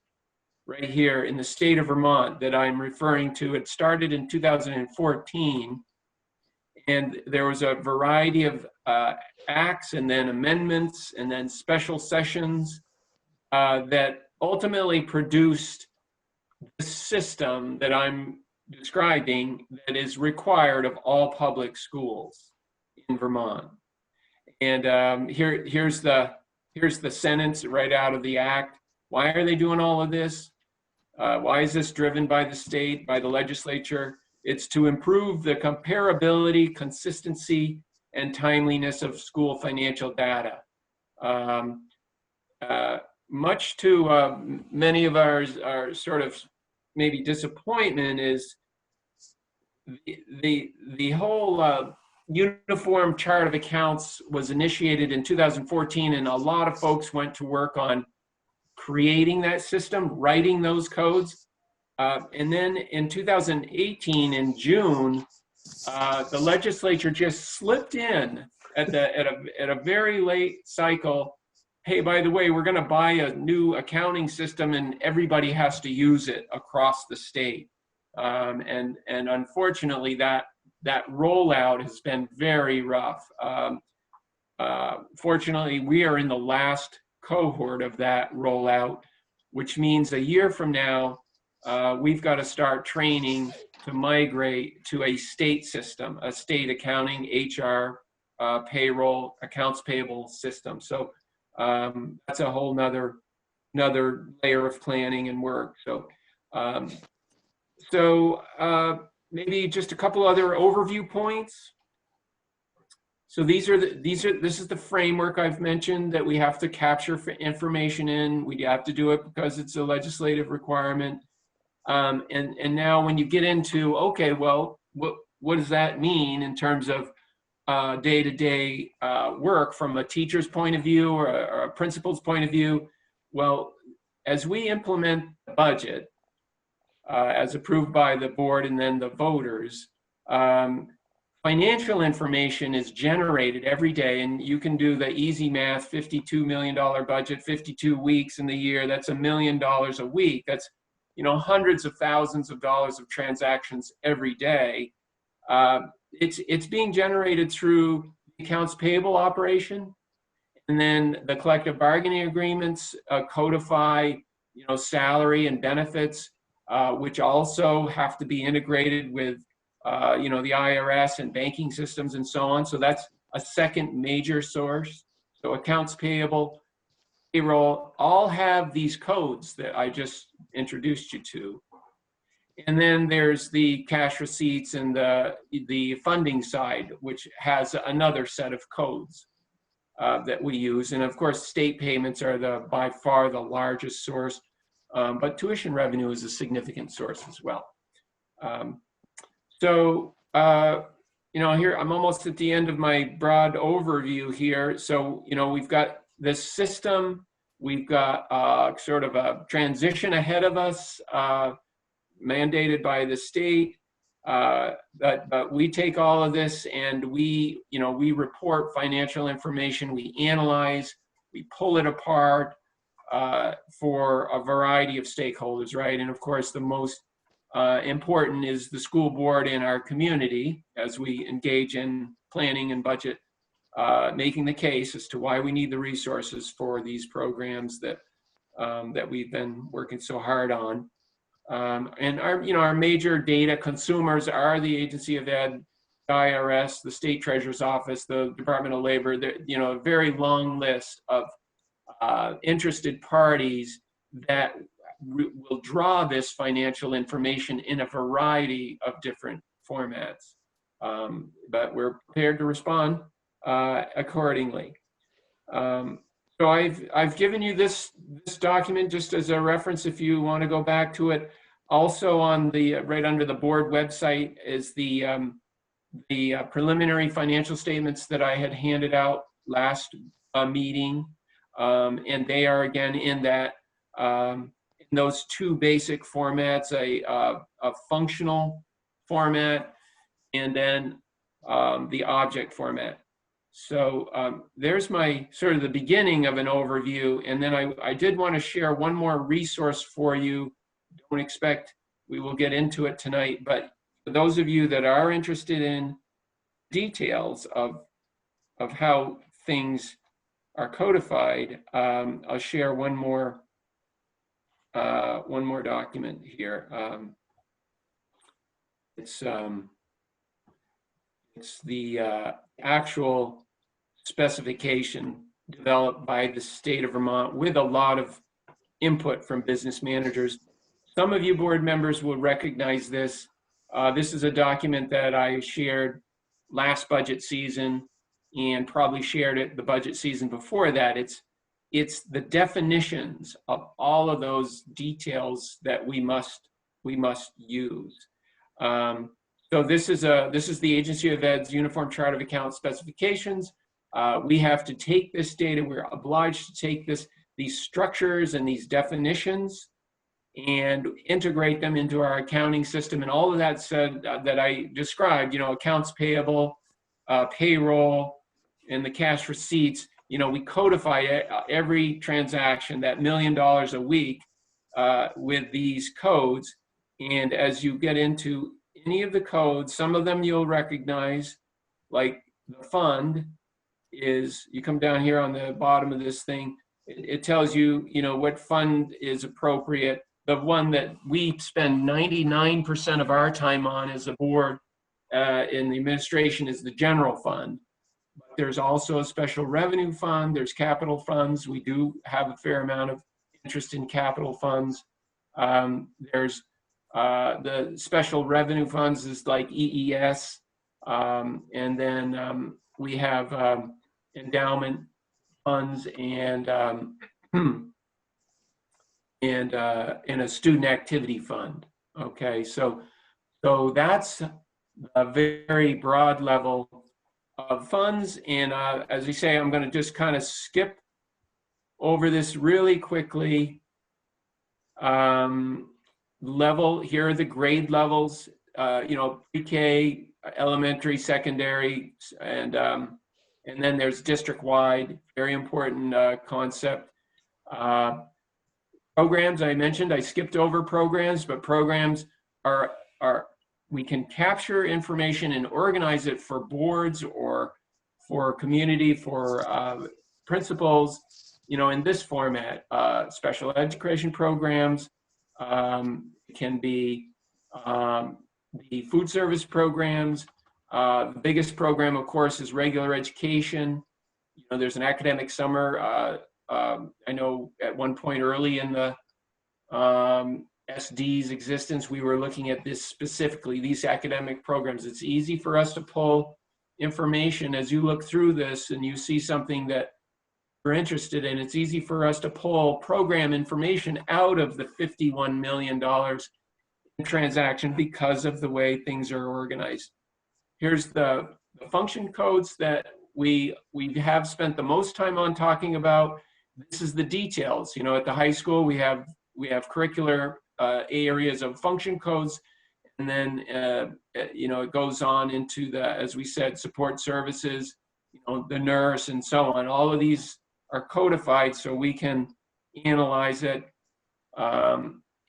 right here in the state of Vermont that I'm referring to. It started in 2014, and there was a variety of acts and then amendments and then special sessions that ultimately produced the system that I'm describing that is required of all public schools in Vermont. And here's the sentence right out of the act. Why are they doing all of this? Why is this driven by the state, by the legislature? It's to improve the comparability, consistency, and timeliness of school financial data. Much to many of our sort of maybe disappointment is the whole uniform chart of accounts was initiated in 2014, and a lot of folks went to work on creating that system, writing those codes. And then in 2018, in June, the legislature just slipped in at a very late cycle. Hey, by the way, we're going to buy a new accounting system, and everybody has to use it across the state. And unfortunately, that rollout has been very rough. Fortunately, we are in the last cohort of that rollout, which means a year from now, we've got to start training to migrate to a state system, a state accounting, HR, payroll, accounts payable system. So that's a whole nother layer of planning and work. So maybe just a couple other overview points. So this is the framework I've mentioned that we have to capture for information in. We have to do it because it's a legislative requirement. And now when you get into, okay, well, what does that mean in terms of day-to-day work from a teacher's point of view or a principal's point of view? Well, as we implement the budget, as approved by the board and then the voters, financial information is generated every day, and you can do the easy math, $52 million budget, 52 weeks in the year, that's $1 million a week. That's, hundreds of thousands of dollars of transactions every day. It's being generated through the accounts payable operation, and then the collective bargaining agreements codify, salary and benefits, which also have to be integrated with the IRS and banking systems and so on. So that's a second major source. So accounts payable, payroll, all have these codes that I just introduced you to. And then there's the cash receipts and the funding side, which has another set of codes that we use. And of course, state payments are by far the largest source, but tuition revenue is a significant source as well. So, here, I'm almost at the end of my broad overview here. So, we've got this system, we've got sort of a transition ahead of us, mandated by the state, but we take all of this and we report financial information, we analyze, we pull it apart for a variety of stakeholders, right? And of course, the most important is the school board and our community as we engage in planning and budget, making the case as to why we need the resources for these programs that we've been working so hard on. And our major data consumers are the Agency of Ed, the IRS, the State Treasurer's Office, the Department of Labor. A very long list of interested parties that will draw this financial information in a variety of different formats. But we're prepared to respond accordingly. So I've given you this document just as a reference if you want to go back to it. Also on the right under the board website is the preliminary financial statements that I had handed out last meeting, and they are again in that in those two basic formats, a functional format and then the object format. So there's my sort of the beginning of an overview, and then I did want to share one more resource for you. Don't expect we will get into it tonight, but for those of you that are interested in details of how things are codified, I'll share one more document here. It's the actual specification developed by the state of Vermont with a lot of input from business managers. Some of you board members will recognize this. This is a document that I shared last budget season and probably shared it the budget season before that. It's the definitions of all of those details that we must use. So this is the Agency of Ed's Uniform Chart of Account Specifications. We have to take this data. We're obliged to take these structures and these definitions and integrate them into our accounting system. And all of that said that I described, accounts payable, payroll, and the cash receipts, we codify every transaction, that $1 million a week with these codes. And as you get into any of the codes, some of them you'll recognize, like the fund is, you come down here on the bottom of this thing, it tells you, what fund is appropriate. The one that we spend 99% of our time on as a board in the administration is the general fund. But there's also a special revenue fund, there's capital funds. We do have a fair amount of interest in capital funds. There's the special revenue funds is like EES. And then we have endowment funds and a student activity fund. Okay, so that's a very broad level of funds. And as we say, I'm going to just kind of skip over this really quickly. Level, here are the grade levels, pre-K, elementary, secondary, and then there's district-wide, very important concept. Programs, I mentioned, I skipped over programs, but programs are we can capture information and organize it for boards or for community, for principals, in this format. Special education programs can be the food service programs. The biggest program, of course, is regular education. There's an academic summer. I know at one point early in the SD's existence, we were looking at this specifically, these academic programs. It's easy for us to pull information as you look through this and you see something that you're interested in. It's easy for us to pull program information out of the $51 million in transaction because of the way things are organized. Here's the function codes that we have spent the most time on talking about. This is the details. At the high school, we have curricular areas of function codes, and then it goes on into the, as we said, support services, the nurse and so on. All of these are codified so we can analyze it.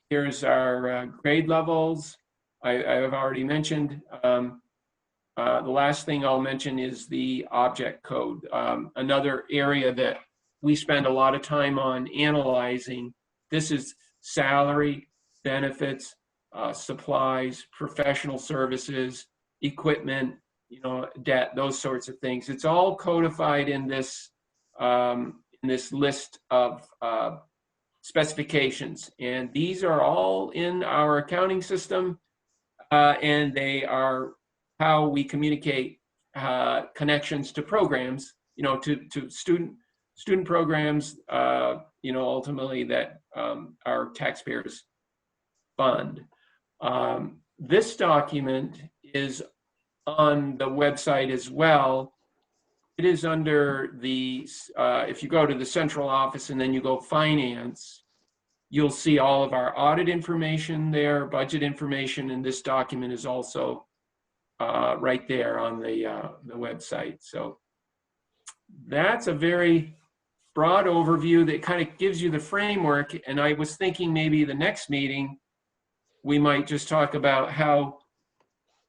Here's our grade levels. I've already mentioned. The last thing I'll mention is the object code. Another area that we spend a lot of time on analyzing. This is salary, benefits, supplies, professional services, equipment, debt, those sorts of things. It's all codified in this list of specifications. And these are all in our accounting system, and they are how we communicate connections to programs, to student programs, ultimately that our taxpayers fund. This document is on the website as well. It is under the, if you go to the central office and then you go finance, you'll see all of our audit information there, budget information, and this document is also right there on the website. So that's a very broad overview that kind of gives you the framework. And I was thinking maybe the next meeting, we might just talk about how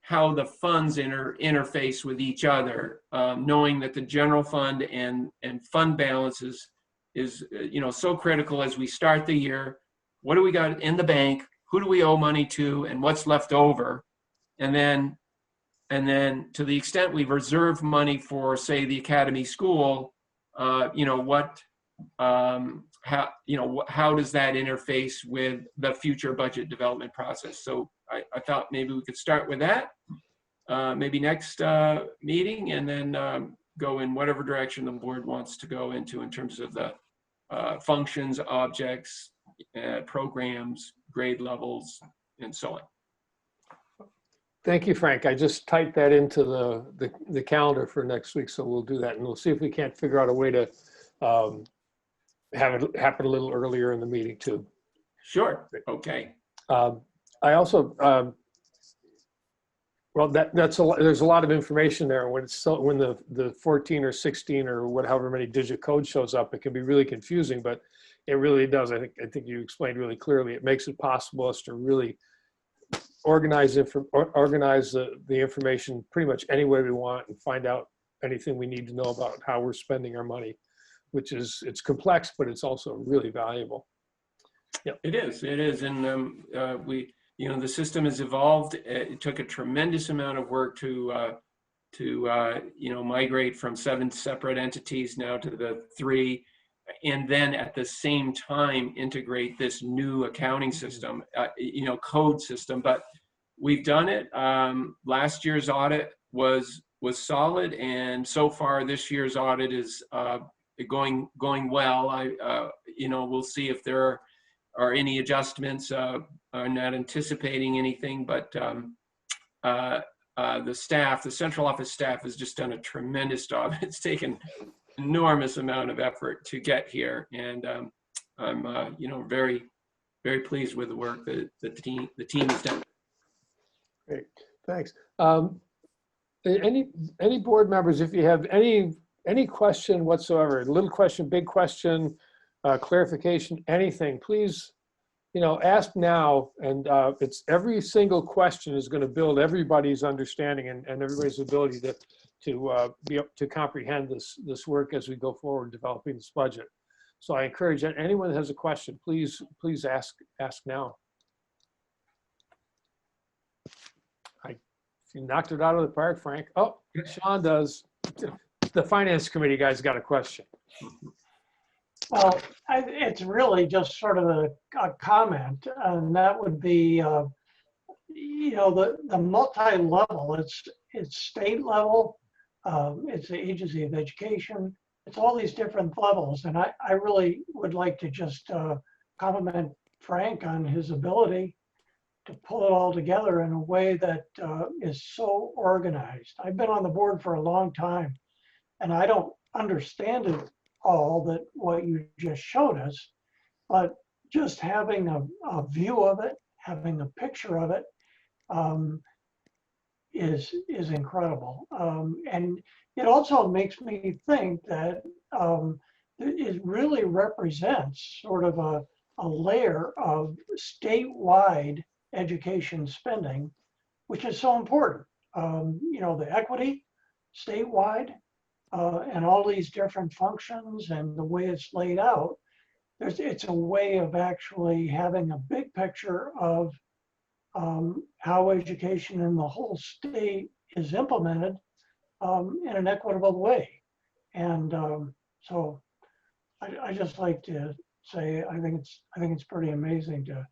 the funds interface with each other, knowing that the general fund and fund balances is so critical as we start the year. What do we got in the bank? Who do we owe money to, and what's left over? And then to the extent we've reserved money for, say, the academy school, how does that interface with the future budget development process? So I thought maybe we could start with that, maybe next meeting, and then go in whatever direction the board wants to go into in terms of the functions, objects, programs, grade levels, and so on. Thank you, Frank. I just typed that into the calendar for next week, so we'll do that, and we'll see if we can't figure out a way to have it happen a little earlier in the meeting too. Sure. Okay. I also, well, there's a lot of information there. When the 14 or 16 or however many digit code shows up, it can be really confusing, but it really does. I think you explained really clearly. It makes it possible us to really organize the information pretty much any way we want and find out anything we need to know about how we're spending our money, which is, it's complex, but it's also really valuable. Yeah, it is. And the system has evolved. It took a tremendous amount of work to migrate from 7 separate entities now to the 3, and then at the same time integrate this new accounting system, code system. But we've done it. Last year's audit was solid, and so far this year's audit is going well. We'll see if there are any adjustments. I'm not anticipating anything, but the central office staff has just done a tremendous job. It's taken enormous amount of effort to get here, and I'm very, very pleased with the work that the team has done. Great, thanks. Any board members, if you have any question whatsoever, little question, big question, clarification, anything, please, ask now. And it's every single question is going to build everybody's understanding and everybody's ability to be able to comprehend this work as we go forward developing this budget. So I encourage anyone that has a question, please ask now. You knocked it out of the park, Frank. Oh, Sean does. The finance committee guy's got a question. Well, it's really just sort of a comment, and that would be, the multi-level. It's state level, it's the agency of education. It's all these different levels, and I really would like to just compliment Frank on his ability to pull it all together in a way that is so organized. I've been on the board for a long time, and I don't understand it all that what you just showed us, but just having a view of it, having a picture of it, is incredible. And it also makes me think that it really represents sort of a layer of statewide education spending, which is so important. The equity statewide, and all these different functions and the way it's laid out, it's a way of actually having a big picture of how education in the whole state is implemented in an equitable way. And so I just like to say I think it's pretty amazing to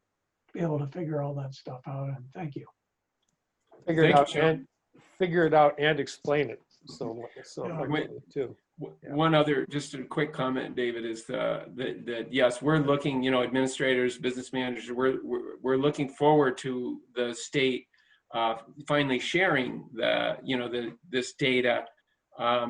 be able to figure all that stuff out, and thank you. Figure it out and explain it. So effectively too. One other, just a quick comment, David, is that yes, we're looking, administrators, business managers, we're looking forward to the state finally sharing this data,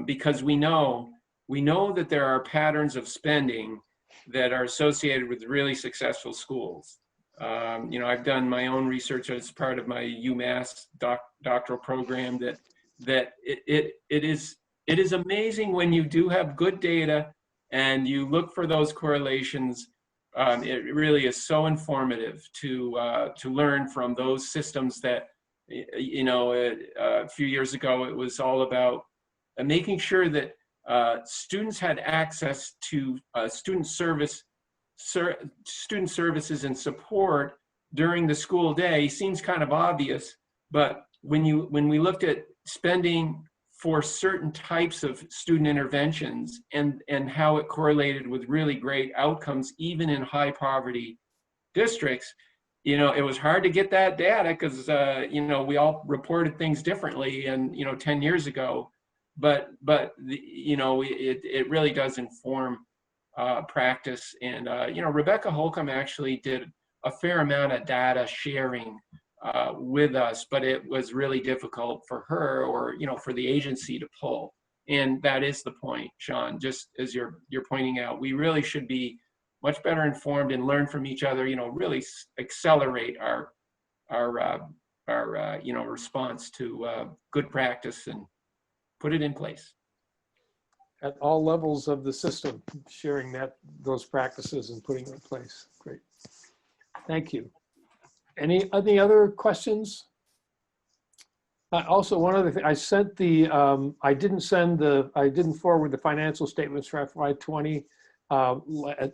because we know that there are patterns of spending that are associated with really successful schools. I've done my own research as part of my UMass doctoral program that it is amazing when you do have good data and you look for those correlations. It really is so informative to learn from those systems that, a few years ago, it was all about making sure that students had access to student services and support during the school day. Seems kind of obvious, but when we looked at spending for certain types of student interventions and how it correlated with really great outcomes, even in high poverty districts, it was hard to get that data because, we all reported things differently and, 10 years ago, but it really does inform practice. And, Rebecca Holcomb actually did a fair amount of data sharing with us, but it was really difficult for her or, for the agency to pull. And that is the point, Sean, just as you're pointing out, we really should be much better informed and learn from each other, really accelerate our response to good practice and put it in place. At all levels of the system, sharing those practices and putting them in place. Great. Thank you. Any other questions? Also, one other thing, I didn't forward the financial statements for FY20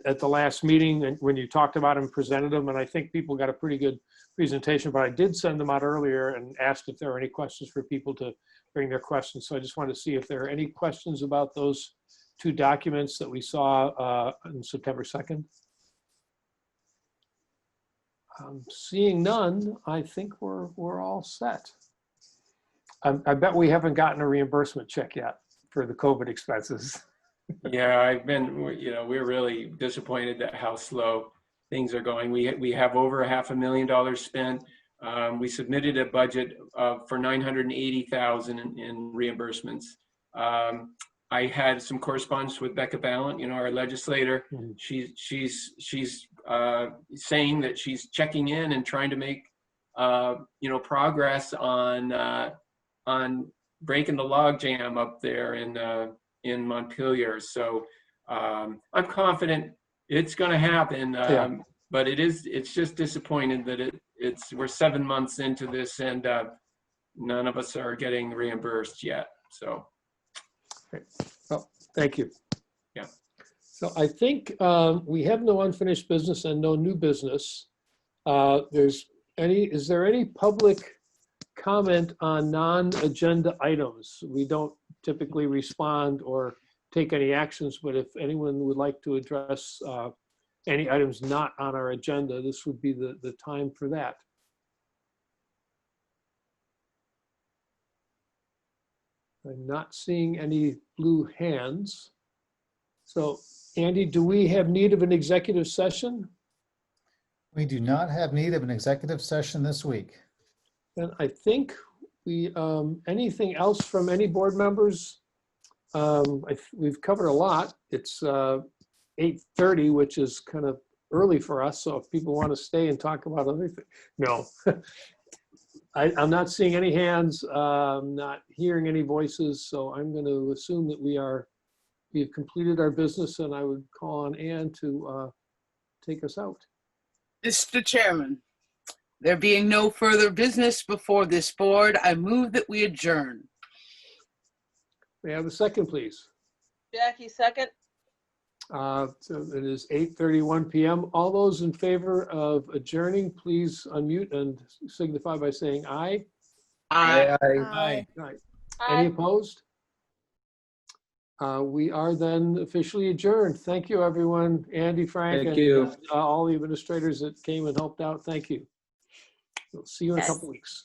at the last meeting when you talked about them and presented them, and I think people got a pretty good presentation, but I did send them out earlier and asked if there are any questions for people to bring their questions. So I just wanted to see if there are any questions about those two documents that we saw on September 2nd. Seeing none, I think we're all set. I bet we haven't gotten a reimbursement check yet for the COVID expenses. Yeah, we're really disappointed at how slow things are going. We have over $500,000 spent. We submitted a budget for $980,000 in reimbursements. I had some correspondence with Becca Ballant, our legislator. Mm-hmm. She's saying that she's checking in and trying to make progress on breaking the log jam up there in Montpelier. So I'm confident it's going to happen. But it's just disappointing that we're 7 months into this and none of us are getting reimbursed yet. So. Okay. Well, thank you. Yeah. So I think we have no unfinished business and no new business. Is there any public comment on non-agenda items? We don't typically respond or take any actions, but if anyone would like to address any items not on our agenda, this would be the time for that. I'm not seeing any blue hands. So Andy, do we have need of an executive session? We do not have need of an executive session this week. And I think anything else from any board members? We've covered a lot. It's 8:30, which is kind of early for us. So if people want to stay and talk about other things, no. I'm not seeing any hands, not hearing any voices. So I'm going to assume that we've completed our business, and I would call on Ann to take us out. Mr. Chairman, there being no further business before this board, I move that we adjourn. May I have a second, please? Jackie, second. So it is 8:31 p.m. All those in favor of adjourning, please unmute and signify by saying aye. Aye. Aye. Aye. Any opposed? We are then officially adjourned. Thank you, everyone. Andy, Frank, Thank you. all the administrators that came and helped out. Thank you. We'll see you in a couple weeks.